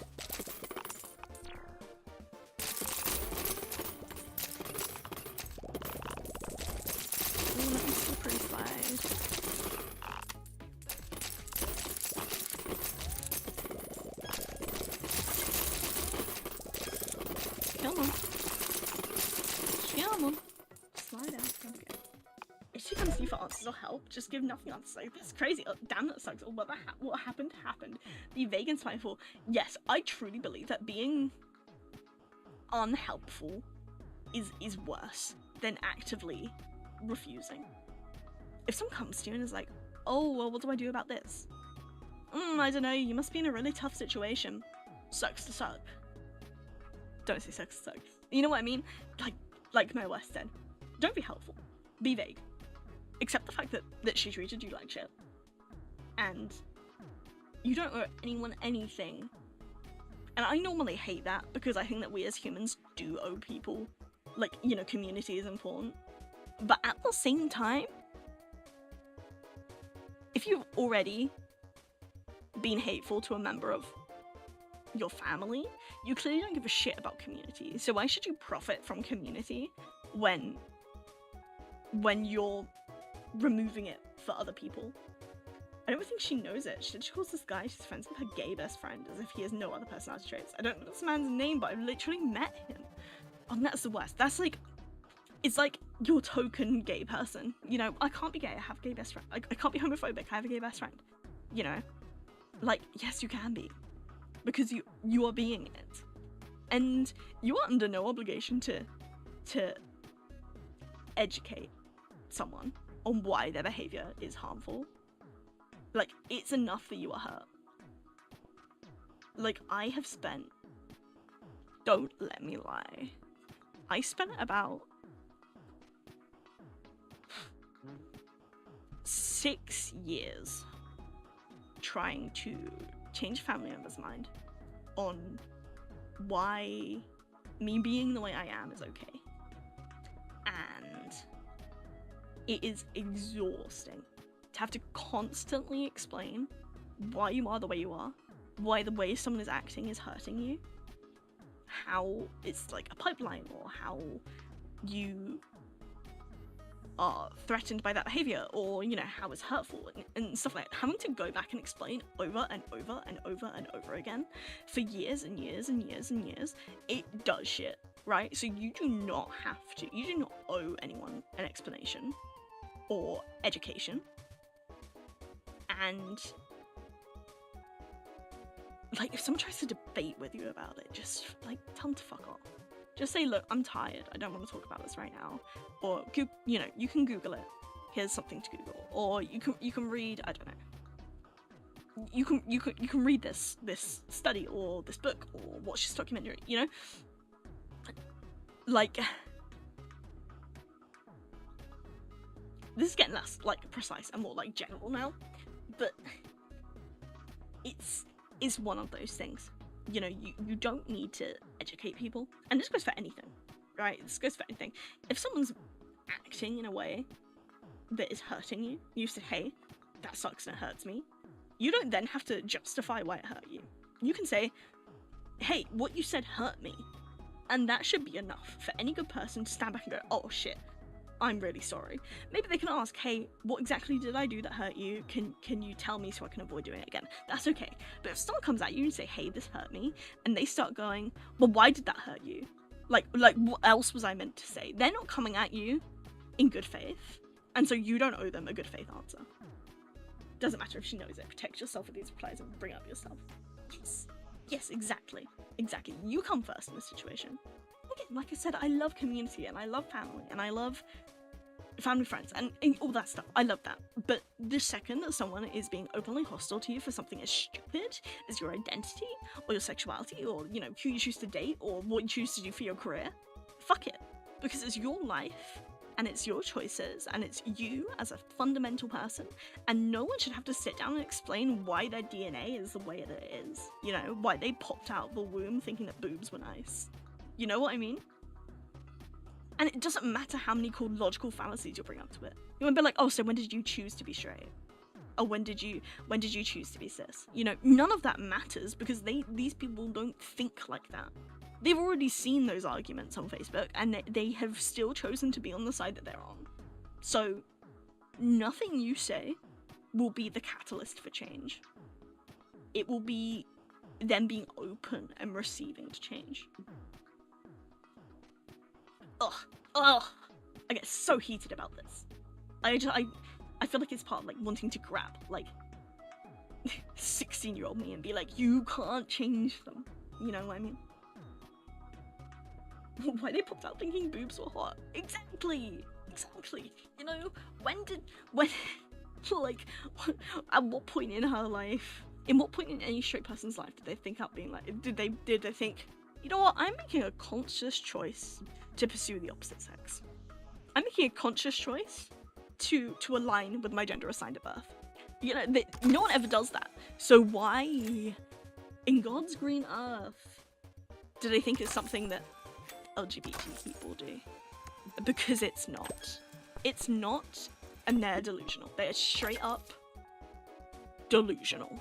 Ooh, that is so pretty slide. Kill him. Kill or help, just give nothing else. Like, that's crazy. Oh, damn, that sucks. Or what happened happened. Be vague and spiteful. Yes, I truly believe that being unhelpful is worse than actively refusing. If someone comes to you and is like, oh, well, what do I do about this? I don't know, you must be in a really tough situation. Sucks to suck. Don't say sucks to suck. You know what I mean? Like Mo West said, don't be helpful. Be vague. Accept the fact that she treated you like shit. And you don't owe anyone anything. And I normally hate that because I think that we as humans do owe people, like, you know, community is important. But at the same time, if you've already been hateful to a member of your family, you clearly don't give a shit about community. So why should you profit from community when you're removing it for other people? I don't think she knows it. She calls this guy she's friends with her gay best friend as if he has no other personality traits. I don't know this man's name, but I've literally met him. Oh, and that's the worst. That's like, it's like your token gay person. You know, I can't be gay, I have a gay best friend. I can't be homophobic, I have a gay best friend. You know? Like, yes, you can be. Because you are being it. And you are under no obligation to educate someone on why their behavior is harmful. Like, it's enough that you are hurt. Like, I have spent, don't let me lie, I spent about 6 years trying to change a family member's mind on why me being the way I am is okay. And it is exhausting to have to constantly explain why you are the way you are, why the way someone is acting is hurting you, how it's like a pipeline, or how you are threatened by that behavior, or, you know, how it's hurtful and stuff like that. Having to go back and explain over and over and over and over again for years and years and years and years, it does shit, right? So you do not owe anyone an explanation or education. And like, if someone tries to debate with you about it, just like tell them to fuck off. Just say, look, I'm tired, I don't want to talk about this right now. Or, you know, you can Google it. Here's something to Google. Or you can read, I don't know. You can read this study or this book or watch this documentary, you know? Like, this is getting less like precise and more like general now, but it's one of those things. You know, you don't need to educate people. And this goes for anything, right? This goes for anything. If someone's acting in a way that is hurting you, you say, hey, that sucks and it hurts me. You don't then have to justify why it hurt you. You can say, hey, what you said hurt me. And that should be enough for any good person to stand back and go, oh shit, I'm really sorry. Maybe they can ask, hey, what exactly did I do that hurt you? Can you tell me so I can avoid doing it again? That's okay. But if someone comes at you and say, hey, this hurt me, and they start going, well, why did that hurt you? Like what else was I meant to say? They're not coming at you in good faith, and so you don't owe them a good faith answer. Doesn't matter if she knows it. Protect yourself with these replies and bring up yourself. Yes, exactly. You come first in this situation. Again, like I said, I love community and I love family and I love family friends and all that stuff. I love that. But the second that someone is being openly hostile to you for something as stupid as your identity or your sexuality or, you know, who you choose to date or what you choose to do for your career, fuck it. Because it's your life and it's your choices and it's you as a fundamental person, and no one should have to sit down and explain why their DNA is the way that it is. You know, why they popped out the womb thinking that boobs were nice. You know what I mean? And it doesn't matter how many cool logical fallacies you bring up to it. You won't be like, oh, so when did you choose to be straight? Or when did you choose to be cis? You know, none of that matters because these people don't think like that. They've already seen those arguments on Facebook and they have still chosen to be on the side that they're on. So nothing you say will be the catalyst for change. It will be them being open and receiving to change. Ugh. I get so heated about this. I feel like it's part of like wanting to grab like 16-year-old me and be like, you can't change them. You know what I mean? Why they popped out thinking boobs were hot? Exactly. You know, when like, at what point in her life, in what point in any straight person's life did they think out being like, did they think, you know what, I'm making a conscious choice to pursue the opposite sex. I'm making a conscious choice to align with my gender assigned at birth. You know, no one ever does that. So why, in God's green earth, do they think it's something that LGBT people do? Because it's not. It's not, and they're delusional. They are straight up delusional.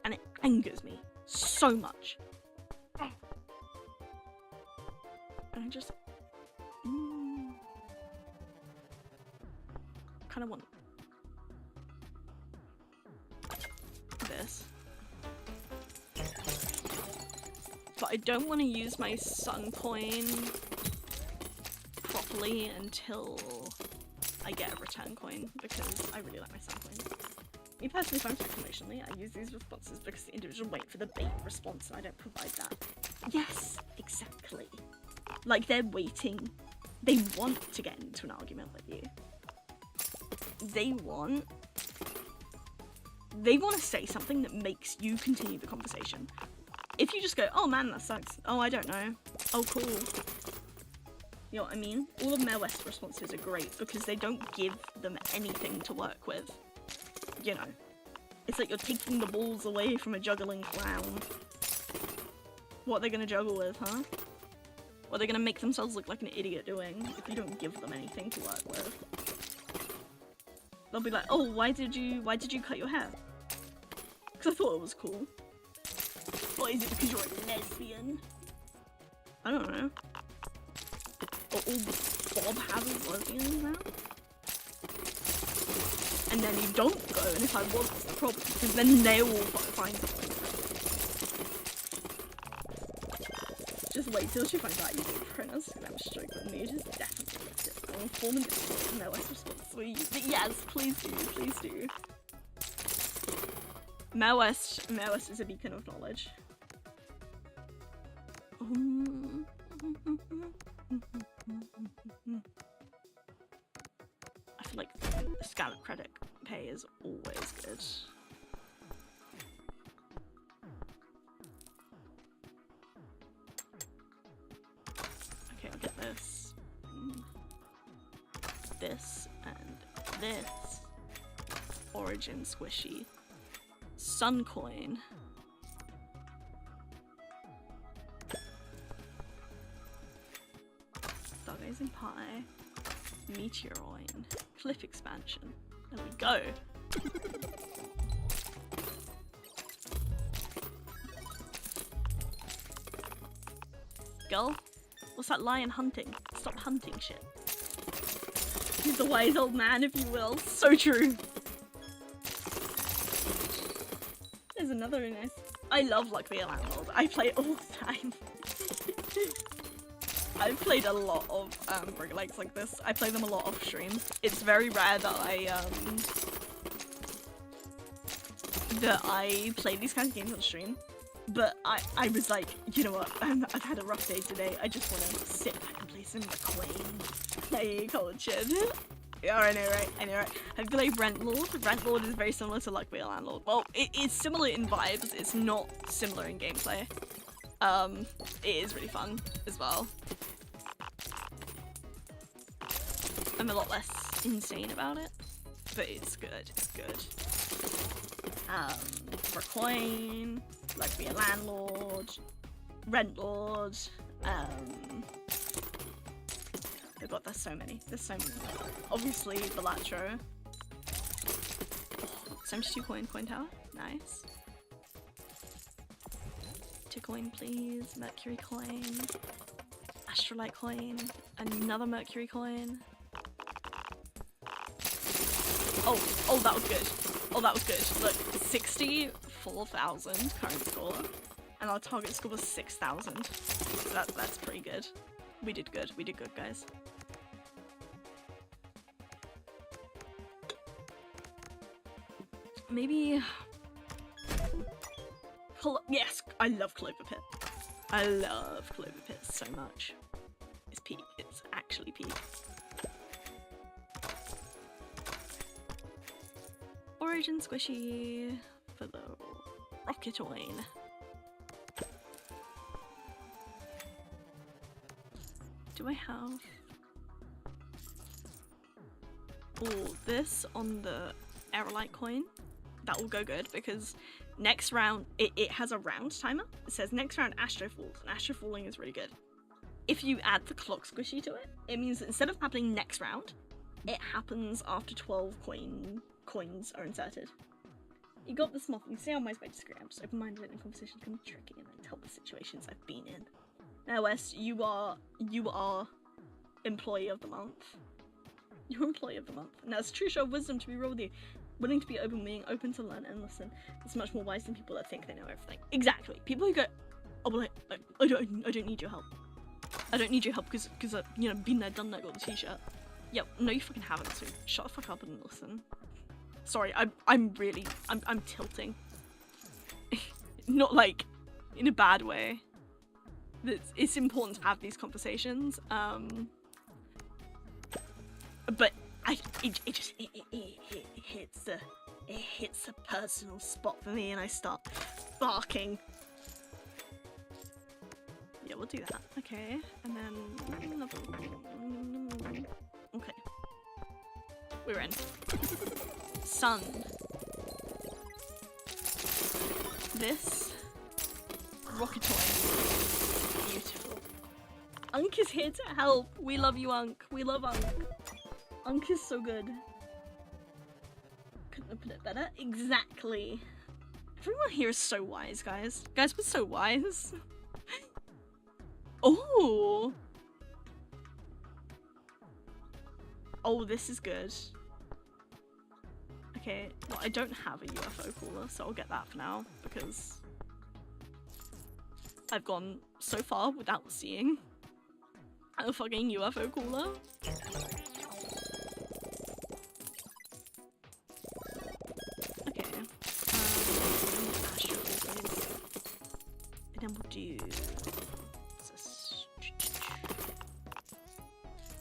And it angers me so much. And I just... kind of want this. But I don't want to use my sun coin properly until I get a return coin, because I really like my sun coins. Me personally, if I'm talking emotionally, I use these responses because the individual wait for the bait response and I don't provide that. Yes, exactly. Like, they're waiting. They want to get into an argument with you. They want to say something that makes you continue the conversation. If you just go, oh man, that sucks. Oh, I don't know. Oh, cool. You know what I mean? All of Mare West's responses are great because they don't give them anything to work with. You know, it's like you're taking the balls away from a juggling clown. What are they gonna juggle with, huh? What are they gonna make themselves look like an idiot doing if you don't give them anything to work with? They'll be like, oh, why did you cut your hair? Because I thought it was cool. Or is it because you're a lesbian? I don't know. Or all Bob has is lesbians now? And then you don't go, and if I was, it's the problem, because then they will find something. Just wait till she finds out you do printers, and I'm struggling. You just definitely left it. I will form and display no less response. We use it. Yes, please do, please do. Mare West is a beacon of knowledge. I feel like Scarlet credit pay is always good. Okay, I'll get this. This and this. Origin squishy. Sun coin. Stargazing pie. Meteoroin. Clip expansion. There we go. Girl, what's that lion hunting? Stop hunting shit. He's a wise old man, if you will. So true. There's another nice. I love Luck Be a Landlord. I play it all the time. I've played a lot of roguelikes like this. I play them a lot off stream. It's very rare that I play these kinds of games on stream. But I was like, you know what? I've had a rough day today. I just want to sit back and play some RACCOIN. Play cultured. Yeah, I know, right? I know, right? Have you played Rentlord? Rentlord is very similar to Luck Be a Landlord. Well, it's similar in vibes. It's not similar in gameplay. It is really fun as well. I'm a lot less insane about it, but it's good. It's good. RACCOIN, Luck Be a Landlord, Rentlord. Oh god, there's so many. There's so many. Obviously, Balatro. Oh, 72 coin tower. Nice. 2 coin, please. Mercury coin. Astrolite coin. Another Mercury coin. Oh, that was good. Oh, that was good. Look, 64,000 current score. And our target score was 6,000. So that's pretty good. We did good. We did good, guys. maybe... Yes, I love Clover Pit. I love Clover Pit so much. It's peak. It's actually peak. Origin Squishy for the RACCOIN. Do I have... Oh, this on the Aerolite coin? That will go good because next round, it has a round timer. It says next round Astro Falls, and Astro Falling is really good. If you add the clock squishy to it, it means that instead of happening next round, it happens after 12 coins are inserted. You got this muffin. You say on my space disagree. I'm just open-minded and conversation can be tricky and I tell the situations I've been in. Now, Wes, you are employee of the month. You're employee of the month. Now, it's a true show of wisdom to be real with you. Willing to be open, being open to learn and listen. It's much more wise than people that think they know everything. Exactly. People who go, oh, well, I don't need your help. I don't need your help because you know, been there, done that, got the t-shirt. Yep, no you fucking haven't, so shut the fuck up and listen. Sorry, I'm tilting. Not like in a bad way. It's important to have these conversations. But it hits a personal spot for me and I start barking. Yeah, we'll do that. Okay, and then okay. We're in. Sun. This. RACCOIN. Beautiful. Unk is here to help. We love you, Unk. We love Unk. Unk is so good. Couldn't have put it better. Exactly. Everyone here is so wise, guys. Guys, we're so wise. Oh! Oh, this is good. Okay, well, I don't have a UFO cooler, so I'll get that for now, because I've gone so far without seeing a fucking UFO cooler. Okay. And then we'll do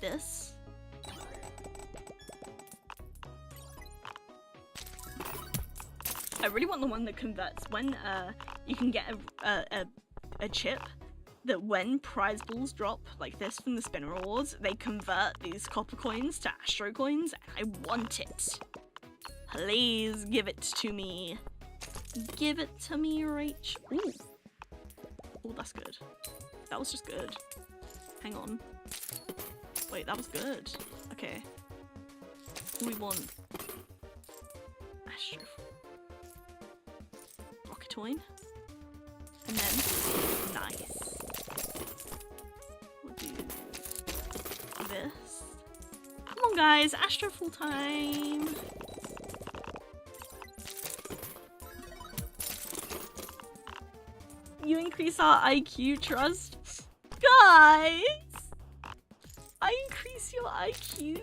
this. I really want the one that converts when you can get a chip that when prize balls drop like this from the spin rewards, they convert these copper coins to astro coins, and I want it. Please give it to me. Give it to me, Rach. Ooh. Oh, that's good. That was just good. Hang on. Wait, that was good. Okay. We want Astro RACCOIN. And then nice. We'll do this. Come on guys, Astro full time. You increase our IQ, trust. Guys! I increase your IQ.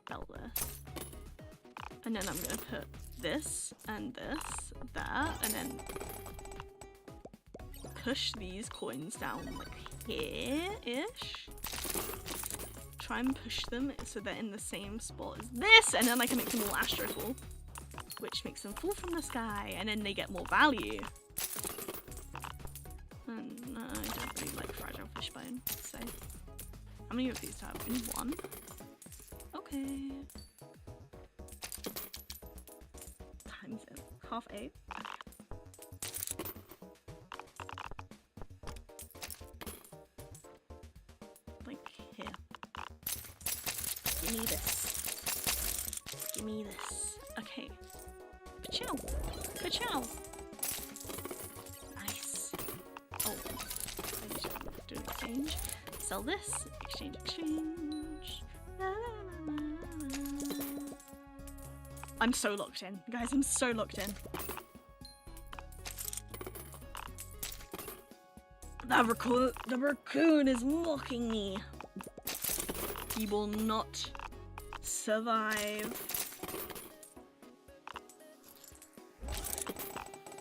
Spell this. And then I'm gonna put this and this there, and then push these coins down like here-ish. Try and push them so they're in the same spot as this, and then I can make them all astro full, which makes them fall from the sky, and then they get more value. And I don't really like fragile fishbone, so how many of these do I have? Only one. Okay. Times it. 8:30. Like here. Give me this. Give me this. Okay. Ka-chow. Ka-chow. Nice. Oh. I need to do an exchange. Sell this. Exchange, exchange. La, la, la, la. I'm so locked in. Guys, I'm so locked in. The raccoon is mocking me. He will not survive.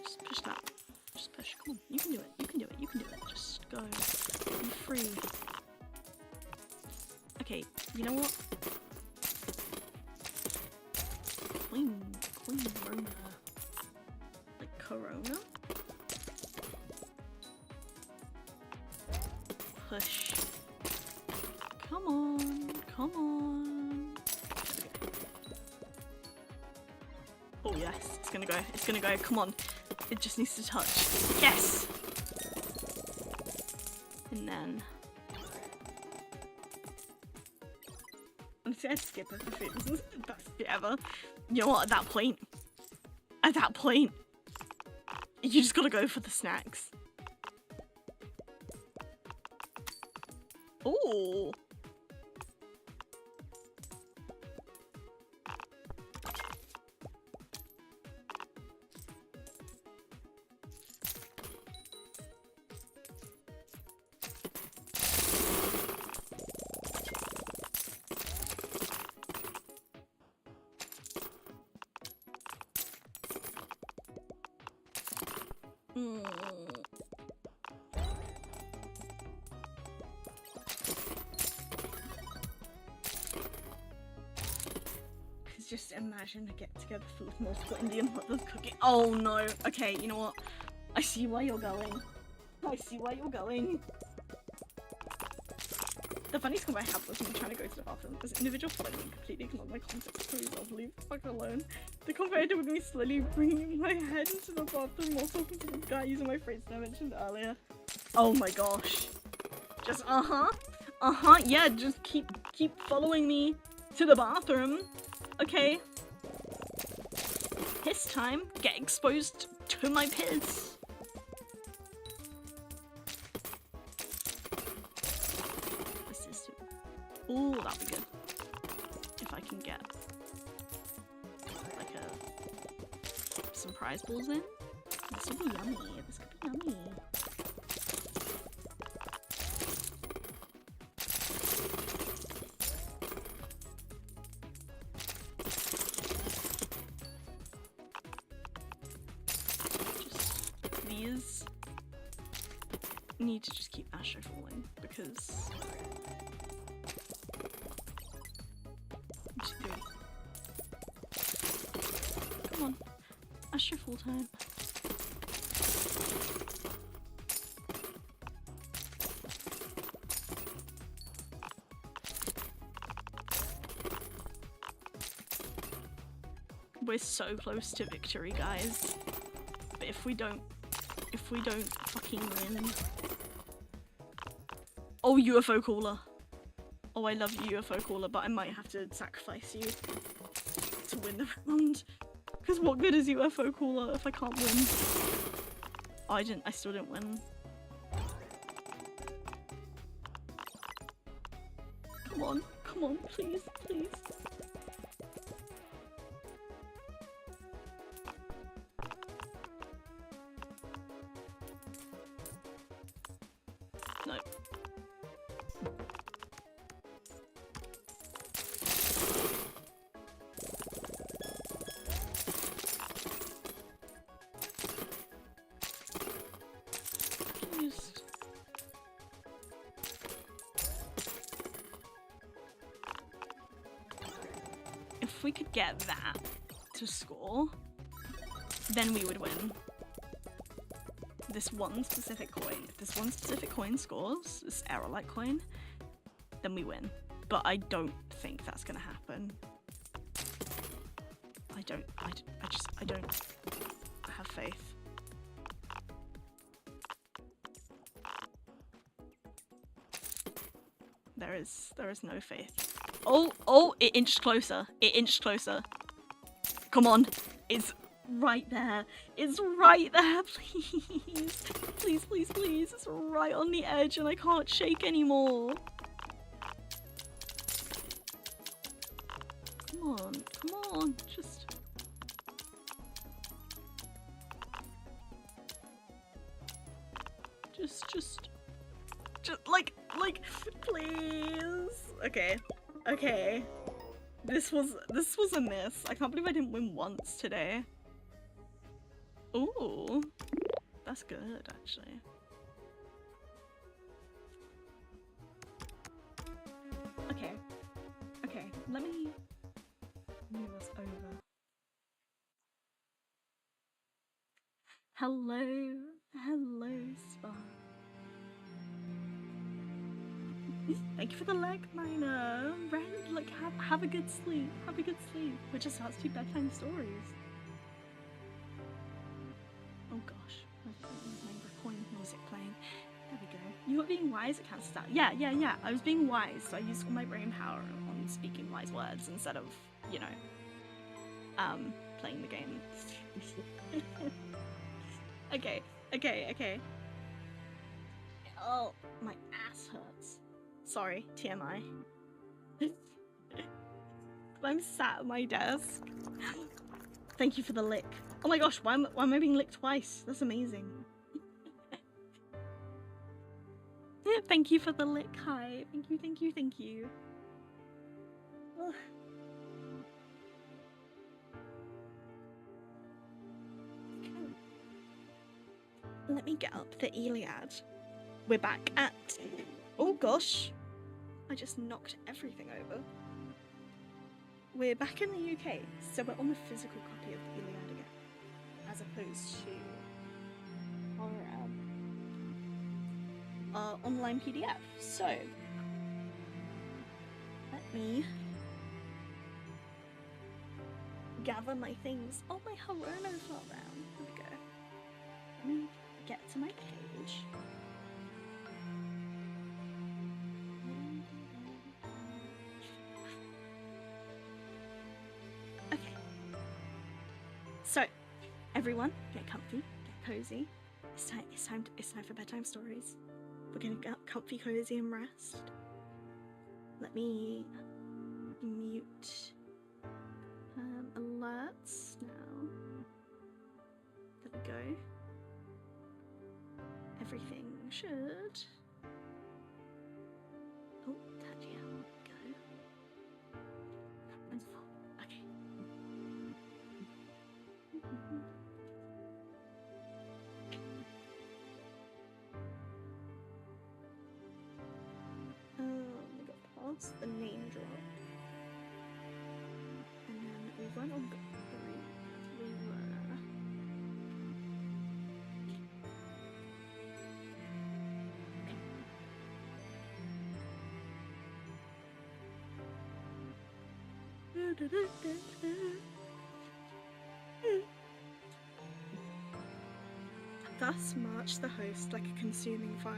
Just push that. Just push. Come on. You can do it. You can do it. You can do it. Just go. Be free. Okay, you know what? Queen Rona. Like Corona? Push. Come on, come on. Oh yes, it's gonna go, it's gonna go, come on. It just needs to touch. Yes! And then... Honestly, I'd skip everything. This is the best bit ever. You know what, at that point, you just gotta go for the snacks. Oh! Just imagine a get-together full of multiple Indian mothers cooking. Oh no! Okay, you know what? I see why you're going. I see why you're going. The funniest comment I had was me trying to go to the bathroom. This individual following me completely ignored my context. Please, I'll leave the fuck alone. The conveyor with me slowly bringing my head into the bathroom while talking to the guy using my phrase that I mentioned earlier. Oh my gosh. Just yeah, just keep following me to the bathroom. Okay. Piss time. Get exposed to my piss. This is... Ooh, that'll be good. If I can get like some prize balls in. This will be yummy. This could be yummy. Need to just keep Astro falling because 1, 2, 3. Come on, Astro full time. We're so close to victory, guys. But if we don't fucking win. Oh, UFO caller. Oh, I love you, UFO caller, but I might have to sacrifice you to win the round. Because what good is UFO caller if I can't win? Oh, I still didn't win. Come on, please, please. No. Just... If we could get that to score, then we would win. This one specific coin. If this one specific coin scores, this arrow-like coin, then we win. But I don't think that's gonna happen. I don't have faith. There is no faith. Oh, it inched closer. It inched closer. Come on. It's right there. It's right there, please. Please, please, please. It's right on the edge and I can't shake anymore. Come on, just... Okay. Okay. This was a miss. I can't believe I didn't win once today. Ooh. That's good, actually. Okay. Okay, let me move us over. Hello. Hello, Spa. Thank you for the leg, Miner. Ren, like, have a good sleep. Have a good sleep. We're just about to do bedtime stories. Oh gosh, where's my RACCOIN music playing? There we go. You were being wise, it can't stop. Yeah. I was being wise, so I used all my brain power on speaking wise words instead of, you know, playing the game. Okay. Oh, my ass hurts. Sorry, TMI. I'm sat at my desk. Thank you for the lick. Oh my gosh, why am I being licked twice? That's amazing. Thank you for the lick. Hi. Thank you. Ugh. Let me get up the Iliad. We're back at... Oh gosh. I just knocked everything over. We're back in the UK, so we're on a physical copy of the Iliad again, as opposed to our online PDF. So, let me gather my things. Oh, my Harono fell down. There we go. Let me get to my page. Okay. So, everyone, get comfy, get cozy. It's time for bedtime stories. We're gonna get comfy, cozy, and rest. Let me mute alerts now. There we go. Everything should. Oh, Tadja, go. Wonderful. Okay. We got past the name drop. And then we run on 3. We were... Thus marched the host like a consuming fire,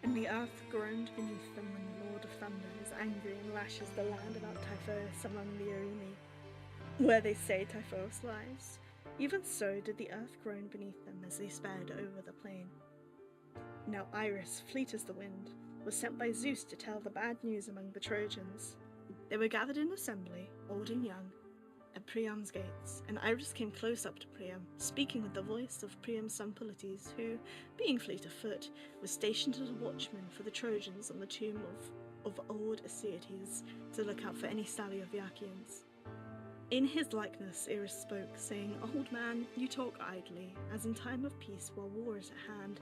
and the earth groaned beneath them when the Lord of Thunder is angry and lashes the land about Typhus among the Arimi, where they say Typhus lies. Even so did the earth groan beneath them as they sped over the plain. Now Iris, fleet as the wind, was sent by Zeus to tell the bad news among the Trojans. They were gathered in assembly, old and young, at Priam's gates, and Iris came close up to Priam, speaking with the voice of Priam's son Polites, who, being fleet of foot, was stationed as a watchman for the Trojans on the tomb of old Aeaetes to look out for any sally of the Achaeans. In his likeness Iris spoke, saying, "Old man, you talk idly, as in time of peace while war is at hand.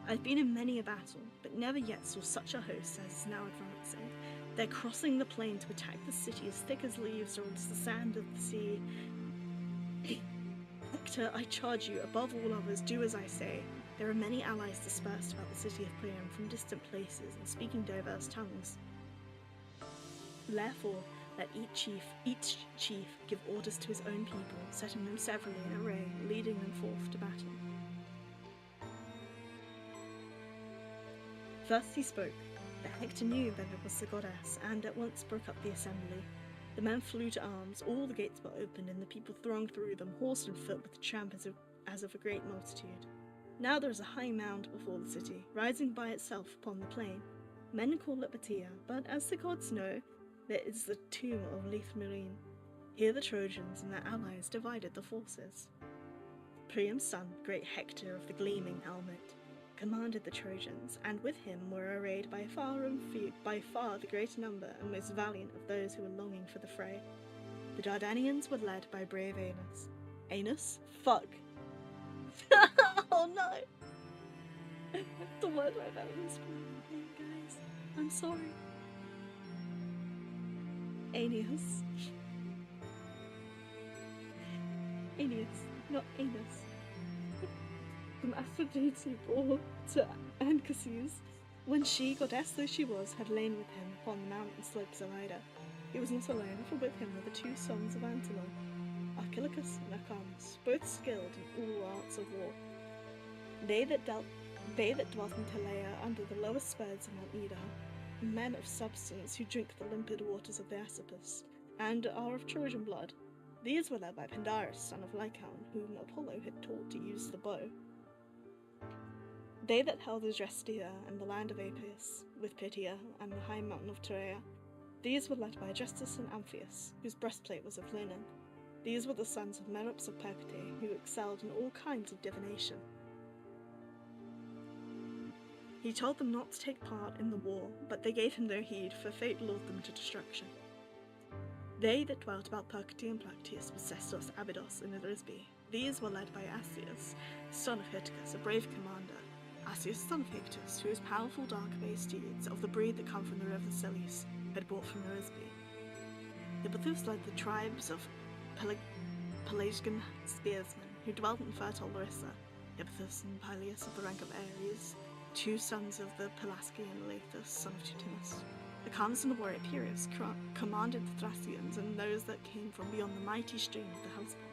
I've been in many a battle, but never yet saw such a host as is now advancing. They're crossing the plain to attack the city as thick as leaves or as the sand of the sea. Hector, I charge you, above all others, do as I say. There are many allies dispersed about the city of Priam from distant places and speaking diverse tongues. Therefore, let each chief give orders to his own people, setting them severally in array, leading them forth to battle." Thus he spoke, but Hector knew that it was the goddess, and at once broke up the assembly. The men flew to arms, all the gates were opened, and the people thronged through them, horse and foot, with the tramp as of a great multitude. Now there is a high mound before the city, rising by itself upon the plain. Men call it Batia, but as the gods know, there is the tomb of Leithmarine. Here the Trojans and their allies divided the forces. Priam's son, great Hector of the gleaming helmet, commanded the Trojans, and with him were arrayed by far the greater number and most valiant of those who were longing for the fray. The Dardanians were led by brave Aenus. Aenus? Fuck. Oh no! The word I've ever spoken, guys. I'm sorry. Aeneas. Aeneas, not Anus. From Aphrodite bore to Anchises, when she, goddess though she was, had lain with him upon the mountain slopes of Ida. He was not alone, for with him were the two sons of Antenor, Archilochus and Acamas, both skilled in all arts of war. They that dwelt in Telea under the lowest spurs of Mount Ida, men of substance who drink the limpid waters of the Asopus, and are of Trojan blood. These were led by Pandarus, son of Lycaon, whom Apollo had taught to use the bow. They that held Adrestia and the land of Apius, with Pythia and the high mountain of Terea, these were led by Adrestus and Amphius, whose breastplate was of linen. These were the sons of Merops of Percote, who excelled in all kinds of divination. He told them not to take part in the war, but they gave him no heed, for fate lured them to destruction. They that dwelt about Percote and Plactius were Sestos, Abydos, and Erisbe. These were led by Asius, son of Hiticus, a brave commander. Asius, son of Hiticus, whose powerful dark-based steeds, of the breed that come from the river Seleuce, had brought from Erisbe. Hippothes led the tribes of Pelagian spearsmen, who dwelt in fertile Larissa. Hippothes and Pyleus of the rank of Ares, two sons of the Pelasgian Lathus, son of Tutimus. Acamas and the warrior Pyrrhus commanded the Thracians and those that came from beyond the mighty stream of the Hellespont.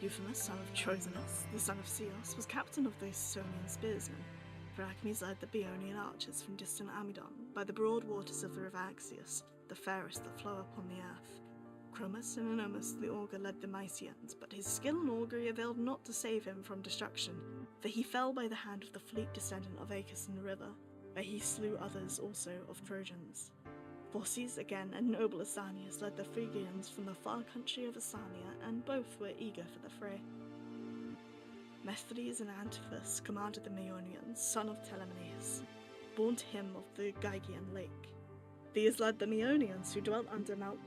Euphemus, son of Trosilus, the son of Ceos, was captain of the Sonian spearsmen. Heracles led the Boeotian archers from distant Amydon, by the broad waters of the river Axius, the fairest that flow upon the earth. Chromis and Anomus the augur led the Mysians, but his skill in augury availed not to save him from destruction, for he fell by the hand of the fleet descendant of Acus in the river, where he slew others also of Trojans. Phorcys again and noble Asanius led the Phrygians from the far country of Asania, and both were eager for the fray. Mesthes and Antiphus commanded the Maeonians, son of Telemenes, born to him of the Gygaean lake. These led the Maeonians, who dwelt under Mount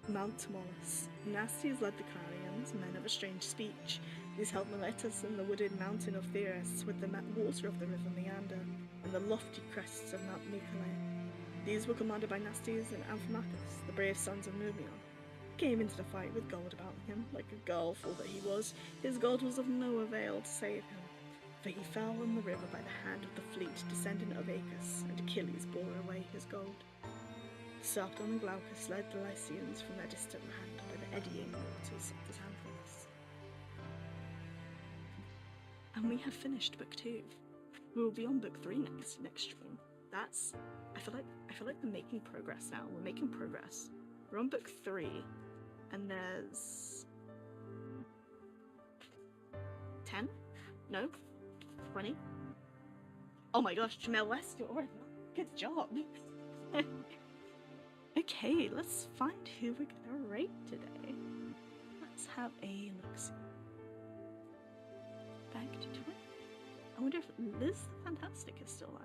Tmolus. Nastes led the Carians, men of a strange speech. These held Miletus and the wooded mountain of Theras, with the water of the river Meander, and the lofty crests of Mount Mycale. These were commanded by Nastes and Amphimachus, the brave sons of Numion. Came into the fight with gold about him, like a girl fool that he was. His gold was of no avail to save him, for he fell in the river by the hand of the fleet descendant of Acus, and Achilles bore away his gold. Sarpedon and Glaucus led the Lycians from their distant land by the eddying waters of the Xanthus. And we have finished book 2. We will be on book 3 next stream. I feel like we're making progress now. We're making progress. We're on book 3, and there's 10? No? 20? Oh my gosh, Jamel West, you're already on. Good job. Okay, let's find who we're gonna rate today. Let's have a look-see. Back to it. I wonder if Liz the Fantastic is still alive.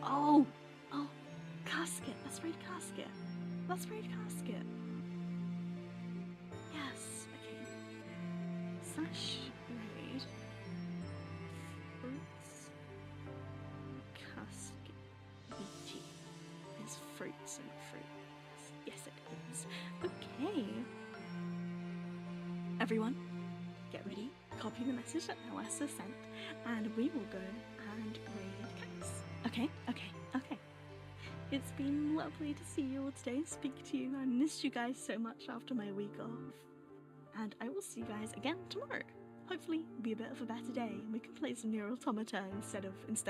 Oh, Casket. Let's read Casket. Yes, okay. Sash raid. Fruits. Casket. BT. It's fruits and fruits. Yes, it is. Okay. Everyone, get ready. Copy the message that Melissa sent, and we will go and raid Cass. Okay. It's been lovely to see you all today, speak to you. I missed you guys so much after my week off. And I will see you guys again tomorrow. Hopefully it'll be a bit of a better day and we can play some Nier Automata instead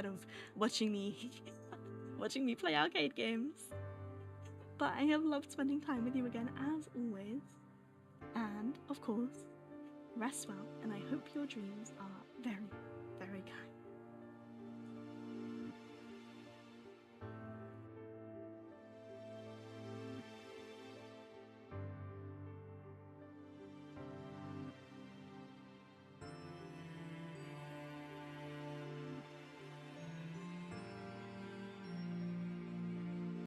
of watching me play arcade games. But I have loved spending time with you again as always. And of course, rest well, and I hope your dreams are very